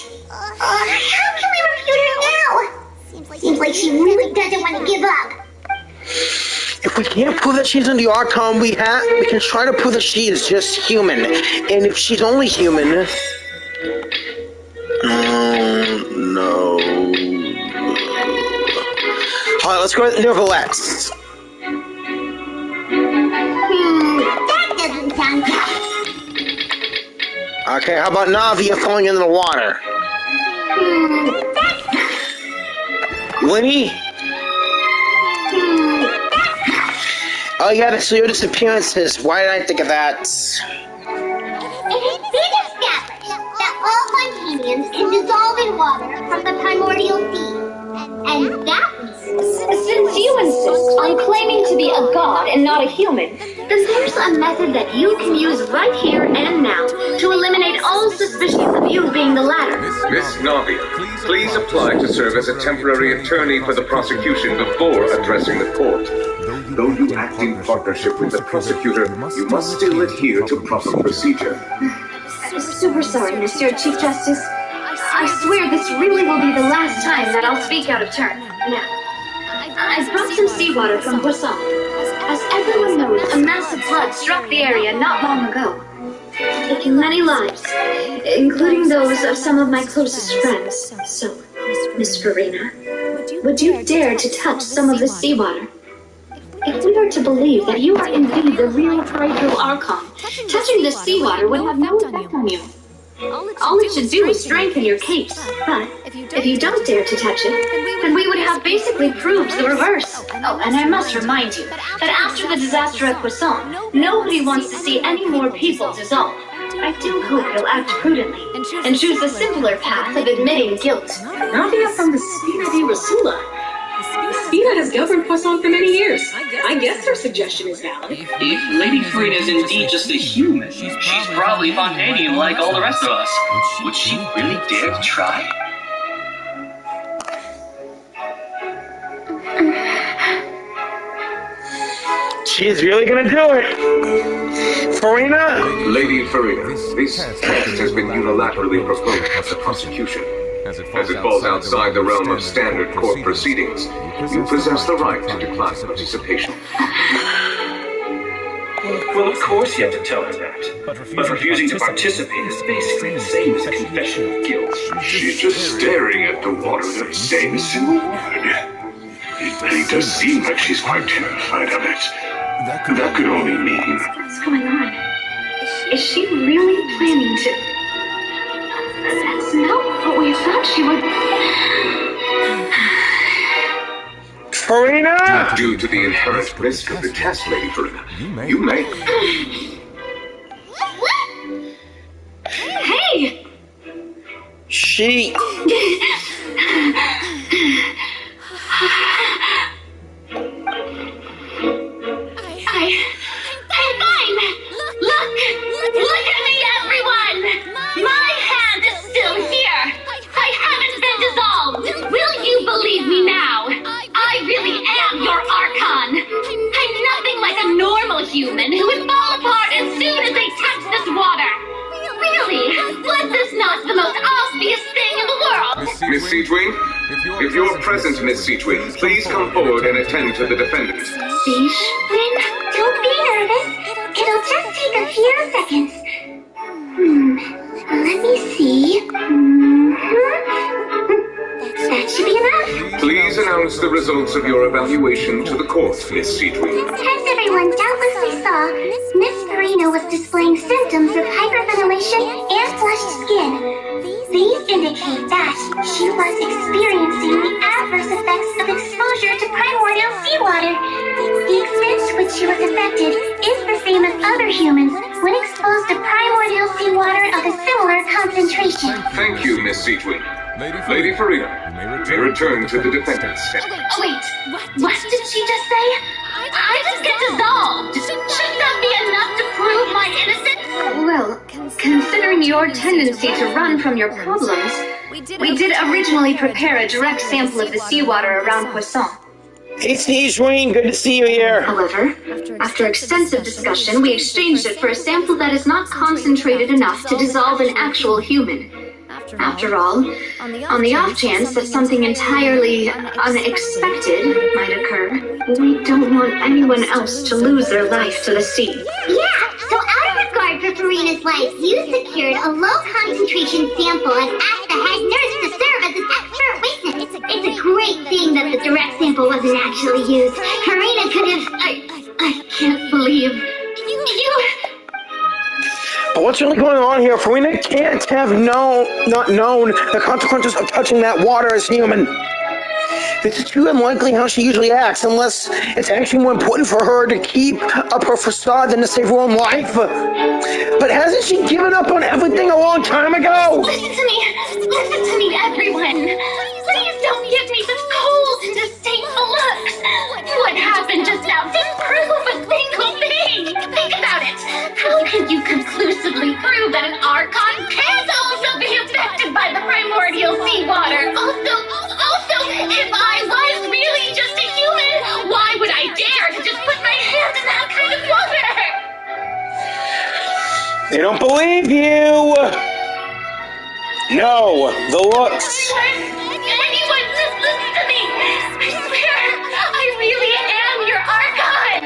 How can we refute her now? Seems like she really doesn't want to give up. If we can't prove that she's in the Archon, we can try to prove that she is just human. And if she's only human... no... Alright, let's go to the Novelettes. That doesn't sound good. Okay, how about Navia falling into the water? Winnie? Oh yeah, the Leo disappearances. Why did I think of that? It has been established that all Fontanians can dissolve in water from the primordial sea. And that Since you insist on claiming to be a god and not a human, then there's a method that you can use right here and now to eliminate all suspicions of you being the latter. Miss Navia, please apply to serve as a temporary attorney for the prosecution before addressing the court. Though you act in partnership with the prosecutor, you must still adhere to proper procedure. Super sorry, Mr. Chief Justice. I swear this really will be the last time that I'll speak out of turn. Now, I brought some seawater from Poisson. As everyone knows, a massive flood struck the area not long ago, taking many lives, including those of some of my closest friends. So, Miss Farina, would you dare to touch some of the seawater? If we are to believe that you are indeed the real Hydro Archon, touching the seawater would have no effect on you. All it should do is strengthen your case. But if you don't dare to touch it, then we would have basically proved the reverse. Oh, and I must remind you that after the disaster at Poisson, nobody wants to see any more people dissolve. I do hope you'll act prudently and choose the simpler path of admitting guilt. Navia from the Spina di Rosula. Spina has governed Poisson for many years. I guess her suggestion is valid. If Lady Farina is indeed just a human, she's probably Fontainian like all the rest of us. Would she really dare to try? She's really gonna do it! Farina? Lady Farina, this test has been unilaterally proposed by the prosecution. As it falls outside the realm of standard court proceedings, you possess the right to decline participation. Well, of course you have to tell her that. But refusing to participate is basically the same as a confession of guilt. She's just staring at the water without saying a single word. It does seem like she's quite terrified of it. That could only mean... What's going on? Is she really planning to... That's not what we thought she would... Farina? Due to the inherent risk of the test, Lady Farina, you may... Hey! She... I'm fine! Look at me, everyone! My hand is still here! I haven't been dissolved! Will you believe me now? I really am your Archon! I'm nothing like a normal human who would fall apart as soon as they touch this water! Really? Was this not the most obvious thing in the world? Miss Seedwing? If you're present, Miss Seedwing, please come forward and attend to the defendant. Seedwing, don't be nervous. It'll just take a few seconds. Let me see. That should be enough. Please announce the results of your evaluation to the court, Miss Seedwing. As everyone doubtlessly saw, Miss Farina was displaying symptoms of hyperventilation and flushed skin. These indicate that she was experiencing the adverse effects of exposure to primordial seawater. The extent to which she was affected is the same as other humans when exposed to primordial seawater of a similar concentration. Thank you, Miss Seedwing. Lady Farina, you may return to the defendant's stand. Wait, what did she just say? I just get dissolved! Shouldn't that be enough to prove my innocence? Well, considering your tendency to run from your problems, we did originally prepare a direct sample of the seawater around Poisson. Hey, Seedwing, good to see you here. However, after extensive discussion, we exchanged it for a sample that is not concentrated enough to dissolve an actual human. After all, on the off chance that something entirely unexpected might occur, we don't want anyone else to lose their life to the sea. Yeah, so out of regard for Farina's life, you secured a low-concentration sample and asked the head nurse to serve as an expert witness. It's a great thing that the direct sample sample wasn't actually used. Karina could have... I can't believe... You... But what's really going on here? Farina can't have not known the consequences of touching that water as human. It's too unlikely how she usually acts, unless it's actually more important for her to keep up her facade than to save her own life. But hasn't she given up on everything a long time ago? Listen to me, everyone. Please don't give me the cold and disdainful looks. What happened just now didn't prove a single thing. Think about it. How can you conclusively prove that an Archon can also be affected by the primordial seawater? Also, if I was really just a human, why would I dare to just put my hand in that kind of water? They don't believe you! No, the looks. Anyone, just listen to me! I swear, I really am your Archon!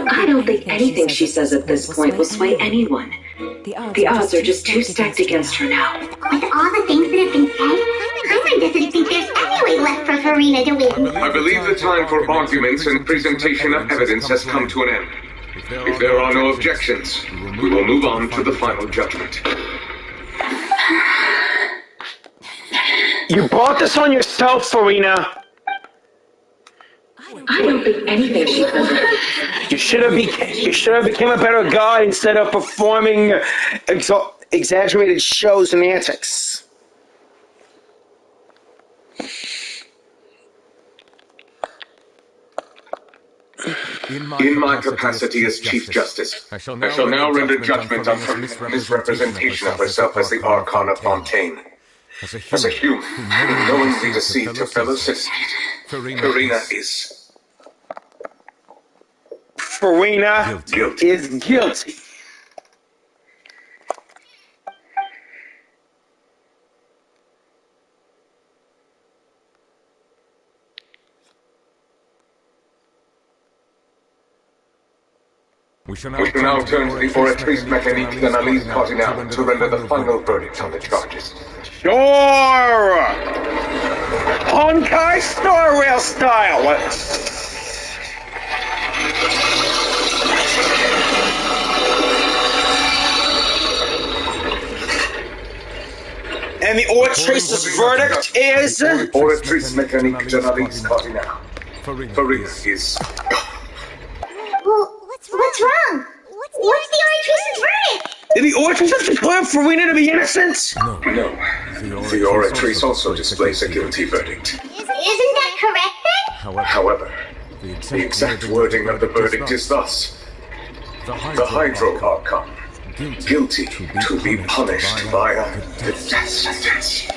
I don't think anything she says at this point will sway anyone. The odds are just too stacked against her now. With all the things that have been said, Hyman doesn't think there's any way left for Farina to win. I believe the time for arguments and presentation of evidence has come to an end. If there are no objections, we will move on to the final judgment. You brought this on yourself, Farina. I don't think anything she says. You should have become a better guy instead of performing exaggerated shows and antics. In my capacity as Chief Justice, I shall now render judgment on her misrepresentation of herself as the Archon of Fontaine. As a human who knowingly deceived her fellow citizens, Farina is... Farina is guilty. We shall now turn to the oratrice mécanique d'analyse cardinale to render the final verdict on the charges. Sure! Honkai Star Rail style! And the oratrice's verdict is... Oratrice mécanique d'analyse cardinale. Farina is... Well, what's wrong? What's the oratrice's verdict? Did the oratrice declare Farina to be innocent? No. The oratrice also displays a guilty verdict. Isn't that correct then? However, the exact wording of the verdict is thus. The Hydro Archon, guilty to be punished via the death sentence.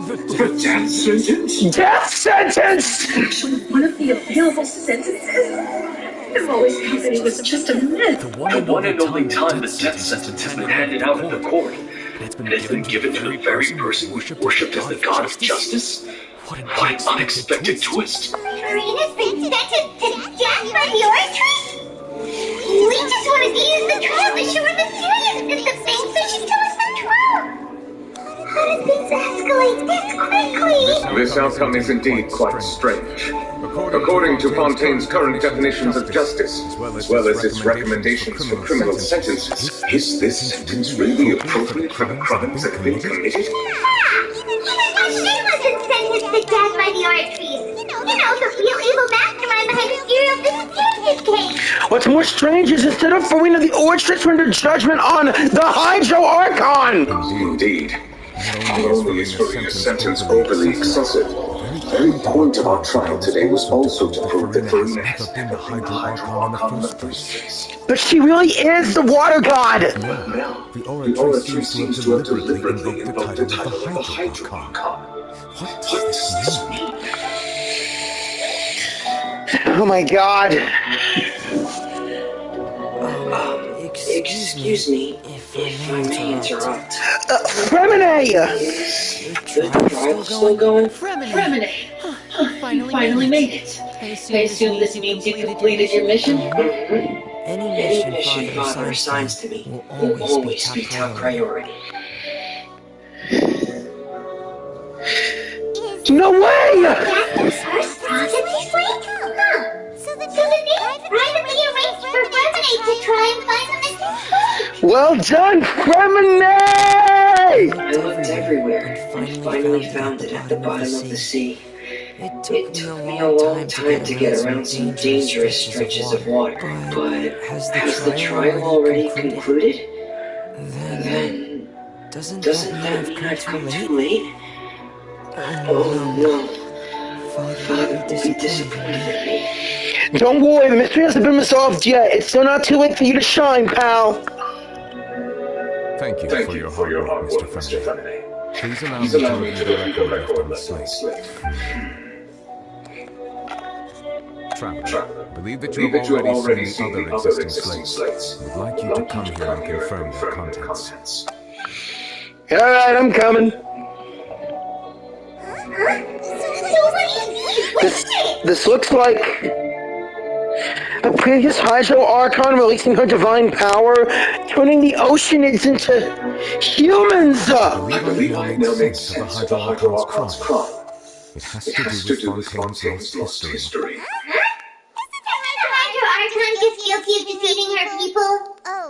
The death sentence? Death sentence! Actually, one of the available sentences. I've always thought it was just a myth. The one and only time the death sentence has been handed out in the court. And it's been given to the very person who worshipped as the god of justice? What an unexpected twist. Farina's been sentenced to death by the oratrice? We just wanted to use the trial to show her the seriousness of things so she'd give us control. How did things escalate this quickly? This outcome is indeed quite strange. According to Fontaine's current definitions of justice, as well as its recommendations for criminal sentences, is this sentence really appropriate for the crimes that have been committed? She wasn't sentenced to death by the oratrice. You know, the real evil mastermind behind the theory of this case. What's more strange is instead of Farina, the oratrice rendered judgment on the Hydro Archon! Indeed. Not only is Farina's sentence overly excessive, the very point of our trial today was also to prove that Farina has never been the Hydro Archon in the first place. But she really is the water god! Well, the oratrice seems to have deliberately invoked the title of the Hydro Archon. What does this mean? Oh my god. Excuse me if I may interrupt. Fremine! The trial's still going? Fremine! You finally made it. I assume this means you completed your mission? Any Any mission Father assigns to me will always be top priority. No way! That's the first prophecy flake? Huh. So the name privately arranged for Fremonade to try and find the missing flake. Well done, Fremonade! I looked everywhere and finally found it at the bottom of the sea. It took me a long time to get around some dangerous stretches of water, but has the trial already concluded? Then doesn't that mean I've come too late? Oh no. Father will be disappointed in me. Don't worry, the mystery hasn't been resolved yet. It's still not too late for you to shine, pal. Thank you for your hard work, Mr. Fremonade. Please allow me to review the record left on the slate. Traveler, I believe that you have already seen the other existing slates. I would like you to come here and confirm their contents. Alright, I'm coming. This looks like a previous Hydro Archon releasing her divine power, turning the Oceanids into humans! I believe I now make sense of the Hydro Archon's crime. It has to do with Fontaine's lost history. Hydro Archon just guilty of deceiving her people?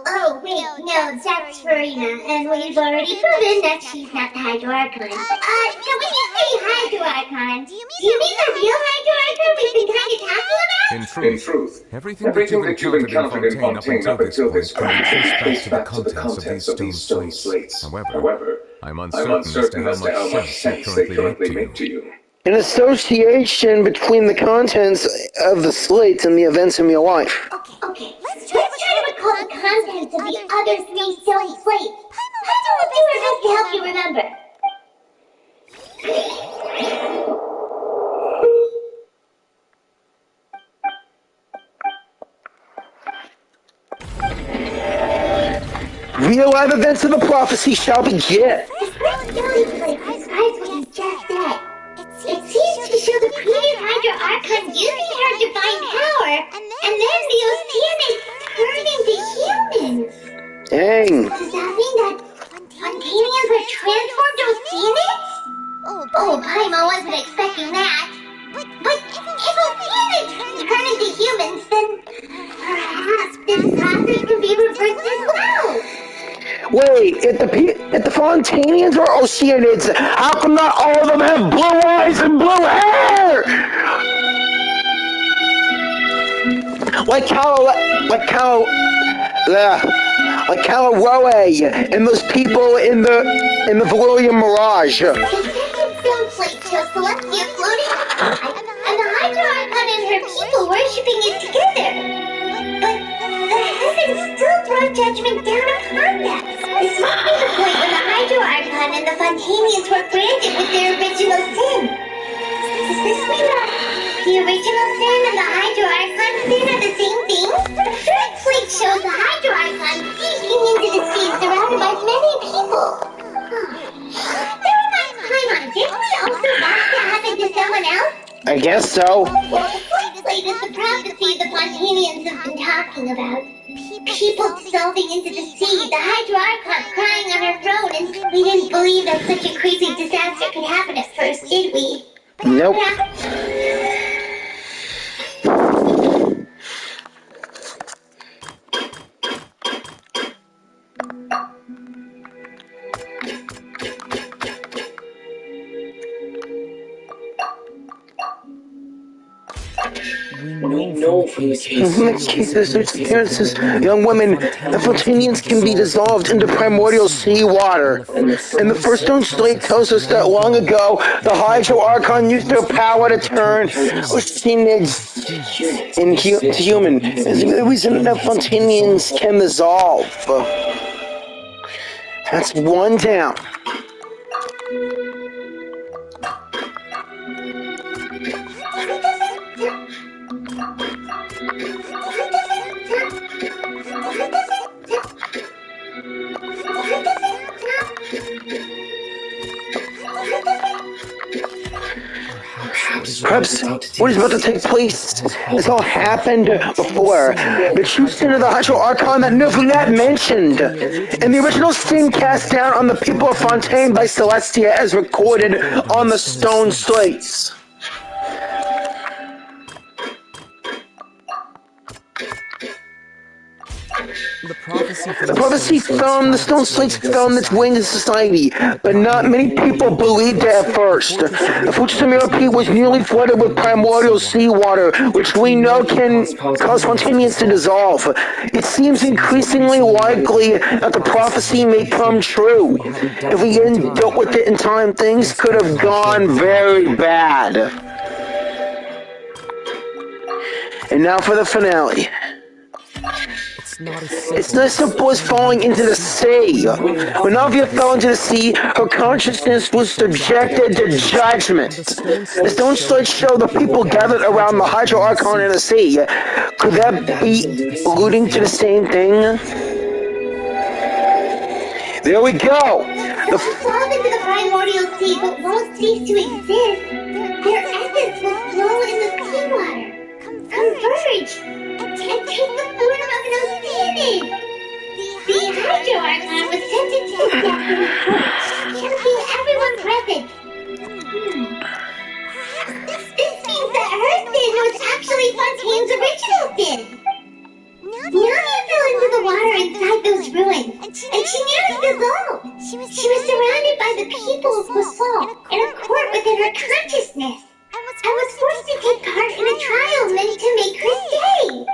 Oh, wait, no, that's Farina, and we've already proven that she's not the Hydro Archon. Now when you say Hydro Archon, do you mean the real Hydro Archon we've been kind of talking about? In truth, everything that you've encountered in Fontaine up until this point can be traced back to the contents of these stone slates. However, I'm uncertain as to how much sense they currently make to you. An association between the contents of the slates and the events in your life. Okay. Let's try to recall the contents of the other 3 stone slates. Paimon will do her best to help you remember. Real live events of the prophecy shall begin. The first stone slate describes what you just said. It seems to show the previous Hydro Archon using her divine power, and then the Oceanids turned into humans. Dang. Does that mean that Fontainians were transformed to Oceanids? Oh, Paimon wasn't expecting that. But if Oceanids turn into humans, then perhaps this process can be reversed as well. Wait, if the Fontainians are Oceanids, how come not all of them have blue eyes and blue hair? Like Calaroe and those people in the Valyrian Mirage. The second stone slate shows Celestia floating, and the Hydro Archon and her people worshipping it together. But the heavens still throw judgment down upon them. This must be the point when the Hydro Archon and the Fontainians were branded with their original sin. Does this mean that the original sin and the Hydro Archon sin are the same thing? The third slate shows the Hydro Archon sinking into the sea surrounded by many people. That reminds Paimon, didn't we also watch that happen to someone else? I guess so. Well, the fourth slate is the prophecy the Fontainians have been talking about. People dissolving into the sea, the Hydro Archon crying on her throne, and we didn't believe that such a crazy disaster could happen at first, did we? Nope. We know from the cases, experiences, young women, the Fontainians can be dissolved into primordial seawater. And the first stone slate tells us that long ago, the Hydro Archon used their power to turn Oceanids to human. It's the reason that Fontainians can dissolve. That's one down. Perhaps what is about to take place has all happened before. The true sin of the Hydro Archon that Nufnet mentioned. In the original sin cast down on the people of Fontaine by Celestia as recorded on the stone slates. The prophecy from the stone slates found its way into society, but not many people believed it at first. The Fortress of Mirapi was nearly flooded with primordial seawater, which we know can cause spontaneous to dissolve. It seems increasingly likely that the prophecy may come true. If we hadn't dealt with it in time, things could have gone very bad. And now for the finale. It's not as simple as falling into the sea. When Navia fell into the sea, her consciousness was subjected to judgment. The stone slates show the people gathered around the Hydro Archon in the sea. Could that be alluding to the same thing? There we go! Dissolve into the primordial sea but won't cease to exist. Their essence will flow in the seawater, converge, and take the form of an oceanid. The Hydro Archon was sentenced to death in the court, shocking everyone present. This means that her sin was actually Fontaine's original sin. Navia fell into the water inside those ruins, and she nearly dissolved. She was surrounded by the people of Basalt in a court within her consciousness, and was forced to take part in a trial meant to make her stay.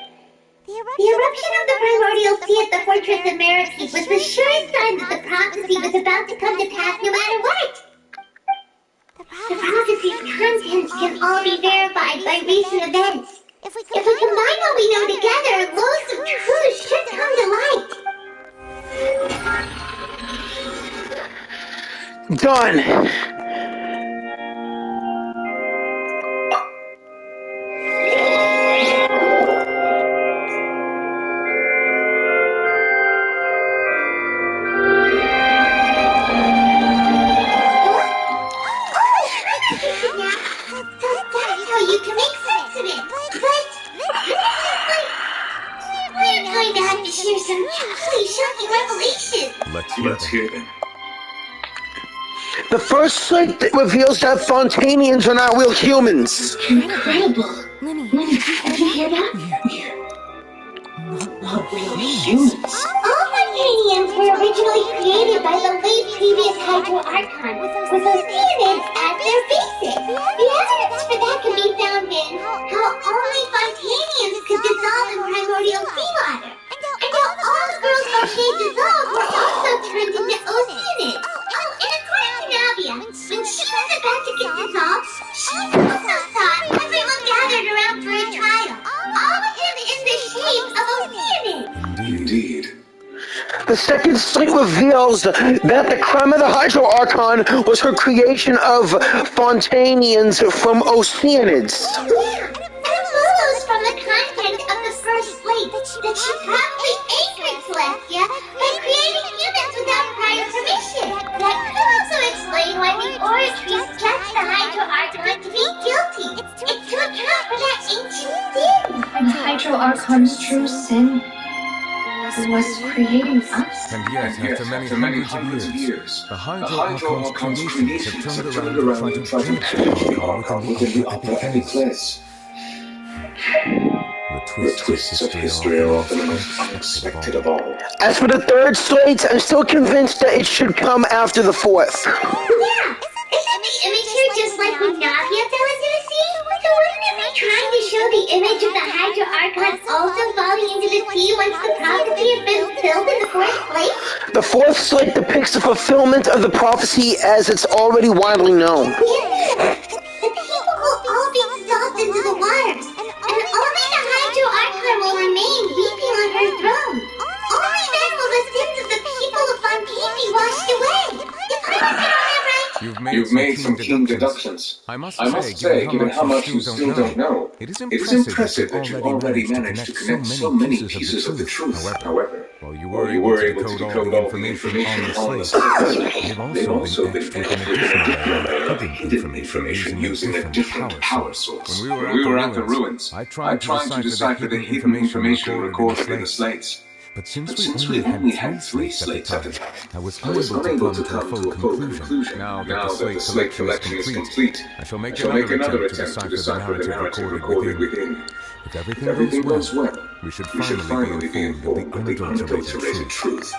The eruption of the primordial sea at the Fortress of Mirapi was the surest sign that the prophecy was about to come to pass no matter what. The prophecy's contents can all be verified by recent events. If we combine what we know together, loads of truth should come to light. Done! Let's hear them. The first slate that reveals that Fontainians are not real humans. Incredible. Lenny, did you hear that? Not really humans. All Fontainians were originally created by the late previous Hydro Archon, with Oceanids at their basis. The evidence for that can be found in how only Fontainians could dissolve in primordial seawater, and how all the girls O'Shea dissolved were also turned into Oceanids. And according to Navia, when she was about to get dissolved, she also saw everyone gathered around for a trial, all of them in the shape of Oceanids. Indeed. The second slate reveals that the crime of the Hydro Archon was her creation of Fontainians from Oceanids. Yeah, and it follows from the content of the first slate that she probably anchored Celestia by creating humans without prior permission. That could also explain why the oratories judged the Hydro Archon to be guilty. It's to account for that ancient sin. The Hydro Archon's true sin was creating us. And yet, after many hundreds of years, the Hydro Archon's creation have turned around and tried to penetrate the Archon within the upper Epiclese. The twists of history are often the most unexpected of all. As for the third slate, I'm still convinced that it should come after the fourth. Yeah, isn't the image here just like when Navia fell into the sea? So wouldn't it be trying to show the image of the Hydro Archon also falling into the sea once the prophecy had been fulfilled in the fourth slate? The fourth slate depicts the fulfillment of the prophecy as it's already widely known. Yeah, the people will all be dissolved into the waters, and only the Hydro Archon will remain weeping on her throne. Only then will the sins of the people of Fontaine be washed away. If I was right, You've made some keen deductions. I must say, given how much you still don't know, it is impressive that you already managed to connect so many pieces of the truth. However, while you while were you able were to able to decode all decode the all the information on the information on the slate, slate, they've also been etched with an additional layer of hidden information using a different power source. When we were at the ruins, I I tried to decipher the hidden information recorded in the slates. But since we only had 3 slates at the time, I was unable to come to a full conclusion. Now that the slate collection is complete, I shall make another attempt to decipher the narrative recorded within. If everything goes well, we should finally be informed of the unadulterated truth.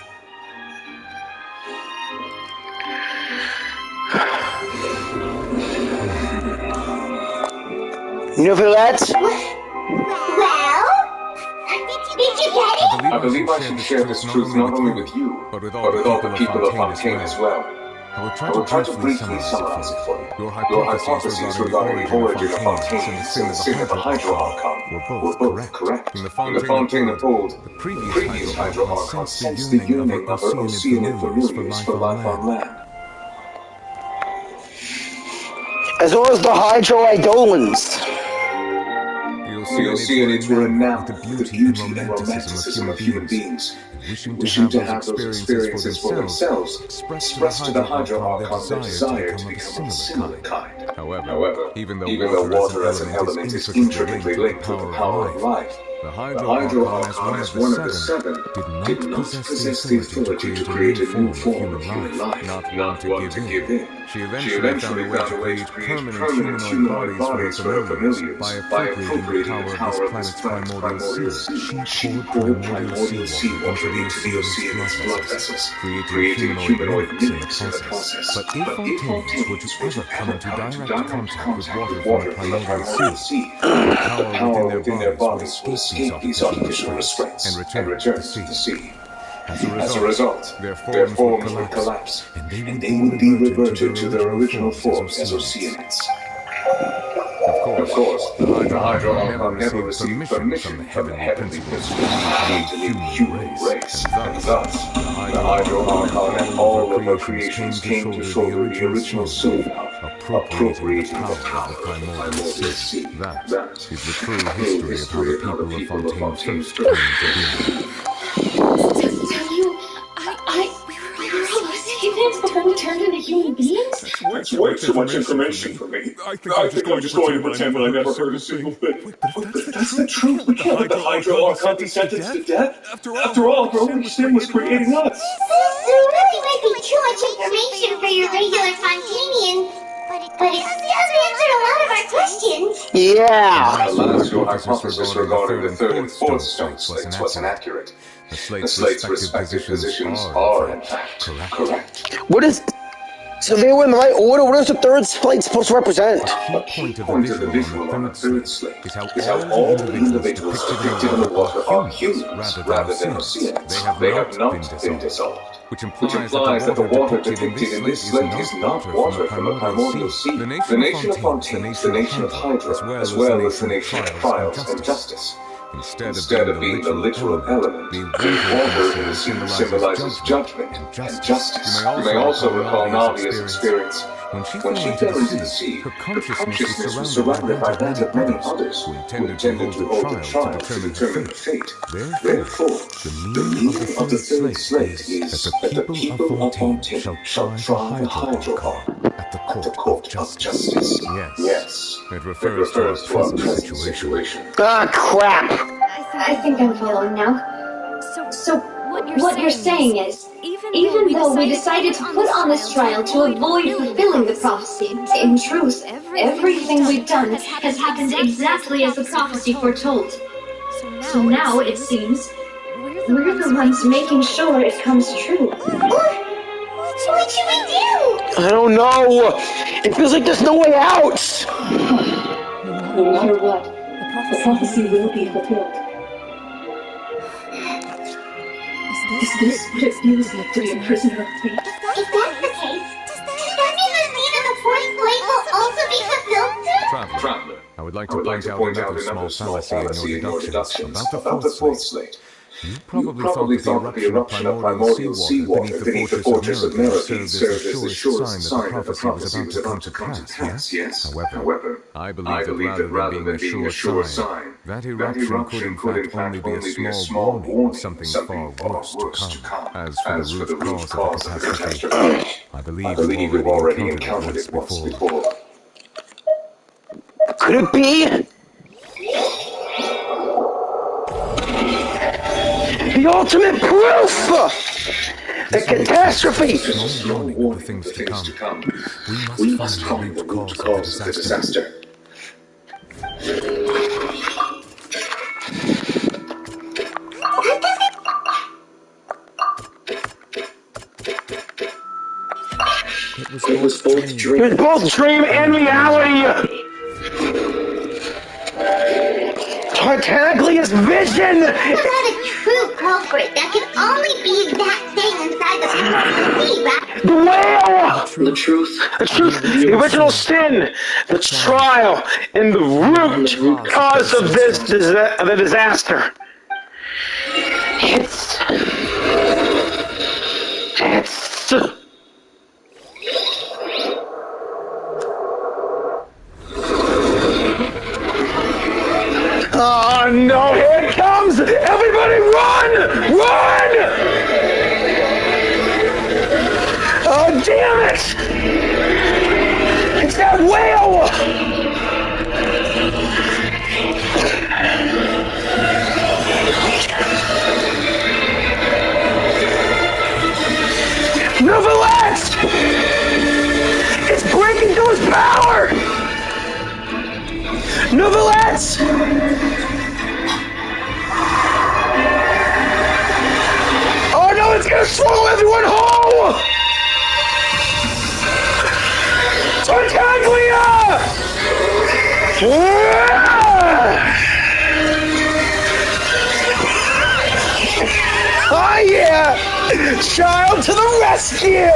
You know, Villette? Well? Did you get it? I believe I should share this truth not only with you, but with all the people of Fontaine as well. I will try to briefly summarize it for you. Your hypotheses regarding the origin of Fontaines and the sin of the Hydro Archon were both correct. In the Fontaine of old, the previous Hydro Archon sensed the yearning of her Oceanic familiars for life on land. As well as the Hydro Eidolons. The Oceanics were enamored with the beauty and romanticism of human beings, wishing to have those experiences for themselves, expressed to the Hydro Archon their desire to become of a similar kind. However, even though water as an element is intricately linked with the power of life, the Hydro Archon, as one of the 7, did not possess the ability to create a new form of human life, not one to give in. She eventually found a way to create permanent humanoid bodies for her familiars by appropriating the power of this planet's primordial sea. She poured primordial seawater into the Oceanid's blood vessels, creating humanoid mimics in the process. But if Fontaines were to ever come into direct contact with water from the primordial sea, the power within their bodies would escape these artificial restraints and return to the sea. As a result, their forms would collapse, and they would be reverted to their original forms as Oceanids. Of course, the Hydro Archon never received permission from the heavenly principles to lead the human race, and thus, the Hydro Archon and all of her creations came to shoulder the original soul of appropriating the power of the primordial sea. That is the true history of how the people of Fontaine first came to be. We were all Oceanids before we turned into human beings? That's way too much information for me. I think I'm just going to pretend that I never heard a single thing. But if that's the truth, we can't let the Hydro Archon be sentenced to death. After all, her only sin was creating us. There really might be too much information for your regular Fontainian, but it does answer a lot of our questions. Yeah. Alas, your hypothesis regarding the 3rd and 4th stone slates wasn't accurate. The slate's respective positions are, in fact, correct. What is... So they were in the right order? What is the 3rd slate supposed to represent? A key point of the visual on the 3rd slate is how all the individuals depicted in the water are humans rather than Oceanids. They have not been dissolved. Which implies that the water depicted in this slate is not water from the primordial sea. The nation of Fontaine is the nation of Hydra, as well as the nation of trials and justice. Instead of being the literal element, the water in the sea symbolizes judgment and justice. You may also recall Navia's experience. When she fell into the sea, her consciousness was surrounded by that of many others who intended to hold the trial to determine her fate. Therefore, the meaning of the 3rd slate is that the people of Fontaine shall try the Hydro Archon at the court of justice. Yes. It refers to our present situation. Ah, crap! I think I'm following now. So what you're saying is, even though we decided to put on this trial to avoid fulfilling the prophecy, in truth, everything we've done has happened exactly as the prophecy foretold. So now, it seems, we're the ones making sure it comes true. What should we do? I don't know. It feels like there's no way out. No matter what, the prophecy will be fulfilled. Is this what it feels like to be a prisoner of fate? If that's the case, does that mean the theme of the 4th slate will also be fulfilled too? Traveler, I would like to point out another small fallacy in your deductions about the 4th slate. You probably thought that the eruption of primordial seawater beneath the fortress of Meripede served as the surest sign that the prophecy was about to come to pass, yes? However, I I believe that rather than being a sure sign, that eruption could in fact only be a small warning of something far worse to come. As for the root cause of the catastrophe, I believe we've already encountered it once before. Could it be? The ultimate proof! The catastrophe! Small warning of the things to come. We must find the root cause of the disaster. It was both dream and reality! Tartaglia's vision! It's not a true culprit. That can only be that thing inside the sea, right? The whale! The truth. The truth, the original sin, the trial, and the root cause of the disaster. It's... Oh no, here it comes! Everybody run! Run! Oh damn it! It's that whale! Novelette! It's breaking through his power! Novelette! Oh no, it's gonna swallow everyone whole! Tartaglia! Oh yeah! Child to the rescue!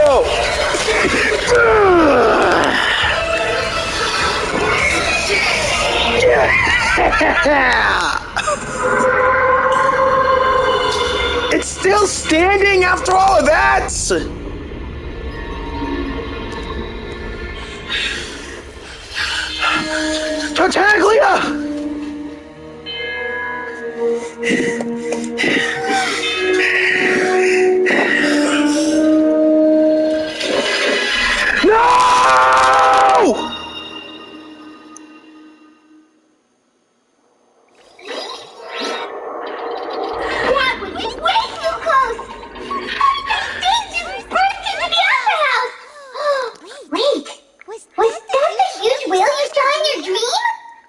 It's still standing after all of that! Tartaglia! No!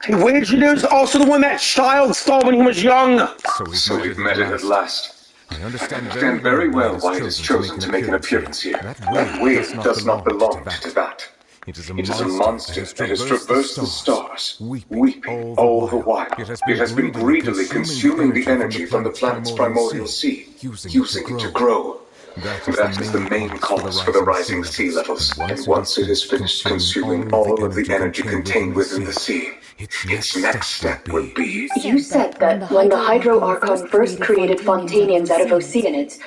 Wager is also the one that child saw when he was young. So we've met it at last. I understand very well why it has chosen to make an appearance here. That wave does not belong to that. It is a monster that has traversed the stars, weeping all the while. It has been greedily consuming the energy from the planet's primordial sea, using it to grow. That is the main cause for the rising sea levels, and once it has finished consuming all of the energy contained within the sea, its next step will be... You said that when the Hydro Archon first created Fontainians out of Oceanids,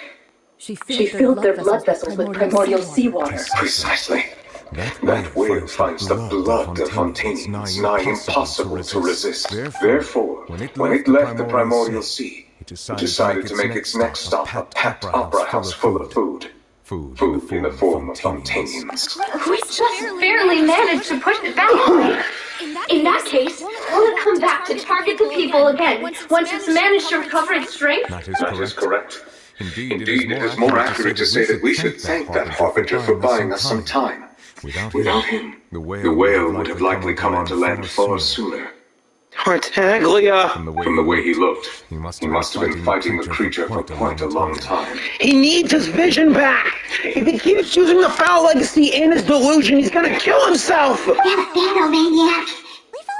she filled their blood vessels with primordial seawater. Precisely. That whale finds the blood of Fontainians nigh impossible to resist. Therefore, when it left the primordial sea, it decided to make its next stop a packed opera house full of food. Food in the form of Fontainians. We just barely managed to push it back. In that case, will it come back to target the people again once it's managed to recover its strength? That is correct. Indeed, it is more accurate to say that we should thank that Harbinger for buying us some time. Without him, the whale would have likely come onto land far sooner. Tartaglia! From the way he looked, he must have been fighting the creature for quite a long time. He needs his vision back! If he keeps using the foul legacy and his delusion, he's gonna kill himself! That Thanomaniac!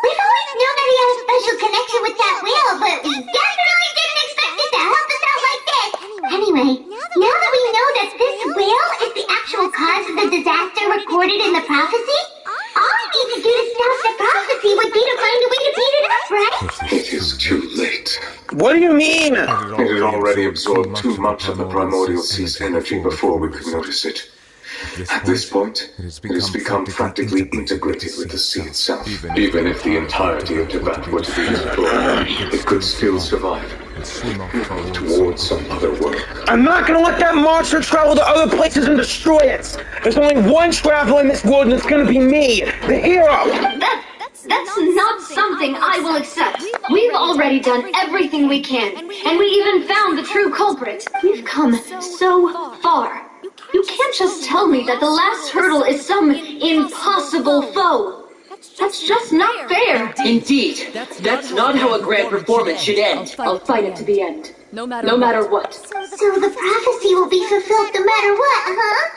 We've always known that he had a special connection with that whale, but we definitely didn't expect it to help us out like this! Anyway, now that we know that this whale is the actual cause of the disaster recorded in the prophecy, all we need to to do to stop the prophecy would be to find a way to beat it up, right? It is too late. What do you mean? It had already absorbed too much of the primordial sea's energy before we could notice it. At this point, it has become practically integrated with the sea itself. Even if the entirety of Tibet were to be destroyed, it could still survive and swim off towards some other world. I'm not gonna let that monster travel to other places and destroy it! There's only one traveler in this world and it's gonna be me, the hero! That's not something I will accept. We've already done everything we can, and we even found the true culprit. We've come so far. You can't just tell me that the last hurdle is some impossible foe. That's just not fair. Indeed. That's not how a grand performance should end. I'll fight it to the end. No matter what. So the prophecy will be fulfilled no matter what, huh?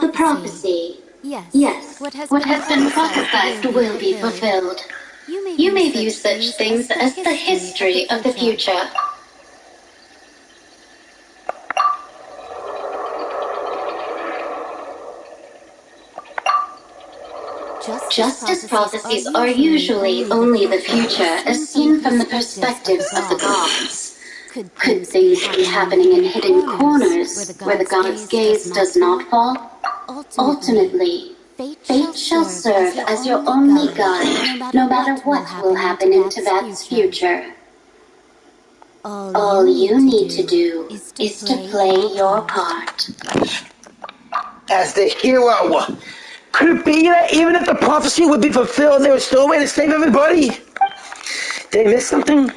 The prophecy. Yes. What has been prophesied will be fulfilled. You may view such things as the history of the future. Justice prophecies are usually only the future as seen from the perspectives of the gods. Could things be happening in hidden corners where the god's gaze does not fall? Ultimately, fate shall serve as your only guide, no matter what will happen in Tibet's future. All you need to do is to play your part. As the hero! Could it be that even if the prophecy would be fulfilled, there was still a way to save everybody? Did I miss something?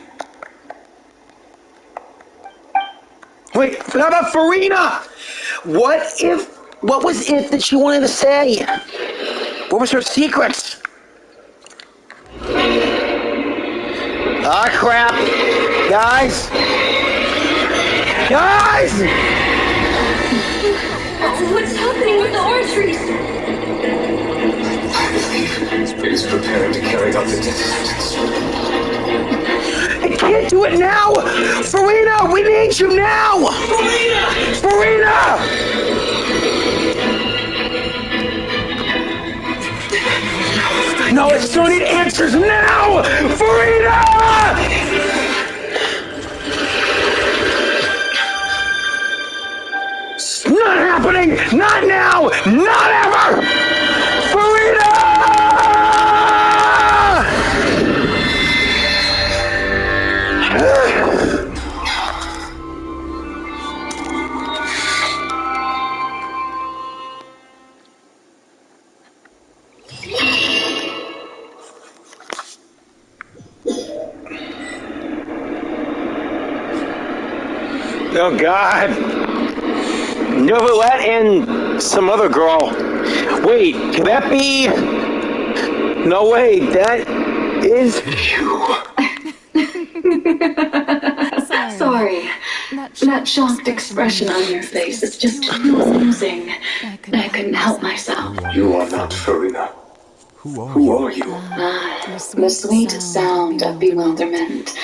Wait, how about Farina? What was it that she wanted to say? What was her secret? Ah, crap. Guys! What's happening with the orange trees? I believe it is preparing to carry out the death sentence. I can't do it now! Farina, we need you now! Farina! No, I still need answers now! Farina! It's not happening! Not now! Not ever! Farina! Oh God! Novelette and some other girl. Wait, could that be? No way, that is you. Sorry. That shocked expression on your face is just too amusing. I couldn't help myself. You are not Farina. Who are you? The sweet sound of bewilderment.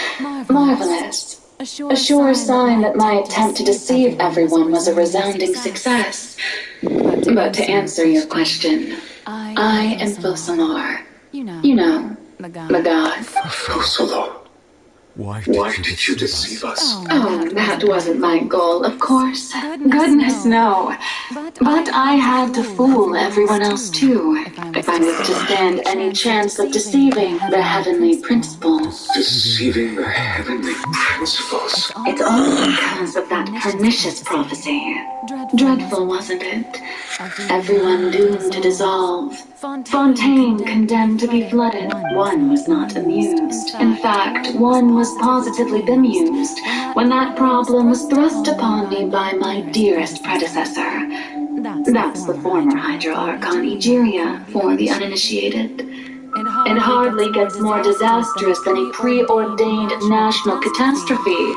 Marvelous. A sure sign that my attempt to deceive everyone was a resounding success. But to answer your question, I am Fossalor. You know, the god. Fossalor. Why did you deceive us? Oh, that wasn't my goal, of course. Goodness, no. But I had to fool everyone else, too, if I was to stand any chance of deceiving the heavenly principles. Deceiving the heavenly principles? It's all because of that pernicious prophecy. Dreadful, wasn't it? Everyone doomed to dissolve. Fontaine condemned to be flooded. One was not amused. In fact, one was positively bemused when that problem was thrust upon me by my dearest predecessor. That's the former Hydra Archon Egeria for the uninitiated. It hardly gets more disastrous than a preordained national catastrophe.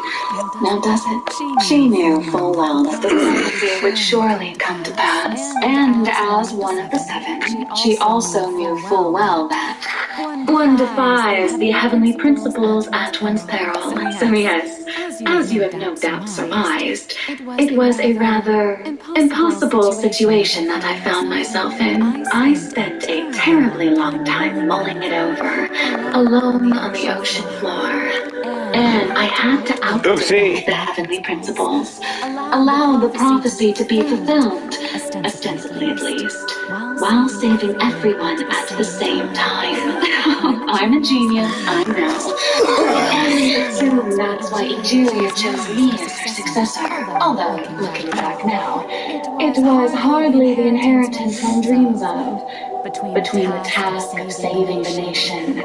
Now does it? She knew full well that the prophecy would surely come to pass, and as one of the seven, she also knew full well that one defies the heavenly principles at one's peril. So yes, As you have no doubt surmised, it was a rather impossible situation that I found myself in. I spent a terribly long time mulling it over, alone on the ocean floor. And I had to outwit the heavenly principles, allow the prophecy to be fulfilled, ostensibly at least, while saving everyone at the same time. I'm a genius, I know. Soon that's why Jyran chose me as her successor. Although, looking back now, it was hardly the inheritance one dreams of. Between the task of saving the nation,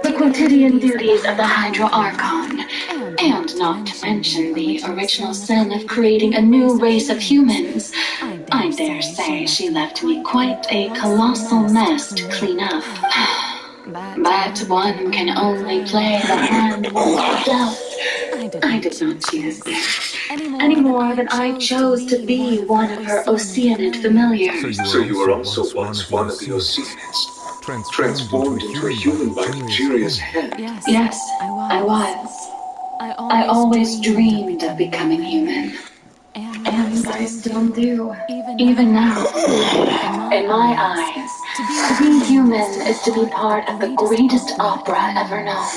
the quotidian duties of the Hydra Archon, and not to mention the original sin of creating a new race of humans, I dare say she left me quite a colossal mess to clean up. But one can only play the hand one is dealt. I did not choose this, any more than I chose to be one of her Oceanid familiars. So you were also once one of the Oceanids, transformed into a human by Jyran's hand. Yes, I was. I always dreamed of becoming human. And I still do, even now. In my eyes, to be human is to be part of the greatest opera ever known.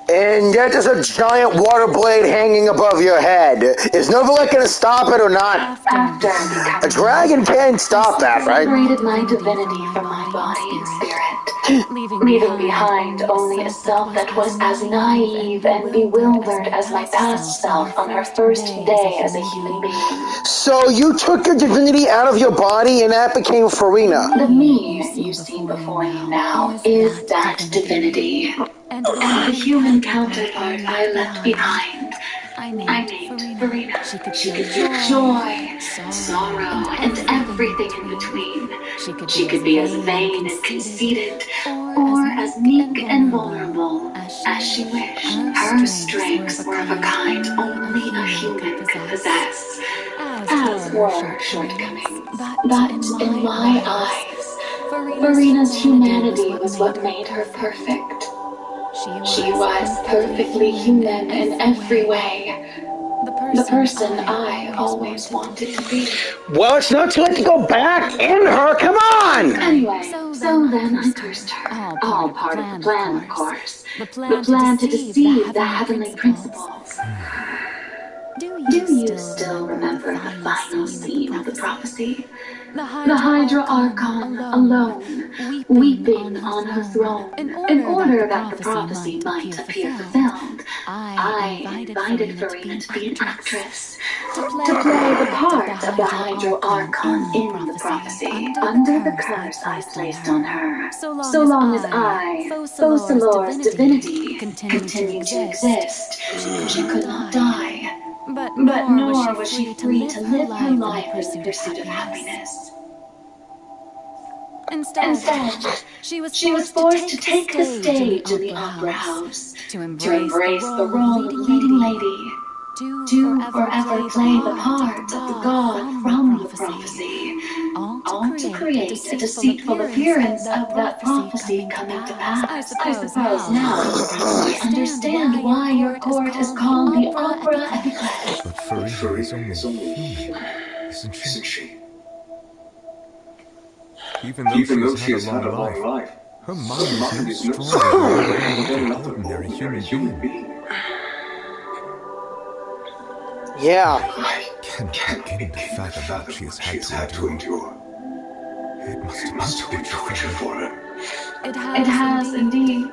And yet there's a giant water blade hanging above your head. Is Novelek gonna stop it or not? After A dragon can't stop that, right? separated my divinity from my body and spirit, leaving behind only a self that was as naive and bewildered as my past self on her first day as a human being. So you took your divinity out of your body and that became Farina. The me you see before you now is that divinity. And the human counterpart I left behind, I named Farina. She could feel joy, sorrow, and everything in between. She could be as vain and conceited, or as meek and vulnerable as she wished. Her strengths were of a kind only a human could possess, as were her shortcomings. But in my eyes, Farina's humanity was what made her perfect. She was perfectly human in every way. The person I always wanted to be. Well, it's not too late to go back in her. Come on! Anyway, so then I cursed her. All part of the plan, of course. The plan to deceive the heavenly principles. Do you still remember the final scene of the prophecy? The Hydra Archon alone, weeping on her throne. In order that the prophecy might appear fulfilled, I invited Farina to be an actress, to play the part of the Hydra Archon in the prophecy, under the curse I placed on her. So long as I, Fosalor's divinity, continued to exist, she could not die. But nor was she free to live her life in the pursuit of happiness. Instead, she was forced to take the stage in the opera house, to embrace the role of leading lady, to forever play the part of the god from the prophecy, all to create a deceitful appearance of that prophecy coming to pass. I suppose now you understand why your court is called the Opera Epiclet. But Farina is only human, isn't she? Even though she's had a long life, her mind is no stronger than another ordinary human being. Yeah. I can't begin to fathom what she has had to endure. It must have been torture for her. It has indeed.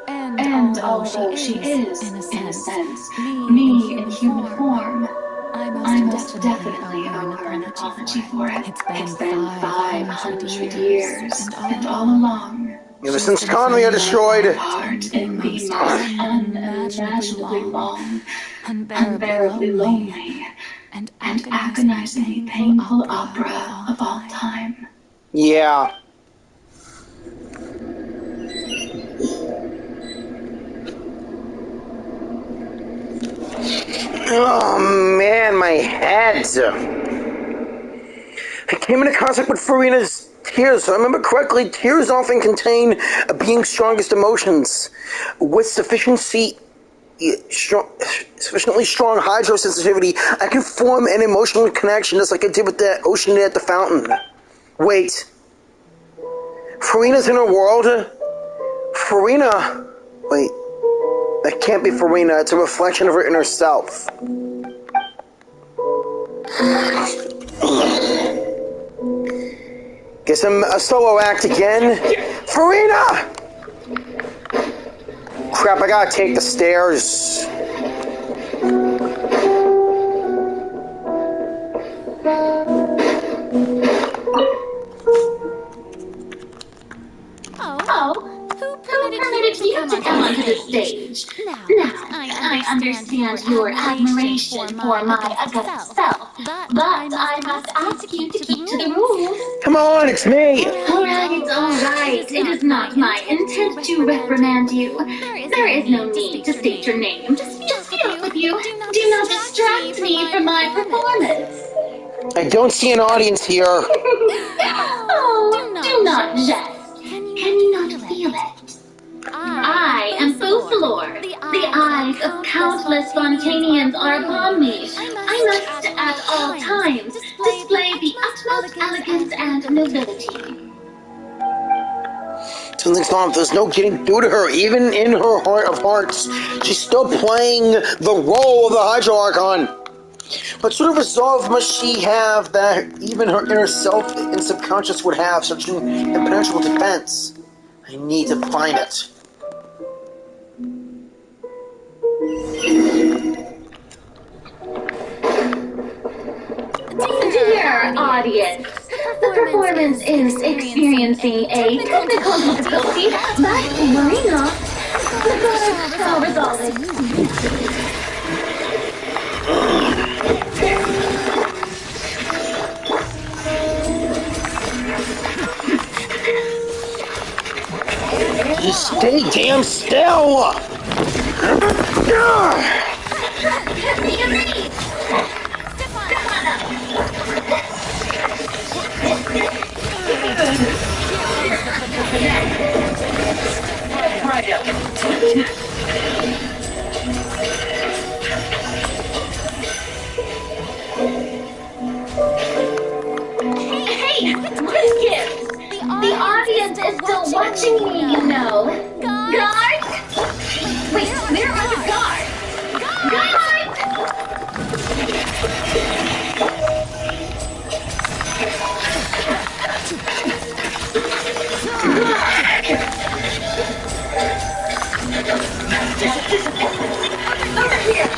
And although she is, in a sense, me in human form, I must definitely owe her an apology for it. It's been 500 years, and all along, Ever since Conway are destroyed. Part in the most unimaginably long, unbearably lonely, and agonizingly painful opera of all time. Yeah. Oh man, my head. I came into contact with Farina's tears. So I remember correctly, tears often contain a being's strongest emotions. With sufficient sufficiently strong hydrosensitivity, I can form an emotional connection just like I did with that ocean at the fountain. Wait. Farina's in her world? Farina? Wait. That can't be Farina. It's a reflection of her inner self. Guess I'm a solo act again. Farina! Crap, I gotta take the stairs. Oh, who permitted you to come onto the stage? Now, I understand your admiration for my august self, but I must ask you to keep to the rules. Come on, it's me! Alright. It is not my intent to reprimand you. There is no need to state your name. Just get off with you. Do not distract me from my performance. I don't see an audience here. Oh, do not jest. Can you not feel it? I am Fussalor. The eyes of countless Fontainians are upon me. I must at all times display the utmost elegance and nobility. Something's wrong. There's no getting through to her. Even in her heart of hearts, she's still playing the role of the Hydro Archon. What sort of resolve must she have that even her inner self and subconscious would have such an impenetrable defense? I need to find it. Dear audience, the performance is experiencing a technical difficulty, but worry not. The good shall resolve it. Just stay damn still! Hey, what gives? The audience is still watching me, you know. Guards? Wait, where are the guards? Guards! Over here!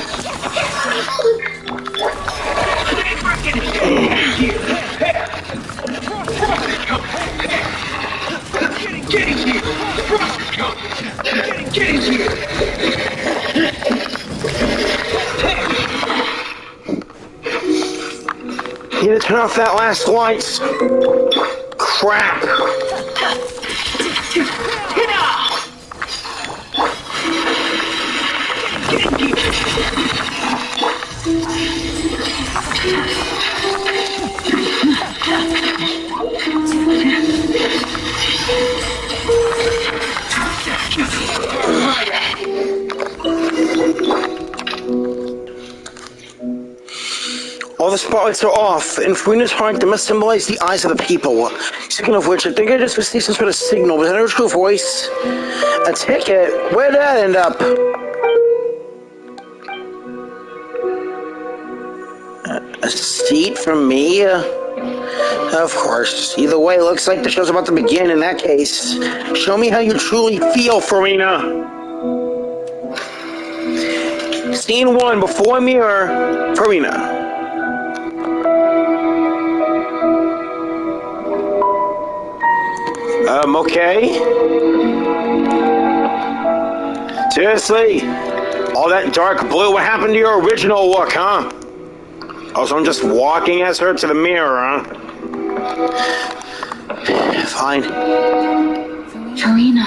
You need to turn off that last light. Crap. All the spotlights are off. In Farina's heart, they must symbolize the eyes of the people. Speaking of which, I think I just received some sort of signal. Was that a true voice? A ticket? Where'd that end up? A seat for me? Of course. Either way, it looks like the show's about to begin in that case. Show me how you truly feel, Farina. Scene 1, before mirror, Farina. Okay. Seriously? All that dark blue, what happened to your original look, huh? Also, I'm just walking as her to the mirror, huh? Fine. Farina.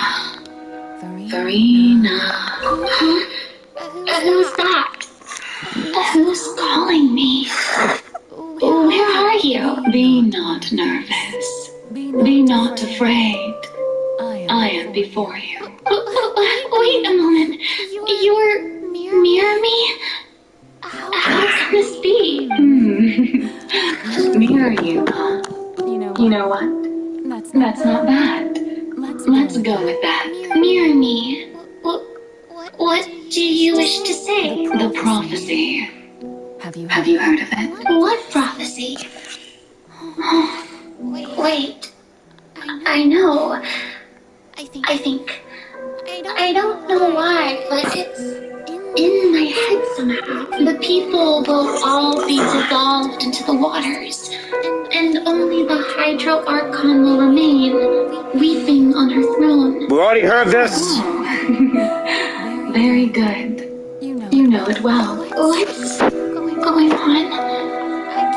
Who's that? Who's calling me? Where are you? Be not nervous. Be not afraid. I am before you. Wait a moment. You're Mirror me? How can this be? Mirror you, huh? You know what? That's not bad. Let's go with that. Mirror me. What do you wish to say? The prophecy. Have you heard of it? What prophecy? Wait. I know. I think. I don't know why, but it's in my head somehow. The people will all be dissolved into the waters, and only the Hydro Archon will remain, weeping on her throne. We already heard this. Oh. Very good. You know it well. What's going on?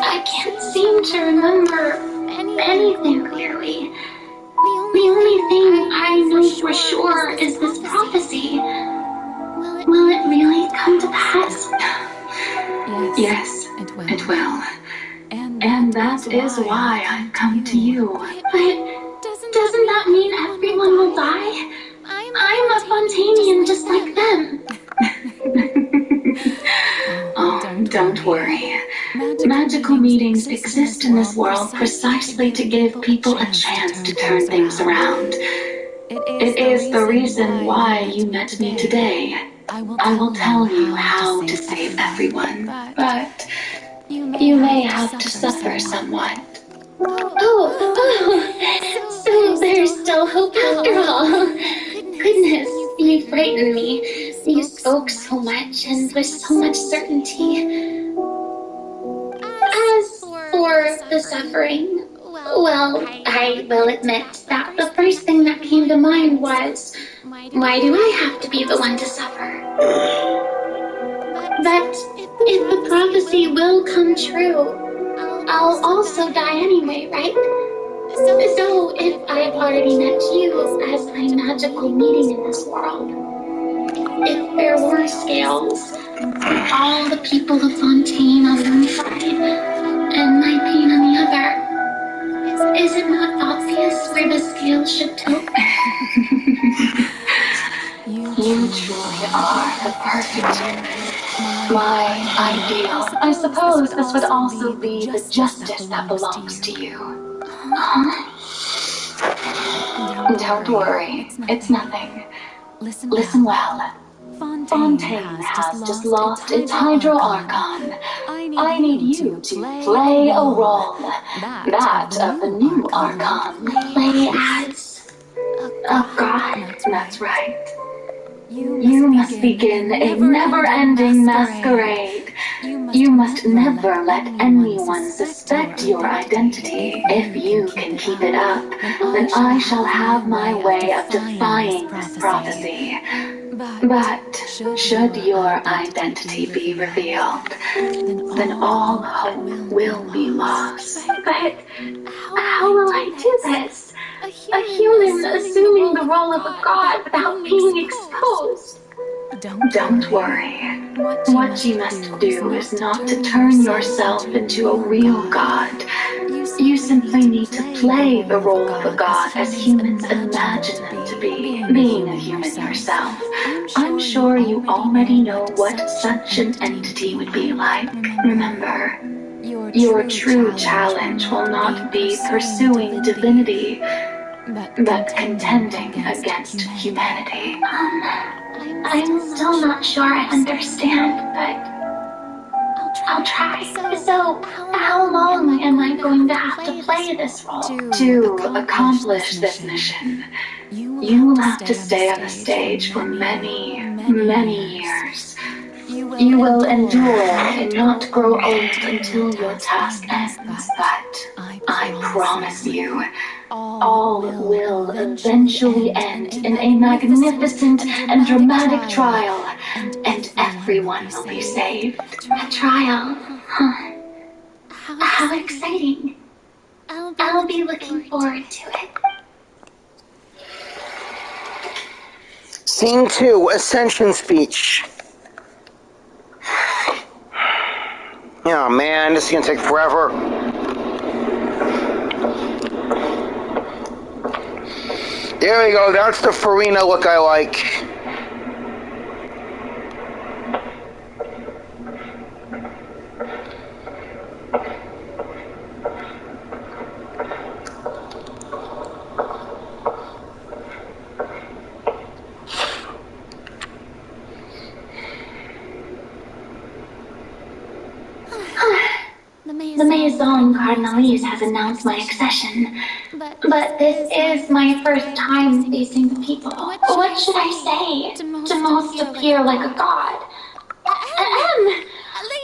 I can't seem to remember anything clearly. The only thing I know for sure is this prophecy. Will it really come to pass? Yes, it will. And that is why I've come to you. But doesn't that mean everyone will die? I'm a Fontainian just like them. Oh, don't worry. Magical meetings exist in this world precisely to give people a chance to turn things around. It is the reason why you met me today. I will tell you how to save everyone, but you may have to suffer somewhat. So there's still hope after all. Goodness, you frightened me. You spoke so much and with so much certainty. As for the suffering, well, I will admit that the first thing that came to mind was, why do I have to be the one to suffer? But if the prophecy will come true, I'll also die anyway, right? So if I've already met you as my magical meeting in this world, if there were scales, all the people of Fontaine on one side, and my pain on the other, is it not obvious where the scales should tilt? You truly are the perfect, my ideal. I suppose this would also be the justice that belongs to you. Huh? Don't worry, it's nothing. Listen well. Fontaine has just lost its Hydro Archon. I need you to play a role, that of the new Archon. Play as a god. That's right. You must begin a never-ending masquerade. You must never let anyone suspect your identity. If you can keep it up, then I shall have my way of defying this prophecy. But should your identity be revealed, then all hope will be lost. But how will I do this? A human assuming the role of a god without being exposed. Don't worry. What you must do is not to turn yourself into a real god. You simply need to play the role of a god as humans imagine them to be, being a human yourself. I'm sure you already know what such an entity would be like. Remember, your true challenge will not be pursuing divinity, but contending against humanity. I'm still not sure I understand, but I'll try. So, how long am I going to have to play this role? To accomplish this mission, you will have to stay on the stage for many, many years. You will endure and not grow old until your task ends, but I promise you, all will eventually end in a magnificent and dramatic trial, and everyone will be saved. A trial, huh? How exciting. I'll be looking forward to it. Scene 2, Ascension Speech. Oh man, this is gonna take forever. There we go, that's the Farina look I like. The Maison Cardinalise has announced my accession, but this is my first time facing the people. What should I say to most appear like a god?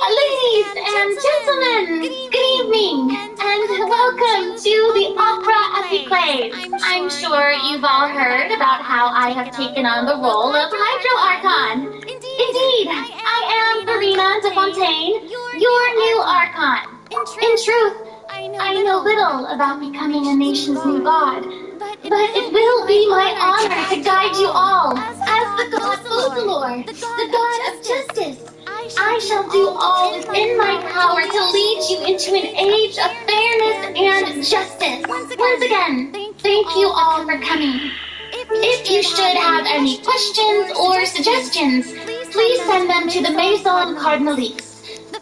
Ladies and gentlemen, good evening, and welcome to the Opera Epiclave. I'm sure you've all heard about how I have taken on the role of Hydro Archon. Indeed, I am Jyran 2.0, your new Archon. In truth, I know little about becoming a nation's new god, but it will be my honor to guide you all as the god Focalor, the god of justice. I shall do all within my power to lead you into an age of fairness and justice. Once again, thank you all for coming. If you should have any questions or suggestions, please send them to the Maison Cardinalise.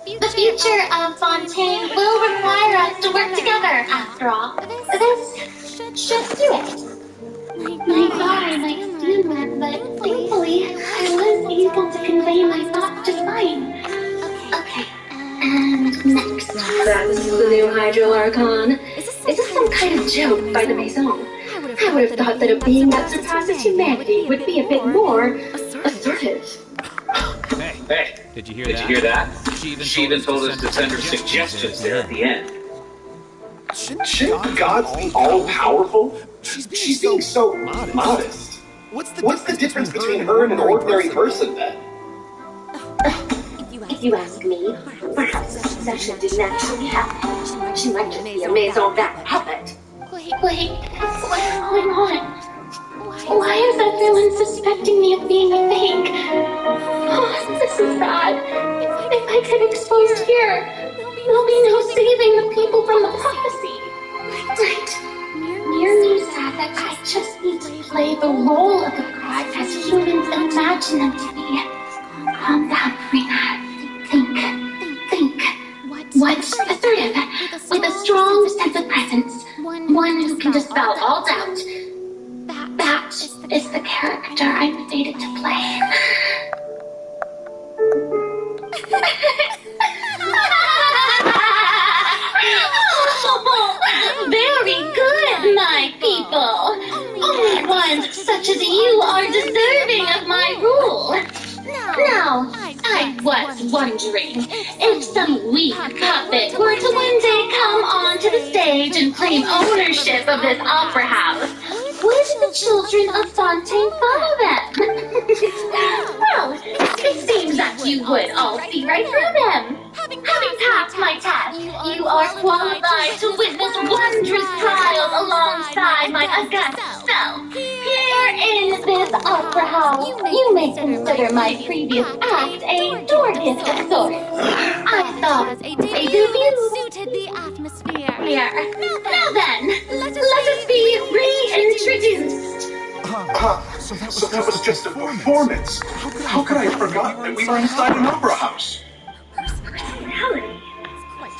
The future of Fontaine will require us to work together, after all. This should do it. My God, I stand that, but thankfully, I was able to convey my thoughts just fine. Okay, and next. That's the new Hydro Archon. Is this some kind of joke by the Maison? I would have thought that a being that surpasses humanity would be a bit more assertive. Hey, did you hear that? She even told us to send her suggestions there at the end. Shouldn't gods be all-powerful? She's being so modest. What's the difference between her and an ordinary person, then? If you ask me, perhaps the succession didn't actually happen. She might just be a Maison back puppet. Wait, what's going on? Why is everyone suspecting me of being a fake? Oh, this is bad. If I get exposed here, there'll be no saving the people from the prophecy. Right. Mirni said that I just need to play the role of the god as humans imagine them to be. Calm down, Rena. Think. What's assertive, with a strong sense of presence. One who can dispel all doubt. That is the character I'm fated to play. Oh, very good, my people. Only ones such as you are deserving of my rule. Now, I was wondering if some weak puppet were to one day come onto the stage and claim ownership of this opera house. Would the children of Fontaine follow them? Well, it seems that you would all see right through them. Having passed my test, you are qualified to witness wondrous trials alongside my august self. Here in this opera house, you may consider my previous act a door gift of sorts. I thought a debut suited the atmosphere. Now then, let us be reintroduced. So that was just a performance. How could I have forgotten that we were inside an opera house? Personality.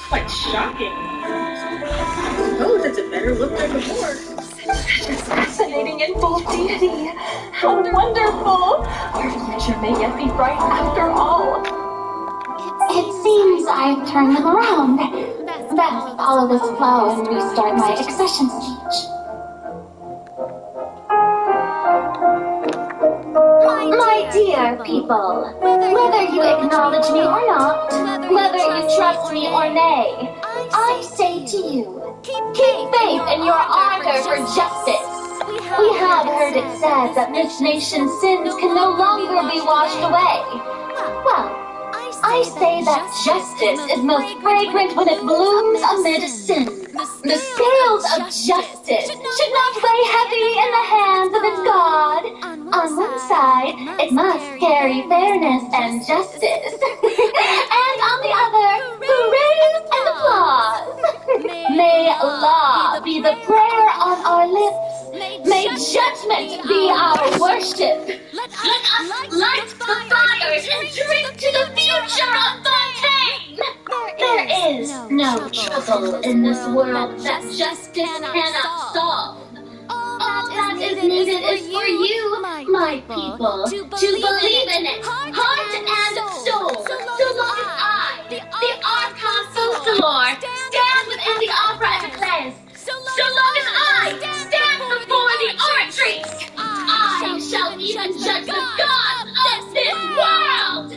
Quite shocking. I suppose it's a better look than before. Such a fascinating and bold deity. How wonderful. Our future may yet be bright after all. It seems I've turned them around. Best follow this flow and restart my accession speech. My dear people, whether you acknowledge me or not, whether you trust me or nay, I say to you, keep faith in your ardor for justice. We have heard it said that this nation's sins can no longer be washed away. Well, I say that justice is most fragrant when it blooms amid sin. The scales of justice should not weigh heavy in the hands of its God. On one side, it must carry fairness and justice. And on the other, praise and applause. May law be the prayer on our lips. May judgment be our worship. Let us light the fires and drink to the future of Fontaine. There is no trouble in this world that justice cannot solve. All that is needed is for you, my people, to believe in it, heart and soul, so long as I, the Archon Focalor, the opera eclairs. So long as I stand before the oratrix, I shall even judge the gods of this world!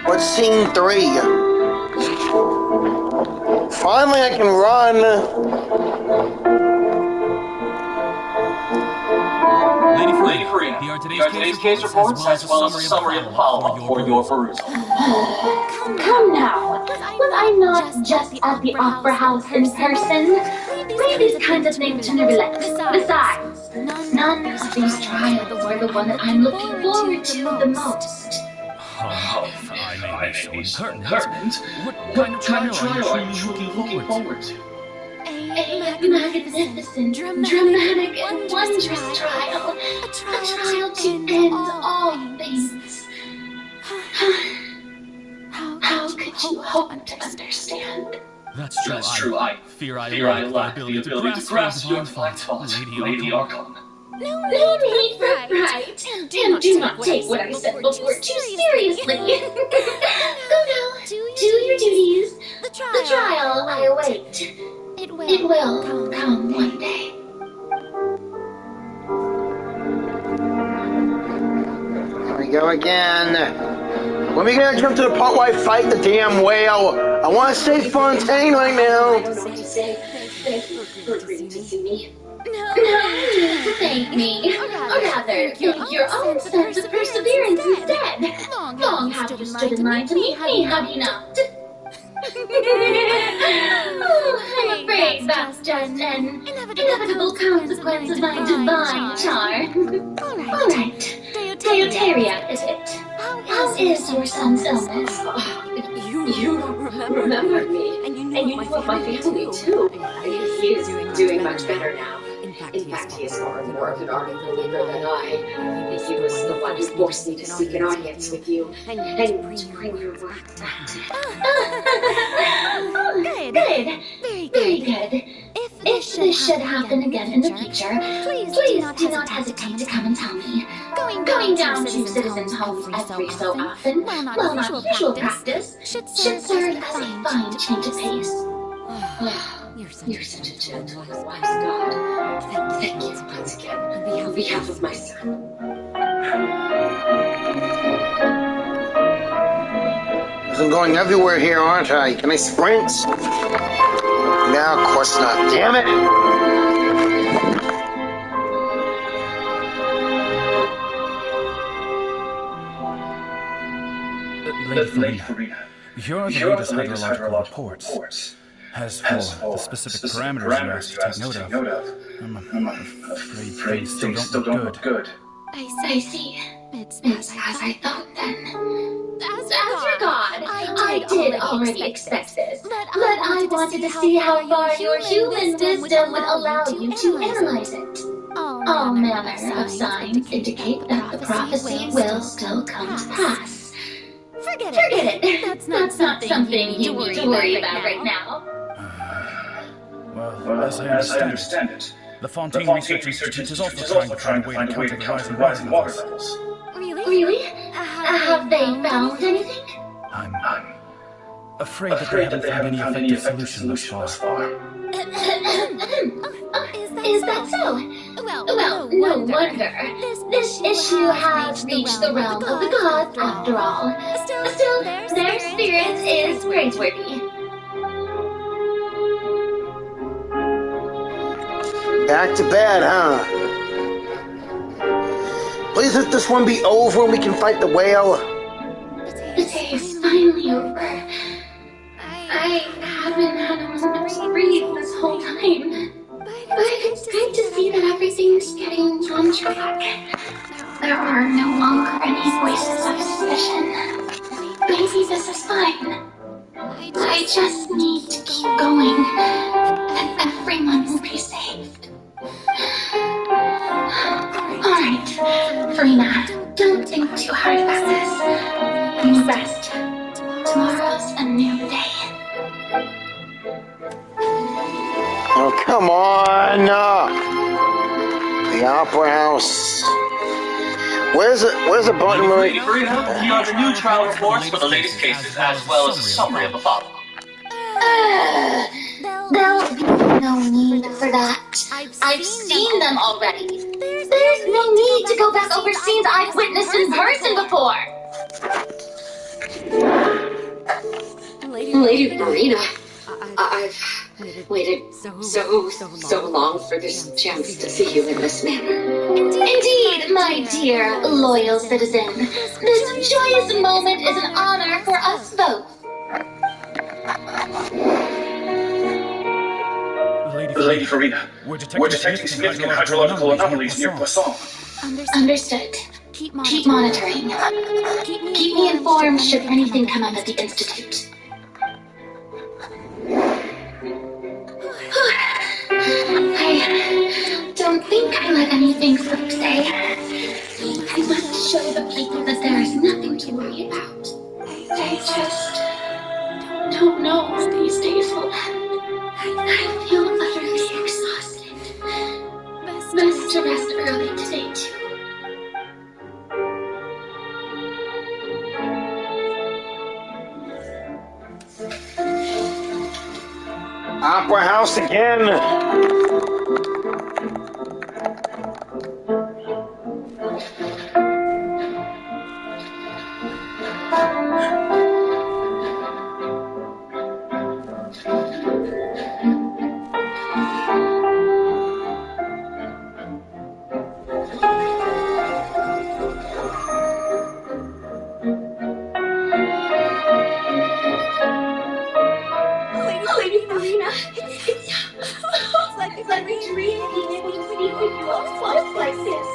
What's scene 3? Finally, I can run. Lady Farina, here are today's case reports as well as a summary of the follow-up for your perusal. Come now. Was I not just at the opera house in person? Leave these kinds of things to neglect. Besides, none of these trials were the one that I'm looking forward to the most. I may be so impertinent. What kind of trial are you truly looking forward to? A magnificent, dramatic, and wondrous trial. A trial to end all things. How could you hope to understand? That's true. I fear I lack the ability to grasp your divine thought, Lady Archon. No need for pride. And do not take what I said before too seriously. Go now. Do your duties. The trial I await. It will come one day. Here we go again. When we gonna jump to the part where I fight the damn whale? I want to save Fontaine right now. Thank you for agreeing to see me. No need to thank me. Or rather, thank your own sense of perseverance instead. Long have you stood in line to meet me, have you not? I'm afraid that's just an inevitable consequence of my divine charm. Alright. Deuteria, is it? How is your son's illness? You remember me, and you knew of my family too. He is doing much better now. In fact, he is far more of an ardent believer than I. He was the one who forced me to seek an audience with you and to bring your work back. Good. Very good. If this should happen again in the future, please do not hesitate to come and tell me. Going down to citizens' homes every so often, while not usual practice, should serve as a fine change of pace. You're such a gentle and wise God. Thank you once again on behalf of my son. I'm going everywhere here, aren't I? Can I sprint? No, of course not. Damn it! Lady Farina, here are the latest hydrological reports. As for the specific parameters you asked to take note of, I'm afraid things still don't look good. I see. It's as I thought then. As for God, I did already expect this, but I wanted to see how far your human wisdom would allow you to analyze it. All manner of signs indicate that the prophecy will still come to pass. Forget it. That's not something you need to worry about right now. Well, as I understand it, the Fontaine Research Institute is also trying to find a way to counter the rising water levels. Really? Have they found anything? I'm afraid that they haven't found any effective solution thus far. Is that so? Well, no wonder. This issue has reached the realm of the gods, after all. Still, their spirit is praiseworthy. Back to bed, huh? Please let this one be over and we can fight the whale. The day is finally over. I haven't had a moment to breathe this whole time. But it's good to see that everything's getting on track. There are no longer any voices of suspicion. Maybe this is fine. I just need to keep going, and everyone will be saved. Alright, Farina, don't think too hard about this. rest. Tomorrow's a new day. Oh, come on! The Opera House. Where's the button? Lady Farina, here are the new trial reports for the latest cases, as well as a summary of the follow-up. There'll be no need for that. I've seen them already. There's no need to go back over scenes I've witnessed in person before. Lady Farina, I've waited so long for this chance to see you in this manner. Indeed, my dear, loyal citizen. This joyous moment is an honor for us both. Lady Farina, we're detecting significant hydrological anomalies near Poisson. Understood. Keep monitoring. Keep me informed should anything come up at the Institute. I don't think I let anything slip today. I must show the people that there is nothing to worry about. I just don't know where these days will end. I feel utterly exhausted. Best to rest early today, too. Opera House again. Lady Farina, it's like a dream being able to speak with you up close like this.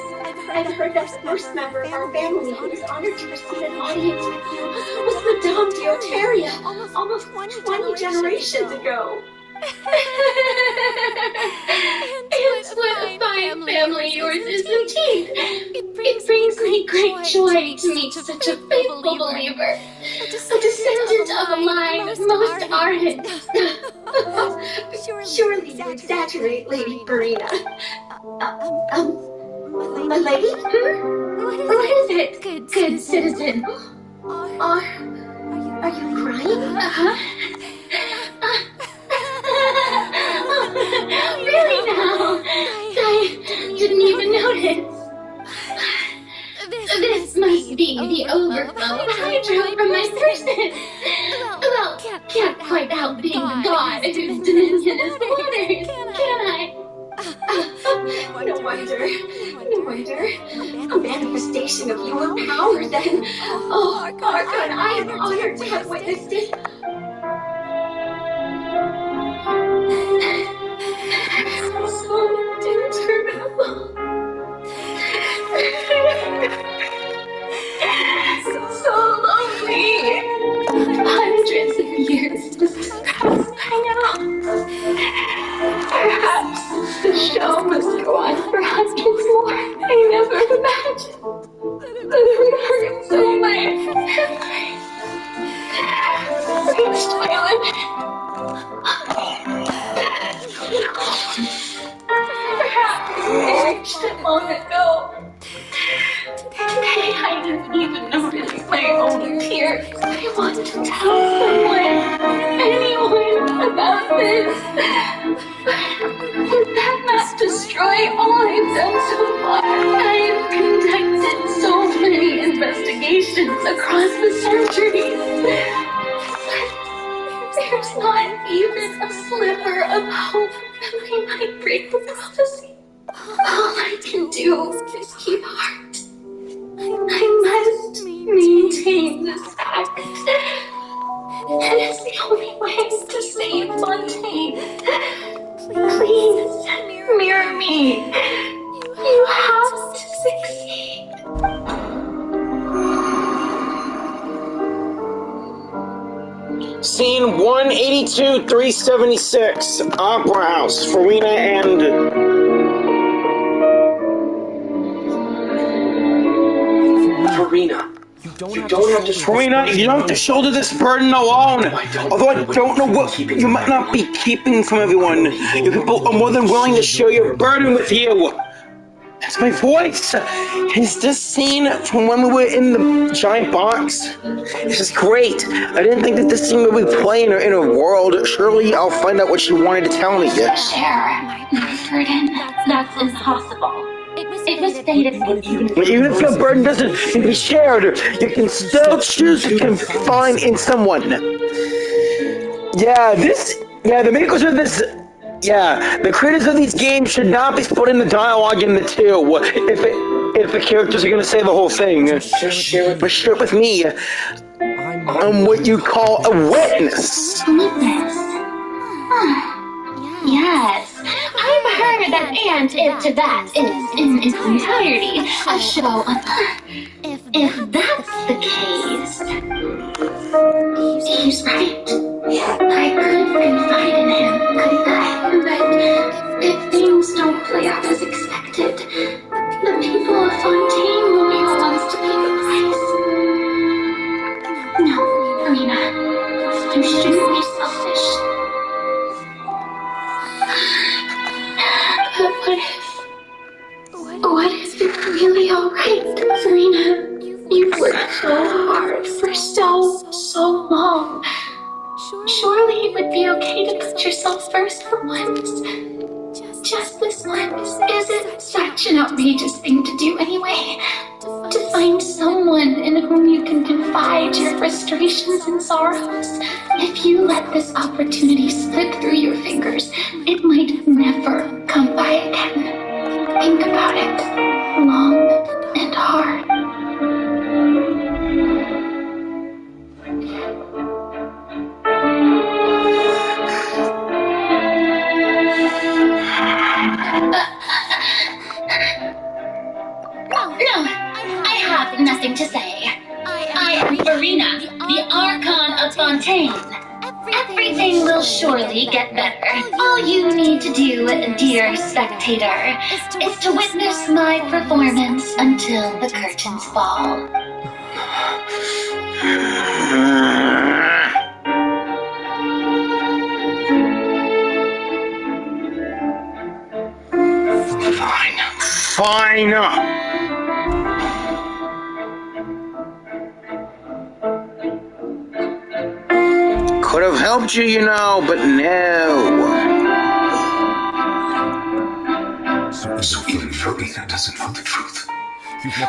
I've heard that the first member of our family who was honored to receive an audience with you was Madame Dioteria, almost 20 generations ago. And what a fine family yours is indeed. It brings me great joy to meet such a faithful believer, a descendant of a line most ardent. Surely you exaggerate, Lady Farina. My lady? What is it, good citizen? Are you crying? Really now? I didn't even notice. This must be the overflow of hydro from my person. Well, can't quite help being the god whose dominion is waters, can I? No wonder. A manifestation of your power, then. Oh, Archon, I am honored to have witnessed it. So terrible. So lonely. Hundreds of years must pass by now. Perhaps the show must go on for hundreds more. I never imagined that it would hurt so much. Reached my limit. Perhaps I reached it long ago. Today I didn't even notice my own tears. I want to tell anyone about this. Would that not destroy all I've done so far? I have conducted so many investigations across the centuries. But there's not even a sliver of hope that we might break the prophecy. All I can do is keep heart. I must maintain this act. It is the only way to save Fontaine. Please, mirror me. You have to succeed. Scene 182, 376, Opera House, Farina and... Farina, You don't have to Serena, you don't have to shoulder this burden alone. Although I don't know what you might not be keeping from everyone, you people are more than willing to share your burden with you. That's my voice. Is this scene from when we were in the giant box? This is great. I didn't think that this scene would be playing in her world. Surely I'll find out what she wanted to tell me. share my burden. That's impossible. It was stated that Even if your burden doesn't be shared, you can still choose to confine in someone. The makers of this. The creators of these games should not be splitting the dialogue in the two. If the characters are gonna say the whole thing, just share it with me. I'm what you call a witness. Yes, I've heard that And If to That is in its entirety a show of her. If that's the case, he's right. I could confide in him, couldn't I? But if things don't play out as expected, the people of Fontaine will be the ones to pay the price. No, Karina, you shouldn't be selfish. But what if it's really alright, Serena? You've worked so hard for so long. Surely it would be okay to put yourself first for once. Just this once. Is it such an outrageous thing to do anyway? To find someone in whom you can confide your frustrations and sorrows? If you let this opportunity slip through your fingers, it might never come by again. Think about it long and hard. No, I have nothing to say. I am Verena, the Archon of Fontaine. Everything will surely get better. All you need to do, dear spectator, is to witness my performance until the curtains fall. Fine. Could have helped you, but no. So even Verena doesn't know the truth.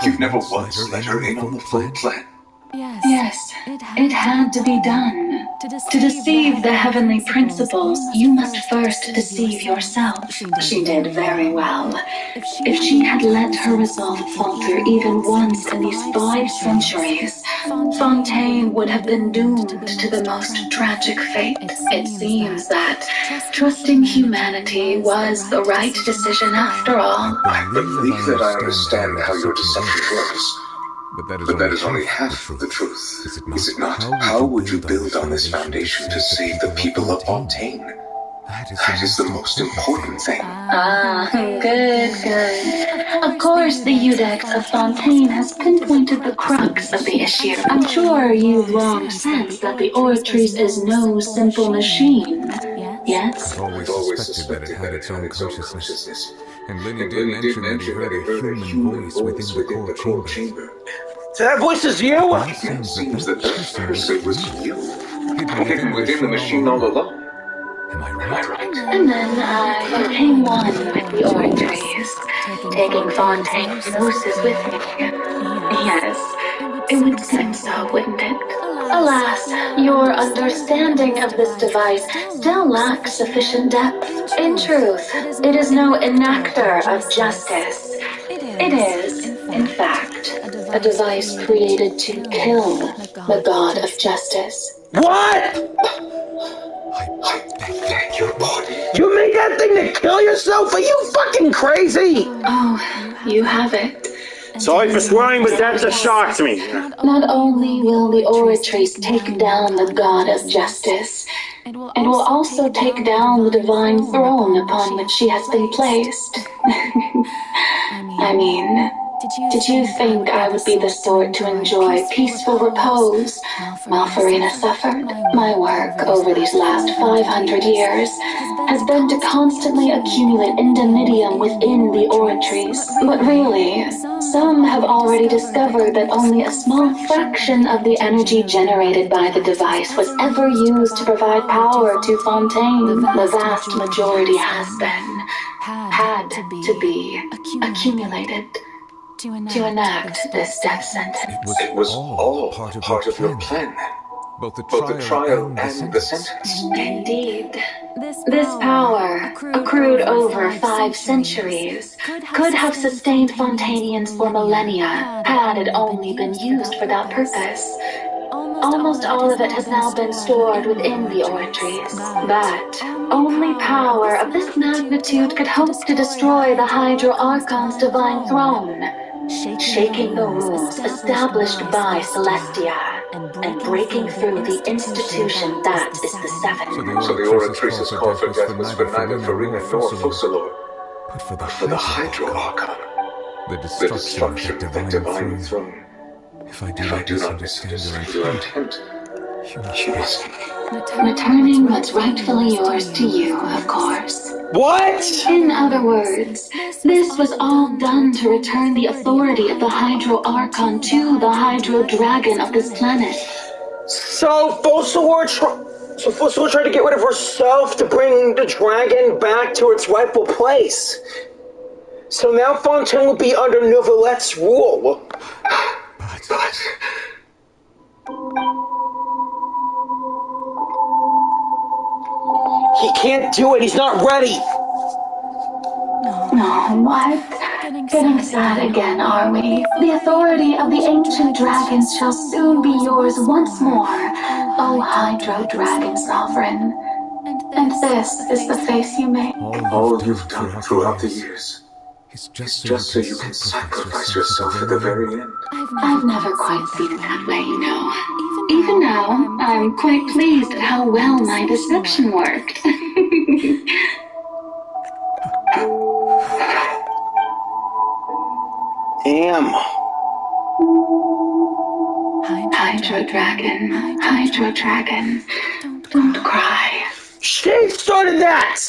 You've never once let her in on the full plan. Yes, it had to be done. To deceive the heavenly principles, you must first deceive yourself. She did very well. If she had let her resolve falter even once in these 5 centuries, Fontaine would have been doomed to the most tragic fate. It seems that trusting humanity was the right decision after all. I believe that I understand how your deception works. But that is only half of the truth, is it not? How would you build on this foundation to save the people of Fontaine? That is the most important thing. Good. Of course, the Iudex of Fontaine has pinpointed the crux of the issue. I'm sure you've long sensed that the Oratrice is no simple machine. Yes? I've always suspected that it had its own consciousness. And Lenny did mention that he heard a human voice within the core chamber. So that voice is you? It seems that person was you. Hidden within the machine all along. Am I right? And then I became one with the Oratrice, taking Fontaine's gnosis with me. Yes, it would seem so, wouldn't it? Alas, your understanding of this device still lacks sufficient depth. In truth, it is no enactor of justice. It is, in fact, a device created to kill the god of justice. What? I beg your pardon. You made that thing to kill yourself? Are you fucking crazy? Oh, you have it. Sorry for swearing, but that just shocked me. Not only will the Oratrice take down the god of justice, it will also take down the divine throne upon which she has been placed. I mean, Did you think I would be the sort to enjoy peaceful repose while Farina suffered? My work over these last 500 years has been to constantly accumulate endemidium within the oratories. But really, some have already discovered that only a small fraction of the energy generated by the device was ever used to provide power to Fontaine. The vast majority had to be accumulated to enact this death sentence. It was all part of your plan. Both the trial and the sentence. Indeed. This power, accrued over 5 centuries, could have sustained Fontainians for millennia had it only been used for that purpose. Almost all of it has now been stored within the oratories, but only power of this magnitude could hope to destroy the Hydro Archon's divine throne, shaking the rules established by Celestia and breaking through the institution that is the Seven. So the oratrice's call for death was for neither Farina nor Fussalor, but for the Hydro Archon, the destruction of that divine throne. If I do not misunderstand your intent, you must Returning what's rightfully yours to you, of course. What? In other words, this was all done to return the authority of the Hydro Archon to the Hydro Dragon of this planet. So Fussalor tried to get rid of herself to bring the dragon back to its rightful place. So now Fontaine will be under Nouvelette's rule. But... He can't do it, he's not ready! No, what? Getting sad again, are we? The authority of the ancient dragons shall soon be yours once more, O Hydro Dragon Sovereign. And this is the face you make. All you've done throughout the years is just so you can sacrifice yourself at the very end. I've never quite seen it that way, you know. Even now, I'm quite pleased at how well my deception worked. Damn. Hydro Dragon, don't cry. She started that!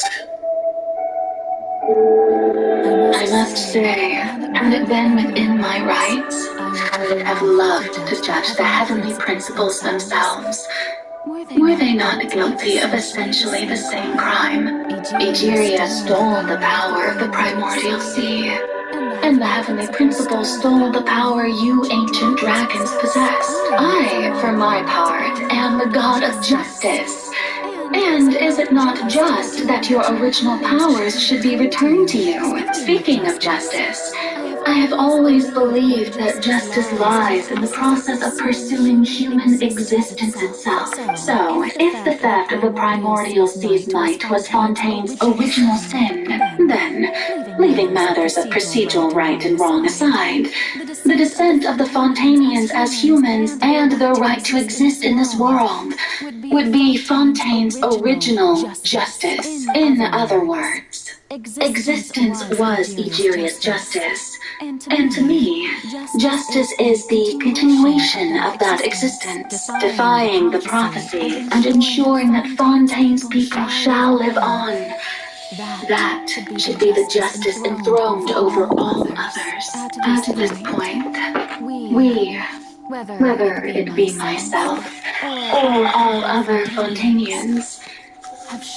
I must say, had it been within my rights, I would have loved to judge the heavenly principles themselves. Were they not guilty of essentially the same crime? Egeria stole the power of the primordial sea, and the heavenly principles stole the power you ancient dragons possess. I, for my part, am the god of justice. And is it not just that your original powers should be returned to you? Speaking of justice, I have always believed that justice lies in the process of pursuing human existence itself. So, if the theft of the primordial sea's might was Fontaine's original sin, then, leaving matters of procedural right and wrong aside, the descent of the Fontainians as humans and their right to exist in this world would be Fontaine's original justice. In other words, existence was Egeria's justice. And to me, justice is the continuation of that existence, defying the prophecy and ensuring that Fontaine's people shall live on. That should be the justice enthroned over all others. At this point, we, whether it be myself or all other Fontainians,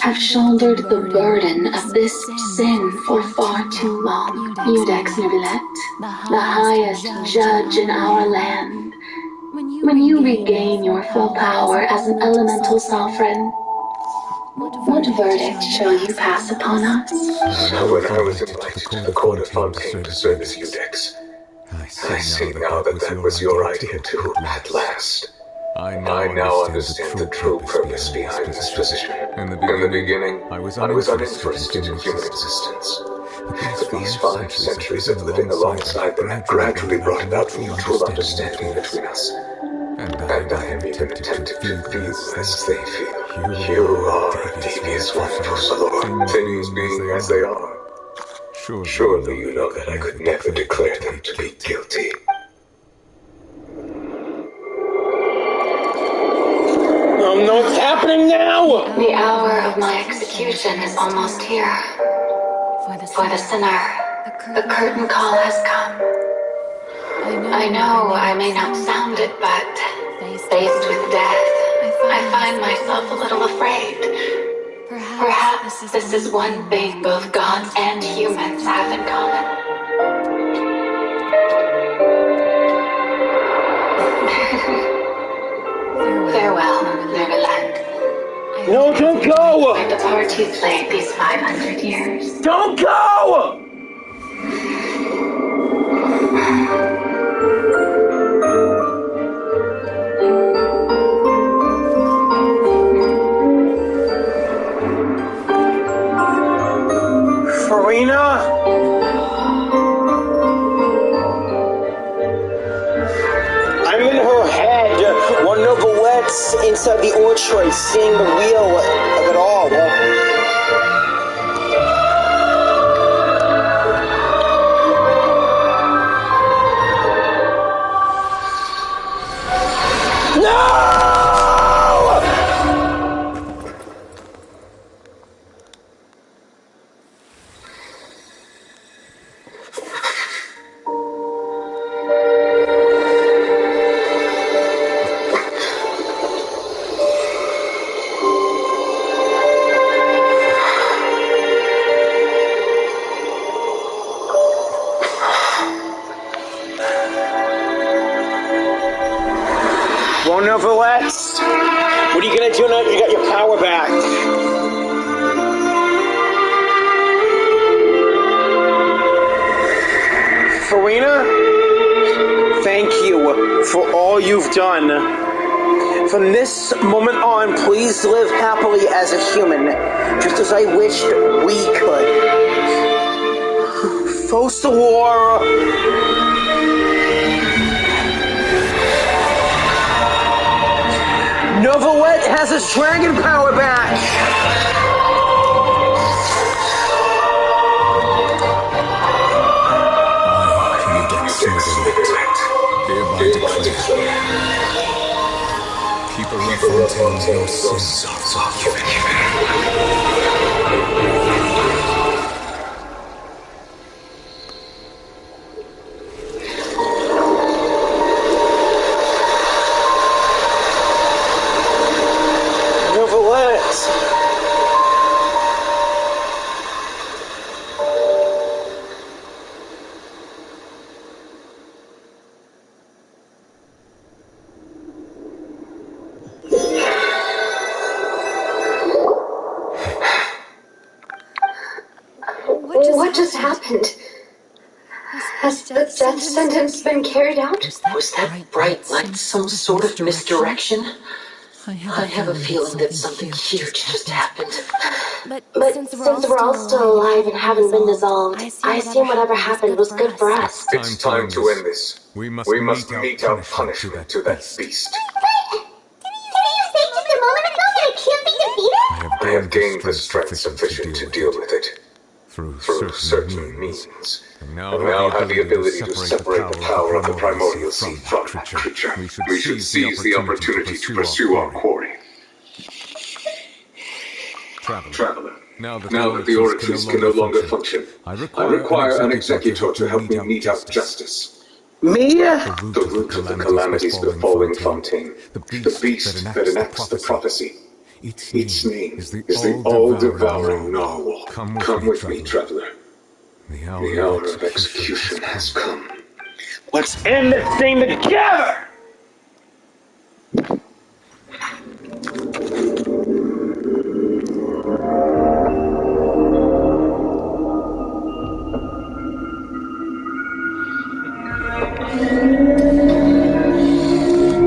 have shouldered the burden of this sin for far too long. Iudex Nouvelette, the highest judge in our land, when you regain your full power as an elemental sovereign, what verdict shall you pass upon us? So when I was invited to the court of Fontaine to serve as Iudex, I see now that was your idea too, at last. I now understand the true purpose behind this position. In the beginning, I was uninterested in human existence. But these 5 centuries of living alongside them have gradually brought about mutual understanding between us. And I have even attempted to feel as they feel. You are a devious one, Fussalor. Things being as they are. Surely you know that I could never declare them to be guilty. No, what's happening now? The hour of my execution is almost here. For the sinner, the curtain call has come. I know I may not sound it, but faced with death, I find myself a little afraid. Perhaps this is one thing both gods and humans have in common. Farewell, Neverland. No, don't go! The part you've played these 500 years. Don't go! Farina? I'm in her head. One Novelette's inside the orchard, seeing the wheel of it all. Well, Novelette, what are you gonna do now that you got your power back? Farina, thank you for all you've done. From this moment on, please live happily as a human, just as I wished we could. Fossilor. Novelette has his dragon power back! Hereby declare, Keeper of Fontaine, your sins are forgiven. What just happened? Has the death sentence been carried out? Was that bright light some sort of misdirection? I have a feeling that something huge just happened. But since we're all still alive and haven't been dissolved, I assume whatever happened was good for us. It's time to end this. We must mete out punishment to that beast. I have gained the strength sufficient to deal with it. Through certain means. And now have the ability to separate the power of the primordial seed from that creature. We should seize the opportunity to pursue our quarry. Traveler, now that the oracles can no longer function, I require an executor to help me mete out justice. Me? The root of the calamities befalling Fontaine, the beast that enacts the prophecy. Its name is the all-devouring narwhal. Come with me, traveler. The hour of execution has come. Let's end this thing together!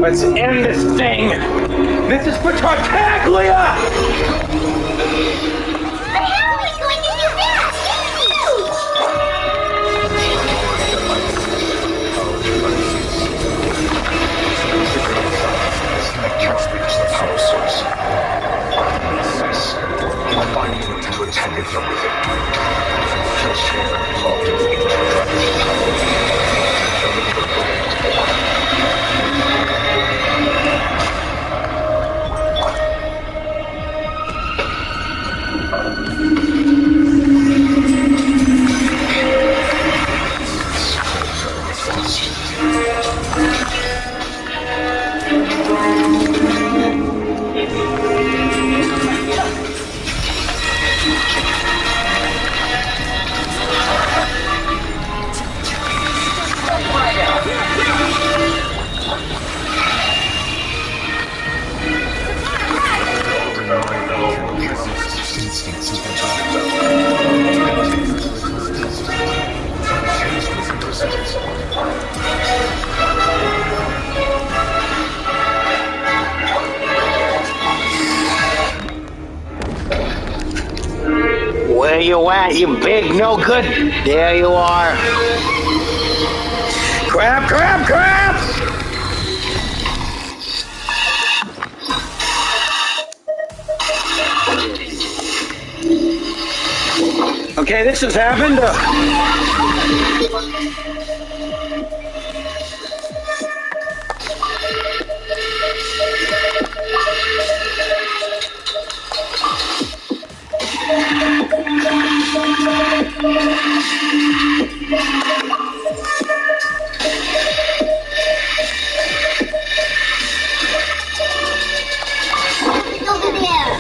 Let's end this thing! This is for Tartaglia! But how are we going to do that? I cannot reach the power source. Unless I find a way to attack it from within. Instincts of rebellion. Tiny creatures like hostility is inherently merciless. Where you at, you big no good? There you are. Crap, crap, crap! Okay, this has happened. Over there.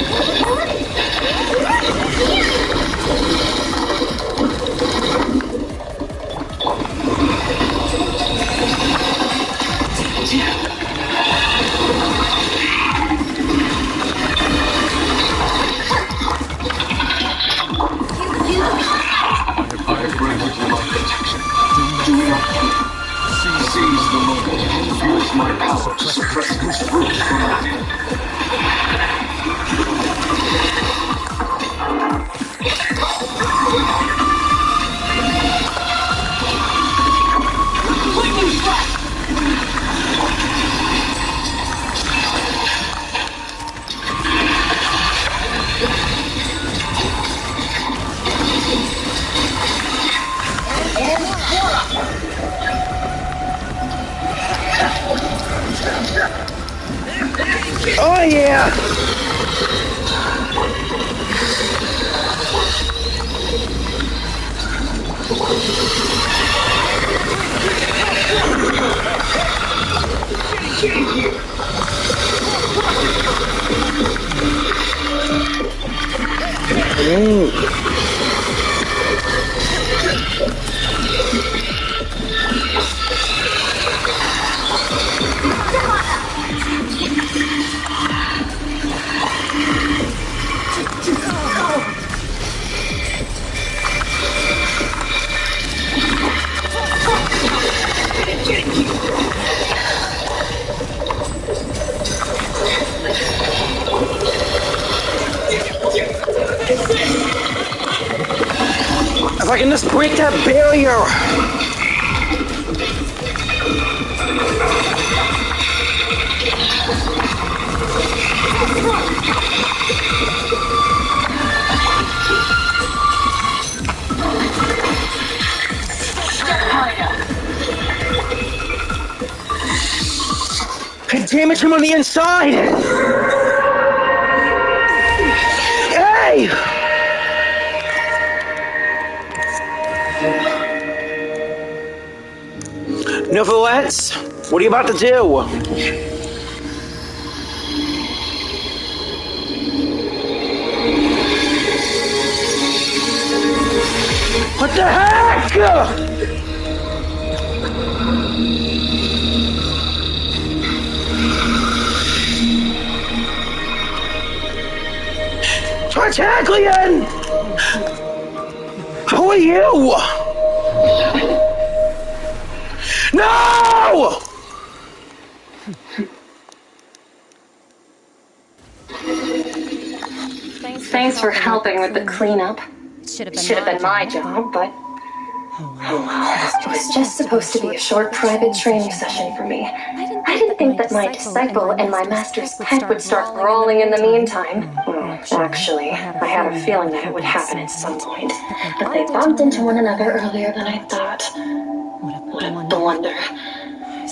Seize the moment. Use my power to suppress its root. Oh yeah! If I can just break that barrier! Can damage him on the inside! Hey! Nevertheless, what are you about to do? What the heck? Tartaglia! Who are you? No! Thanks for helping with the cleanup. Should have been my job, but oh well. It was just supposed to be a short private training session for me. I didn't think that my disciple and my master's pet would start brawling in the meantime. Actually, I had a feeling that it would happen at some point. But they bumped into one another earlier than I thought. What a blunder.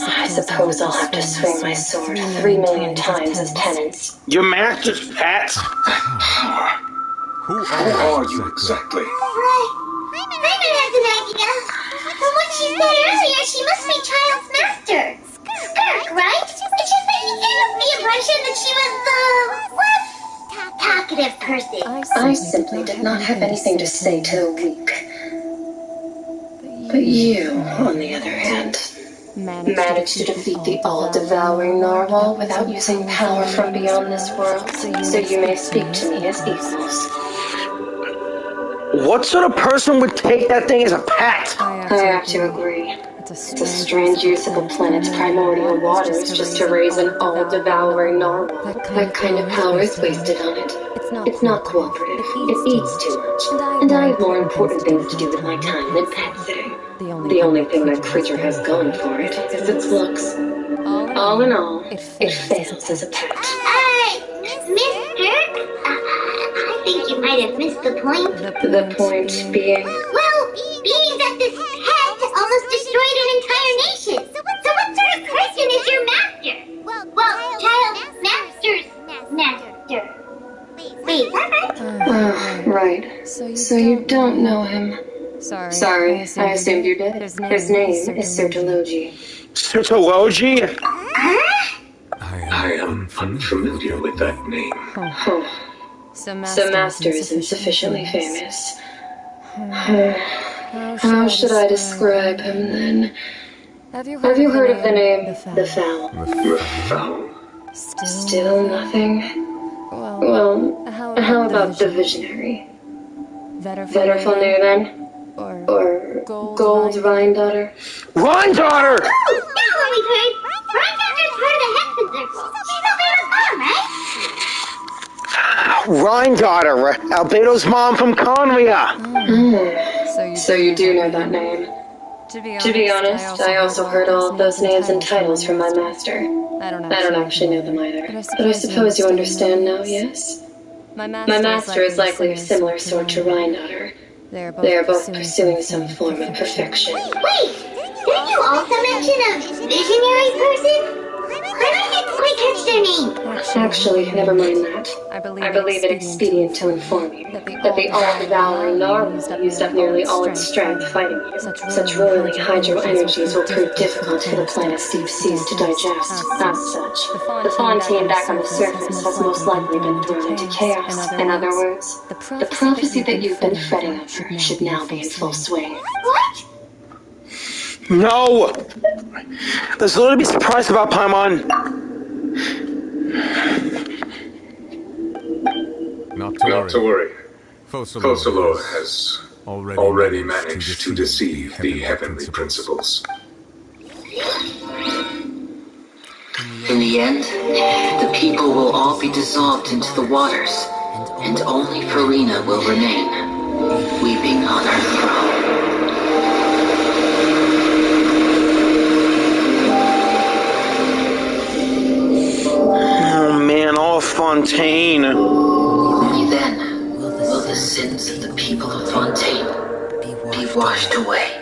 I suppose I'll have to swing my sword 3 million times as penance. Your master's pet? Who are you exactly? Raymond has an idea. From what she said earlier, she must be Child's master. Skirk, right? It's just that he can't mentioned that she was what? Talkative person. I simply did not have anything to say to the weak. But you, on the other hand, managed to defeat the all-devouring narwhal without using power from beyond this world, so you may speak to me as equals. What sort of person would take that thing as a pet? I have to agree. It's a strange use of a planet's primordial waters just to raise an all-devouring narwhal. That kind of power is wasted on it. It's not cooperative. It eats too much. And I have more important things to do with my time than pet sitting. The only thing that creature has going for it is its looks. All in all, it fails as a pet. Mister? I think you might have missed the point. The point being? Well, being that this pet almost destroyed an entire nation. So what sort of person is your master? Well, child master's master. Wait, is that right? Right. So you don't know him. Sorry, I assumed you did. His name is Sertologi. Sertologi? I am unfamiliar with that name. So Master isn't sufficiently famous. How should I describe him then? Have you heard of the name The Foul? The Foul? Still nothing? Well, how about the Visionary? Vetterfalnir then? Or Gold Rhine Daughter? Rhine Daughter! Oh, now what we've heard. Rhine Daughter's part of the Hexen Circle. She's Albedo's mom, right? Rhine Daughter, Albedo's mom from Conria. So you do know that name. To be honest, I also heard all of those names and titles from my master. I don't actually know them either. But I suppose you understand now, yes? My master is likely a similar sort to Rhine Daughter. They are both pursuing some form of perfection. Wait! Didn't you also mention a visionary person? I didn't quite catch their name. Actually, never mind that. I believe it expedient to inform you that the all-devouring narwhal used up nearly all its strength fighting you. Such roiling hydro energies will prove difficult for the planet's deep seas to digest. As such, the Fontaine back on the surface has most likely been thrown into chaos. In other words, the prophecy that you've been fretting over should now be in full swing. What? No! There's little to be surprised about, Paimon. Not to worry. Focalor has already managed to deceive the heavenly principles. In the end, the people will all be dissolved into the waters, and only Farina will remain, weeping on her throne. Oh man, all of Fontaine. Only then will the sins of the people of Fontaine be washed away.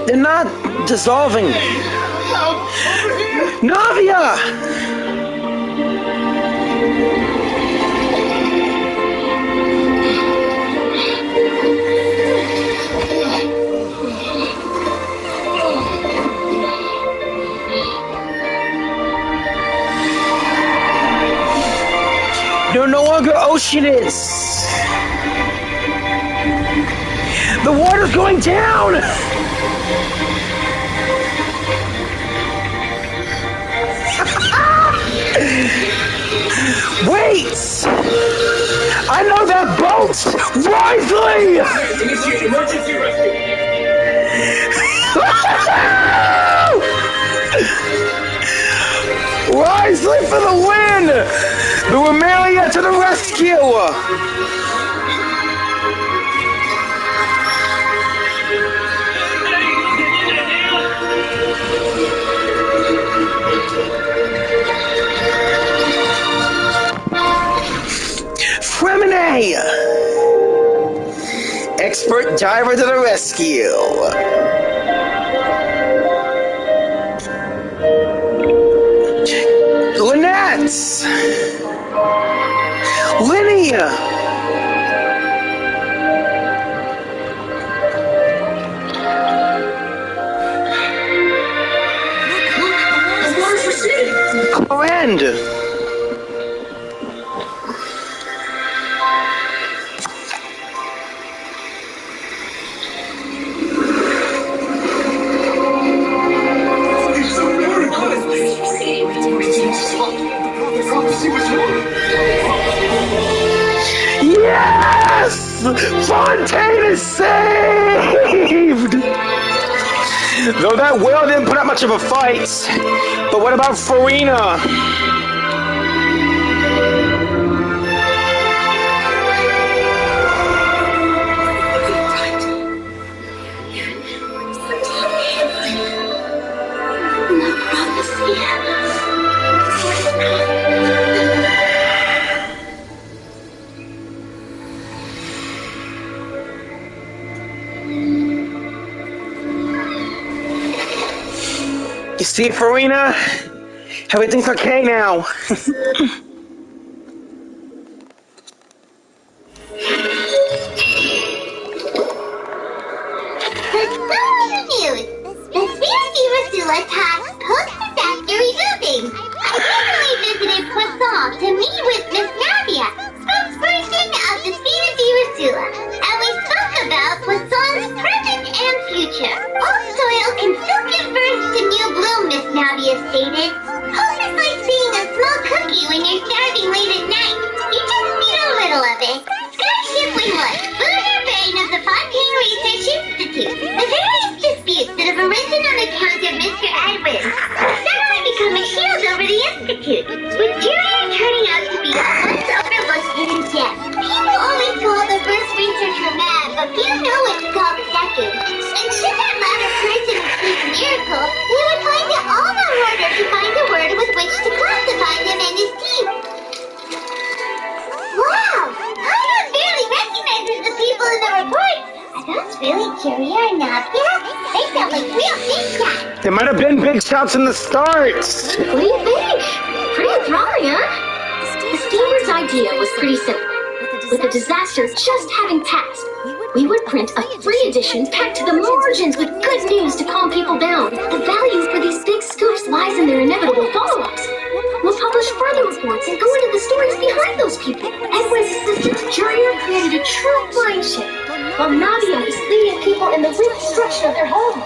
They're not dissolving. Navia! They're no longer oceanids. The water's going down! Wait! I know that boat! Wisely! Initiate emergency rescue! Wisely for the win! The Romelia to the rescue! Fremine! Expert diver to the rescue. Lynette! Linnea! The water's receding. Corinne! Yes! Fontaine is saved! Though that whale didn't put up much of a fight. But what about Farina? You see, Farina? Everything's okay now. To meet with Miss Nadia, spokesperson of the Speed of Urasula, and we spoke about Poisson's present and future. Old soil can still give birth to new bloom, Miss Nadia stated. Hope is like seeing a small cookie when you're starving late at night. You just need a little of it. Scott Shipleywood, founder brain of the Fontaine Research Institute. The various disputes that have arisen on account of Mr. Edwin suddenly become a shield over the Institute, with Jyran turning out to be a once overlooked hidden gem. People always call the first researcher mad, but few know what to call the second. And should that latter person speak a miracle, we would find it all the harder to find a word with which to classify him and his team. Wow! I don't barely recognize the people in the report. Are those really Jyran and Nadia? They sound like real big shots. There might have been big shots in the start. What do you think? Pretty enthralling, huh? The steamer's idea was pretty simple. With the disaster just having passed, we would print a free edition packed to the margins with good news to calm people down. The value for these big scoops lies in their inevitable follow-ups. We'll publish further reports and go into the stories behind those people. Edwin's assistant, Jyran, created a true mind shift, while Nadia is leading people in the reconstruction of their home.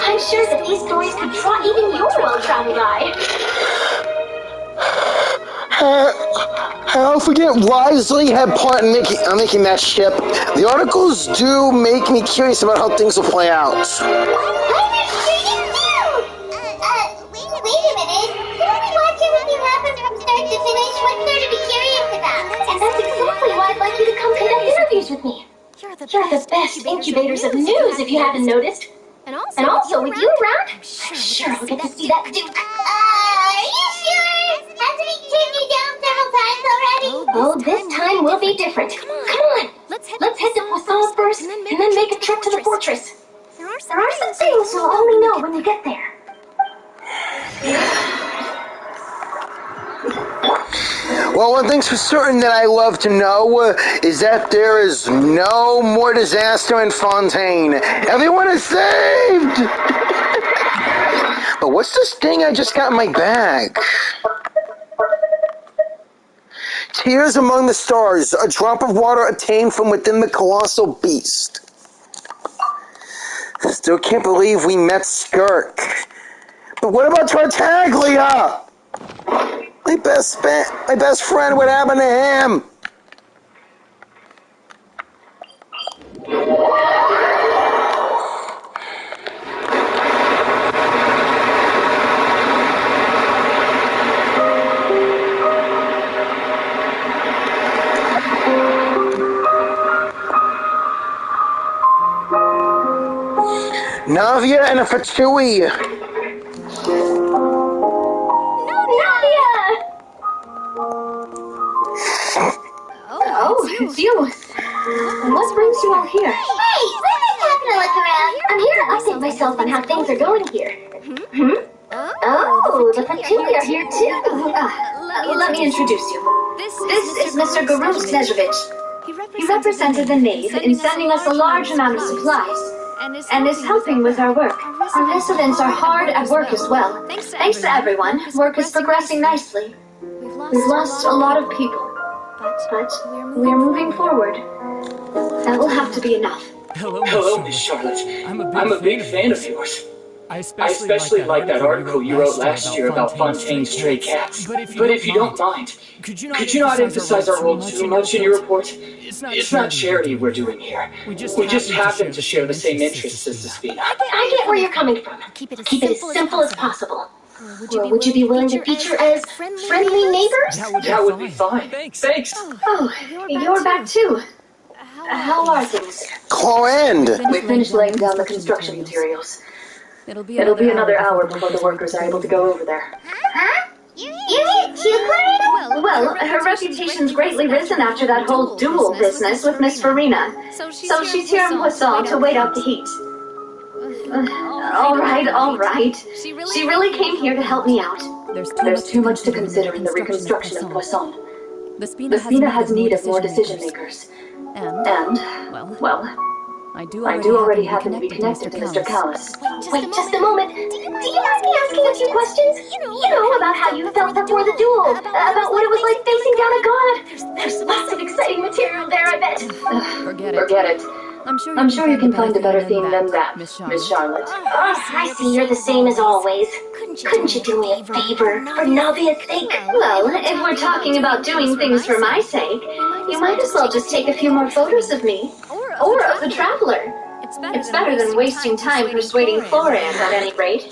I'm sure that these stories could draw even your well-traveled eye. I'll forget wisely had part in making that ship. The articles do make me curious about how things will play out. Wait a minute. Couldn't we watch everything happen from start to finish? What's there to be curious about? And that's exactly why I'd like you to come conduct interviews with me. You're the best incubators of news, if you haven't noticed. And also, with you around, I'm sure I'll get to see that Duke. Are you sure? Hasn't he turned you down several times already? Oh, this time will be different. Come on. Let's head to Poisson first, and then make a trip to the fortress. There are some things you'll only know when you get there. Well, one thing's for certain that I love to know is that there is no more disaster in Fontaine. Everyone is saved! But what's this thing I just got in my bag? Tears among the stars, a drop of water obtained from within the colossal beast. Still can't believe we met Skirk. But what about Tartaglia? My best friend, what happened to him? Navia and a Fatui. Oh, it's you. What brings you all here? Hey, myself on how things are going here. Hmm? Oh, the Fatui are here too. Let me introduce you. This is Mr. Garou Snezovich. He represented the Knave in sending us a large amount of supplies, and is helping with our work. Our residents are hard at work as well. Thanks to everyone, work is progressing nicely. We've lost a lot of people, but we're moving forward. That will have to be enough. Hello, Miss Charlotte. I'm a big fan of yours. I especially like that article you wrote last year about Fontaine's stray cats. But if you don't mind, could you not emphasize our role too much in your report? It's not charity we're doing here. We just happen to share the same interests as Despina. I get where you're coming from. Keep it as simple as possible. Or would you be willing to feature as friendly neighbors? That would be fine. Thanks. Oh, you're back too. How are things? Cloend! We finished laying down the construction materials. It'll be another hour before the workers are able to go over there. Huh? You mean too, Well, her reputation's greatly risen after that whole duel business with Miss Farina. So she's here in Poisson to wait out the heat. All right. She really came here to help me out. There's too much to consider in the reconstruction of Poisson. The Spina has need of more decision makers. And, well, I do already happen to be connected to Mr. Callis. Wait just a moment. Do you mind me asking a few questions? You know, about how you felt before the duel, about what it was like facing down a god. There's lots of exciting material there, I bet. Forget it. I'm sure you can find a better theme than that, Miss Charlotte. Oh, I see you're the same as always. Couldn't you do me a favor, for Navia's sake? Well, if we're talking about doing things for my sake, you might as well just take a few more photos of me. Or of the Traveler. It's better than wasting time persuading Florand at any rate.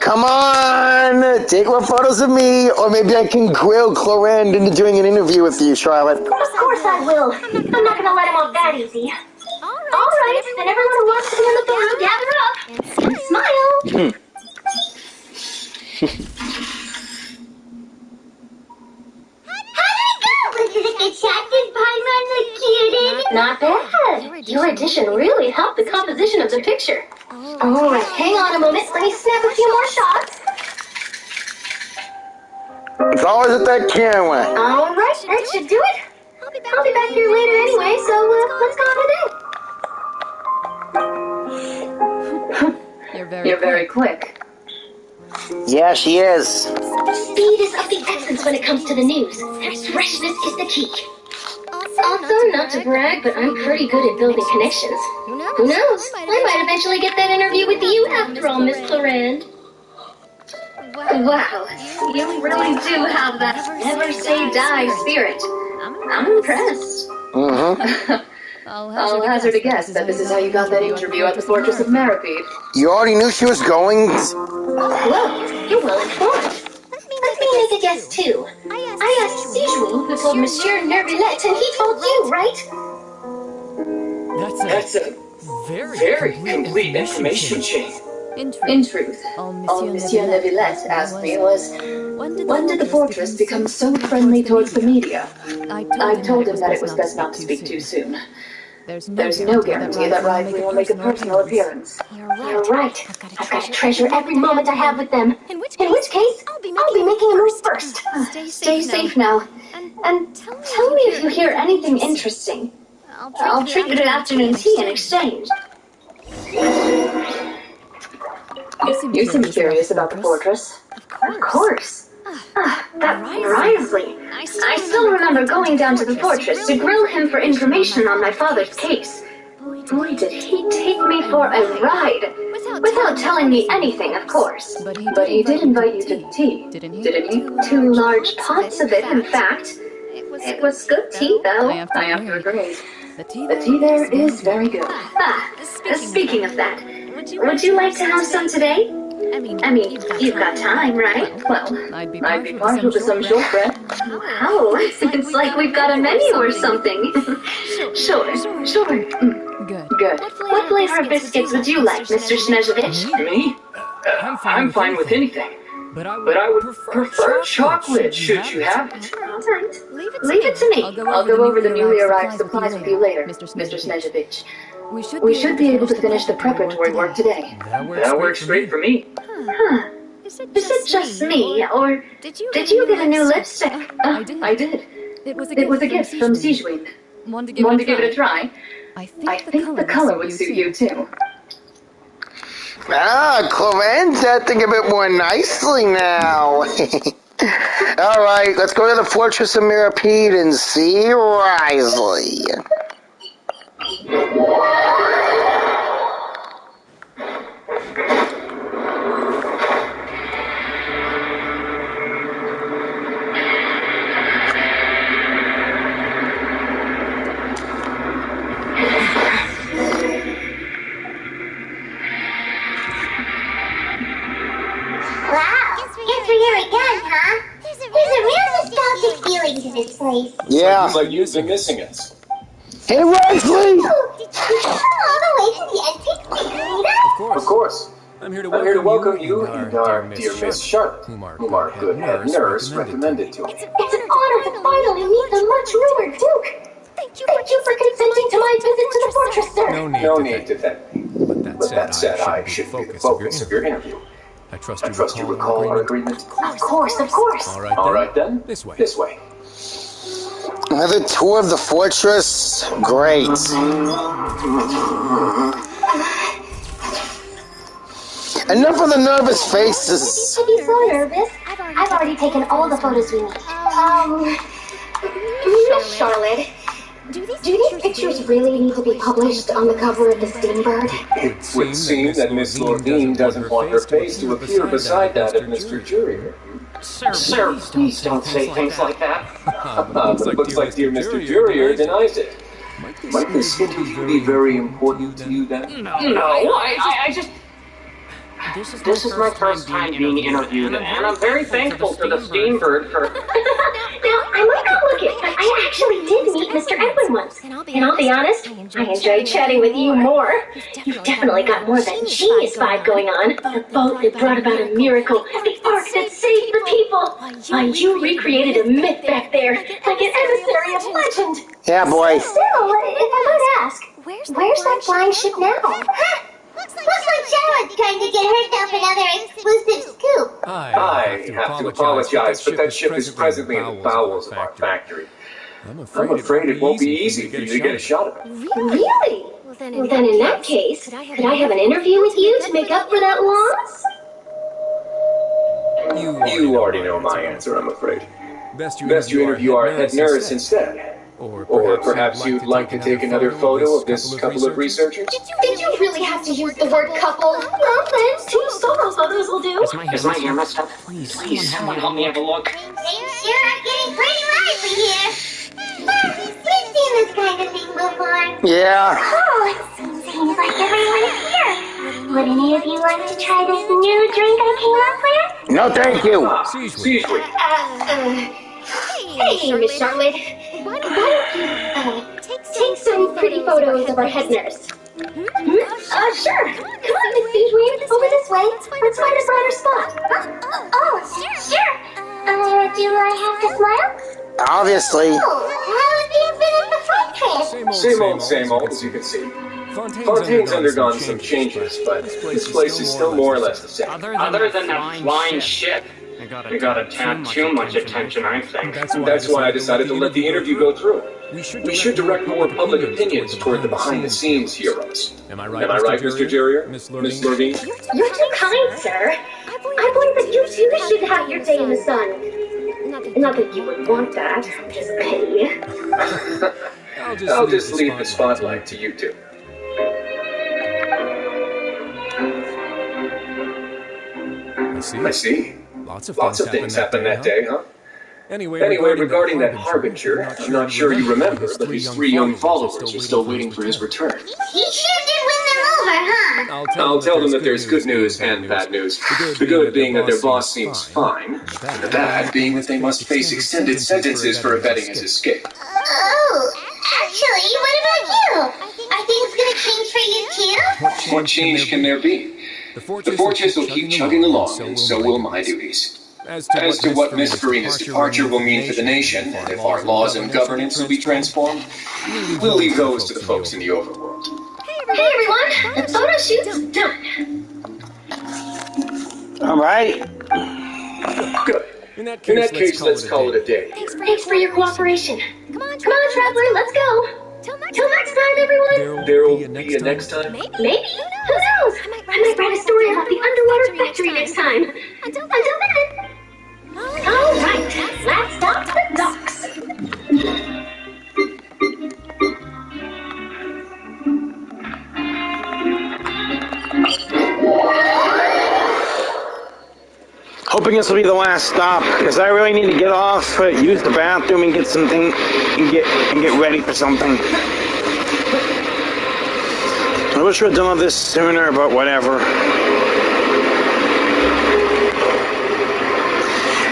Come on! Take more photos of me, or maybe I can grill Clorand into doing an interview with you, Charlotte. Of course I will. I'm not gonna let him off that easy. Alright, then everyone who wants to be in the photo, gather up and smile. Was it a good shot? Did Paimon look cute in it? Not bad. Your addition really helped the composition of the picture. Alright, hang on a moment. Let me snap a few more shots. It's always at that camera. Alright, that should do it. I'll be back here later anyway, so let's go on today. You're very quick. Yeah, she is. Speed is of the essence when it comes to the news. Freshness is the key. Also, not to brag, but I'm pretty good at building connections. Who knows? I might eventually get that interview with you after all, Miss Clorand. Wow, you really do have that never say die spirit. I'm impressed. I'll hazard a guess that this is how you got that interview at the Fortress of Maripede. You already knew she was going? Well, you're well informed. Let me make a guess too. I asked Sijuin, who told Monsieur Nervilette, and he told you, right? That's a very complete information chain. In truth, all Monsieur Nervilette asked me was, when did the Fortress become so friendly towards the media? I told him that it was best not to speak too soon. There's no guarantee that Riley will make a personal appearance. You're right. I've got to treasure every moment I have with them. In which case, I'll be making a move first. Stay safe now. And tell me if you hear anything interesting. I'll treat you to afternoon tea in exchange. You seem curious about the Fortress. Of course. That Risley. I still remember going down to the fortress to grill him for information on my father's case. Boy, did he take me for a ride. Without telling me anything, of course. But he did invite you to the tea, didn't he? 2 large pots of it, in fact. It was good tea, though. I have to agree. The tea there is very good. Speaking of that, would you like to have some today? I mean, you've got time, right? Well, I'd be partial to some shortbread. Wow, it's like we've got a menu or something. Sure. Good. What flavor of biscuits would you like, Mr. Snezovich? Me? I'm fine with anything. But I would prefer chocolate, should you have it. All right. Leave it to me. I'll go over the newly arrived supplies with you later, Mr. Snezovich. We should be able to finish the preparatory work today. That works great for me. Huh. Is it just me, or did you get a new lipstick? I did. It was a gift from Sijwin. Want to give it a try? I think the color would suit you too. Ah, Cloren's acting a bit more nicely now. Alright, let's go to the Fortress of Mirapede and see Risley. Yeah. It's like you've been missing us. Hey, Risley! Did you come all the way to the entrance to greet us? Of course. I'm here to welcome you and our dear Miss Charlotte, whom our good head nurse recommended to me. It's an honor to finally meet the much-rumored Duke. Thank you for consenting to my visit to the fortress, sir. No need to thank me. But that said, I should be the focus of your interview. I trust you recall our agreement. Of course. All right then. This way. Another tour of the fortress? Great. Enough of the nervous faces. Don't be so nervous. I've already taken all the photos we need. Miss Charlotte, do these pictures really need to be published on the cover of the Steambird? It would seem that Miss Lordine doesn't want her face to appear beside that of Mr. Jyran. Sir, please don't say things like that. But it looks like dear Mr. Jyran denies it. Might this interview be very important to you then? No, I just... This is my first time being interviewed, and I'm very thankful to the Steambird for... Now, I might not look it, but I actually did meet Mr. Edwin once. And I'll be honest, I enjoyed chatting with you more. You've definitely got more of that genius vibe going on. The boat that brought about a miracle, the ark that saved the people. Why, you recreated a myth back there, like an emissary of legend. Yeah, boy. Still, if I might ask, where's that flying ship now? Looks like Charlotte's trying to get herself another exclusive scoop. I have to apologize, but that ship is presently in the bowels of our factory. I'm afraid it won't be easy for you to get a shot of it. Really? Well, then in that case, could I have an interview with you to make up for that loss? You already know my answer, I'm afraid. Best you interview our head nurse instead. Or perhaps you'd like to take another photo of this couple of researchers? Did you really have to use the word couple? Well, then 2 solo photos will do. Is my hair messed up? Please, someone help me have a look. Things sure are getting pretty lively here. We've seen this kind of thing before. Yeah. Oh, it seems like everyone is here. Would any of you like to try this new drink I came up with? No, thank you. Hey, Miss Charlotte. Why don't you take some pretty photos of our head nurse? Sure. Come on, Miss Sijwin. Over this way. Let's find a brighter spot. Oh, sure. Do I have to smile? Obviously. Oh, how has it been at the front trip? Same old, as you can see. Fontaine's undergone some changes, but this place is still more or less the same. Other than that flying ship. It got a tad too much attention, I think. That's why I decided to let the interview go through. We should direct more public opinions toward the behind-the-scenes heroes. Am I right, Mr. Jyran? Miss Lordine? You're too kind, sir. I believe that you too should have your day in the sun. Not that you would want that. Just pity. I'll just leave the spotlight to you two. I see. Lots of things happened that day, huh? Anyway, regarding that Harbinger, I'm not sure you remember, but his 3 young followers are still waiting for his return. He sure did win them over, huh? I'll tell them that there's good news and bad news. The good being that their boss seems fine, and the bad being that they must face extended sentences for abetting his escape. Oh, actually, what about you? Are things gonna change for you too? What change can there be? The fortress will keep chugging along, and so will my duties. As to what Miss Farina's departure will mean for the nation, and if our laws and governance will be transformed, we'll leave those to the folks in the overworld. Hey everyone, the photo shoot's done. Alright. Good. In that case, let's call it a day. Thanks for your cooperation. Come on, Traveler, let's go. Till next time, everyone. There'll be a next time? Maybe. Who knows? I might write a story about the underwater factory next time. Until then. All right, let's stop the docks. Hoping this will be the last stop, because I really need to get off, use the bathroom, and get something, and get ready for something. I wish we'd done all this sooner, but whatever.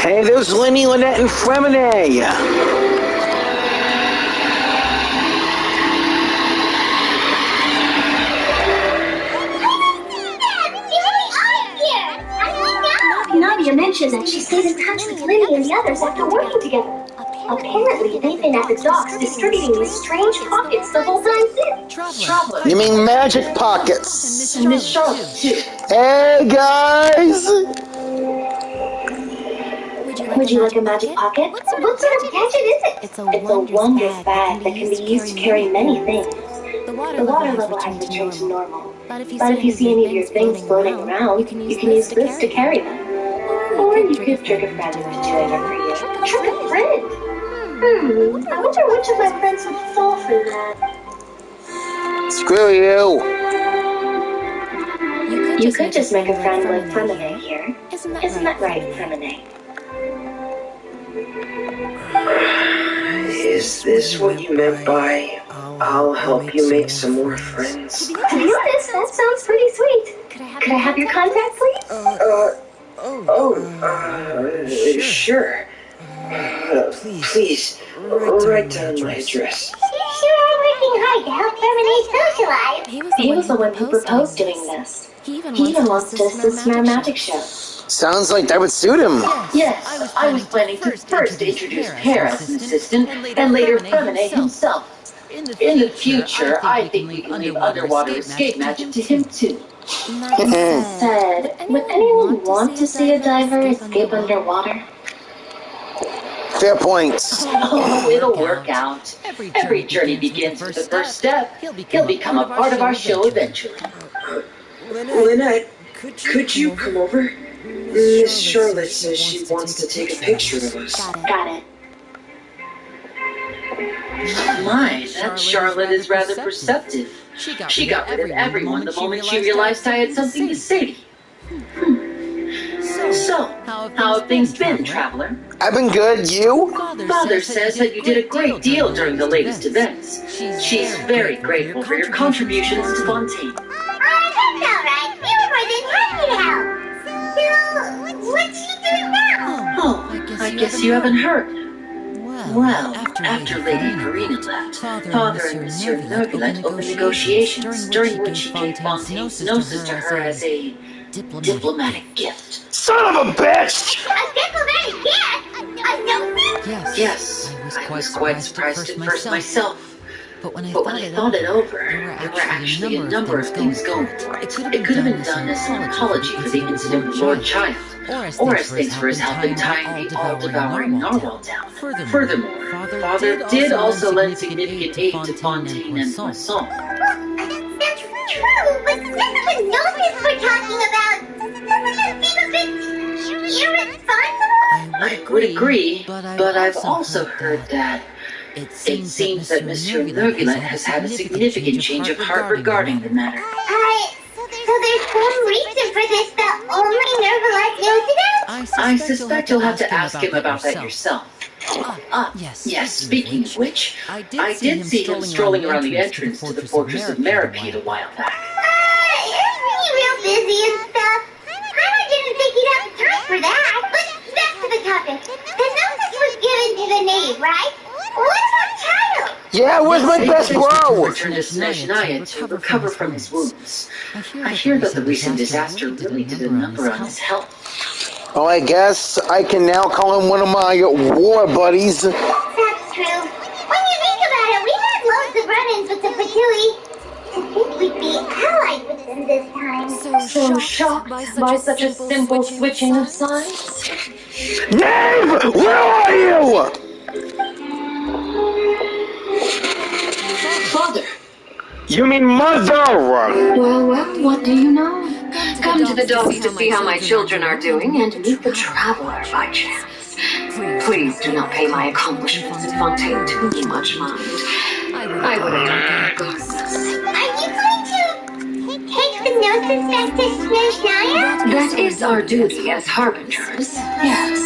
Hey, there's Lenny, Lynette, and Fremine. Nadia mentioned that she stayed in touch with Lenny and the others after working together. Apparently, they've been at the docks distributing these strange pockets the whole time since. Traveler. You mean magic pockets? And Miss Charlotte, too. Hey, guys! Would you like a magic pocket? What sort of gadget is it? It's a wondrous bag that can be used to carry many things. The water level has returned to normal. But if you see any of your things floating around, you can use this to carry them. Or you could trick a friend into doing it for you. Trick a friend? I wonder which of my friends would fall for that. Screw you. You could just make a friend like Fremine here. Isn't that right, Fremine? Is this what you meant by, I'll help you make some more friends? To be honest, that sounds pretty sweet. Could I have your contact, please? Sure. Please, write down my address. Sure, I'm working hard to help Fremine socialize. He was the one who proposed doing this. He even wants to assist in our magic show. Sounds like that would suit him. Yes, I was planning to first introduce Pear as an assistant, and later Fremine himself. In the future, I think we can leave underwater escape magic to him too. Said, would anyone want to see a diver escape underwater? Fair points. Oh, it'll work out. Every journey begins with the first step. He'll become a part of our show eventually. Lynette, could you come over? Miss Charlotte says she wants to take a picture of us. Got it. My, that Charlotte is rather perceptive. She got rid of everyone the moment she realized I had something to say to you. So, how have things been, Traveler? I've been good, you? Father says that you did a great deal during the latest events. She's very grateful for your contributions to Fontaine. That's alright. We were more than happy to help. So, what's she doing now? Oh, I guess you haven't heard. Well, after Lady Verena left, Father and Monsieur Nergulet opened negotiations, during which he gave Fontaine's gnosis to her as a diplomatic gift. Son of a bitch! A diplomatic gift? A gnosis? Yes, I was quite surprised at first myself. But when I thought it over, there were actually a number of things going for it. It could have been done as an apology for the incident with Lord Child, or as thanks for his help in tying the all-devouring narwhal down. Furthermore, Father did also lend significant aid to Fontaine and Poisson. That's true, but this is the gnosis we're talking about. Doesn't it seem a bit irresponsible? I would agree, but I've also heard that it seems that Monsieur Nergulet has had a significant change of heart regarding the matter. So there's some reason for this that only Nergulet knows about? I suspect you'll have to ask him about that yourself. Yes, speaking of which, I did see him strolling around the entrance to the Fortress of Maripede a while back. Isn't he real busy and stuff? I didn't think he'd have time for that. But back to the topic. The gnosis was given to the knave, right? What's with Child? Yeah, where's my best bro? Returned to Snezhnaya to recover from his wounds. I hear that the recent disaster really did a number on his health. Well, I guess I can now call him one of my war buddies. That's true. When you think about it, we've had loads of run-ins with the Patui. To think we'd be So shocked by such a simple switching of sides? Nave! Where are you? Father. You mean mother? Well, what do you know? Come to the docks to see how my children are doing and meet the traveler by chance. Please do not pay my accomplishments at Fontaine too much mind. I would have done it regardless. Are you going to take the notice back to Snezhnaya? That is our duty as harbingers, yes.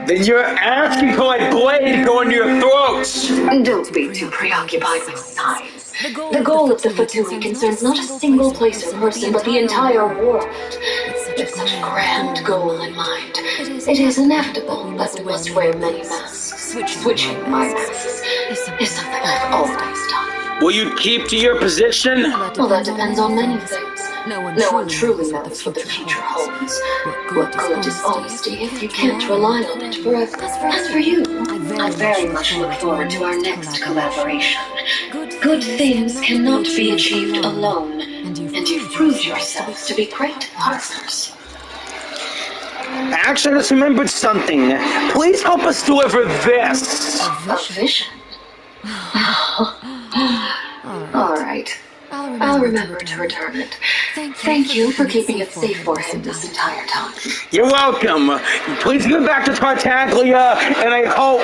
Then you're asking for my blade to go into your throats! Don't be too preoccupied with size. The goal of the Fatui concerns not a single place or person, but the entire world. With such a grand goal in mind, it is inevitable that we must wear many masks. Switching my masks is something I've always done. Will you keep to your position? Well, that depends on many things. No one truly knows what the future holds. What good is honesty if you can't rely on it forever? As for you, I very much look forward to our next collaboration. Good things cannot be achieved alone, and you've proved yourselves to be great partners. Actually, I just remembered something. Please help us deliver this. A vision? All right. I'll remember to return it. Thank you for keeping it safe for him this entire time. You're welcome. Please get back to Tartaglia, and I hope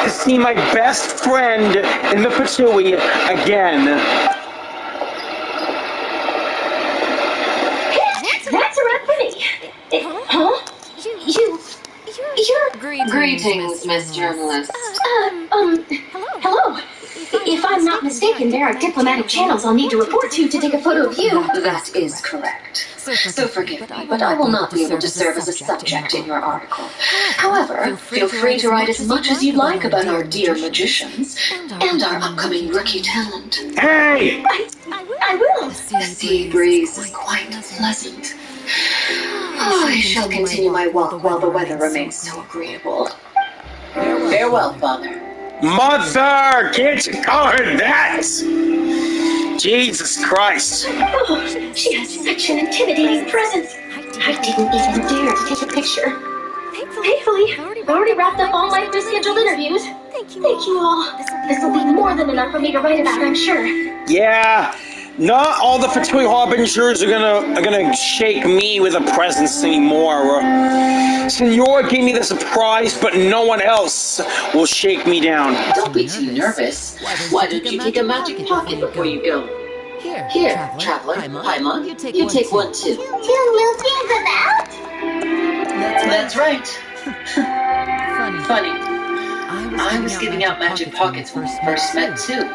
to see my best friend in the Fatui again. That's Anthony. Huh? You're... Greetings, Miss Journalist. Hello. If I'm not mistaken, there are diplomatic channels I'll need to report to take a photo of you. That is correct. So forgive me, but I will not be able to serve as a subject in your article. However, feel free to write as much as you'd like about our dear magicians and our upcoming rookie talent. Hey! I will. The sea breeze is quite pleasant. I shall continue my walk while the weather remains so agreeable. Farewell, Father. Mother! Can't you call her that? Jesus Christ. Oh, she has such an intimidating presence. I didn't even dare to take a picture. Thankfully, I've already wrapped up all my pre-scheduled interviews. Thank you all. This will be more than enough for me to write about, I'm sure. Yeah. Not all the Fatui Harbingers are gonna shake me with a presence anymore. Senor gave me the surprise, but no one else will shake me down. Don't be too nervous. Why don't you take a magic pocket before you go? Here, traveler, Paimon, you take one too. Two new things about? That's right. Funny. I was giving out magic pockets when we first met too.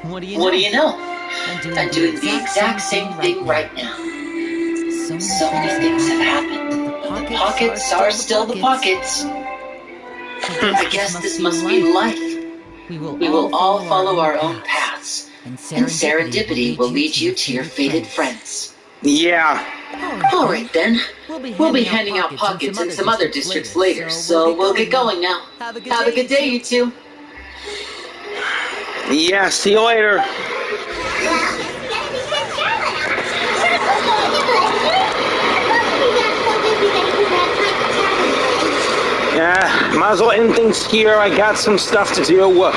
What do you know? I'm doing the exact same thing right now. So many things have happened. The pockets are still the pockets. I guess this must be life. We will all follow our own paths, and serendipity will lead you to your fated friends. Yeah. All right then. We'll be handing out pockets in some other districts later, so we'll get going now. Have a good day, you two. Yeah, see you later. Yeah, might as well end things here. I got some stuff to do.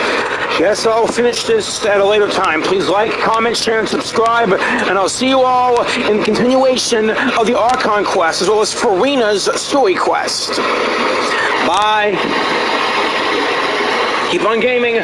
Guess I'll finish this at a later time. Please like, comment, share, and subscribe. And I'll see you all in continuation of the Archon quest, as well as Farina's story quest. Bye. Keep on gaming.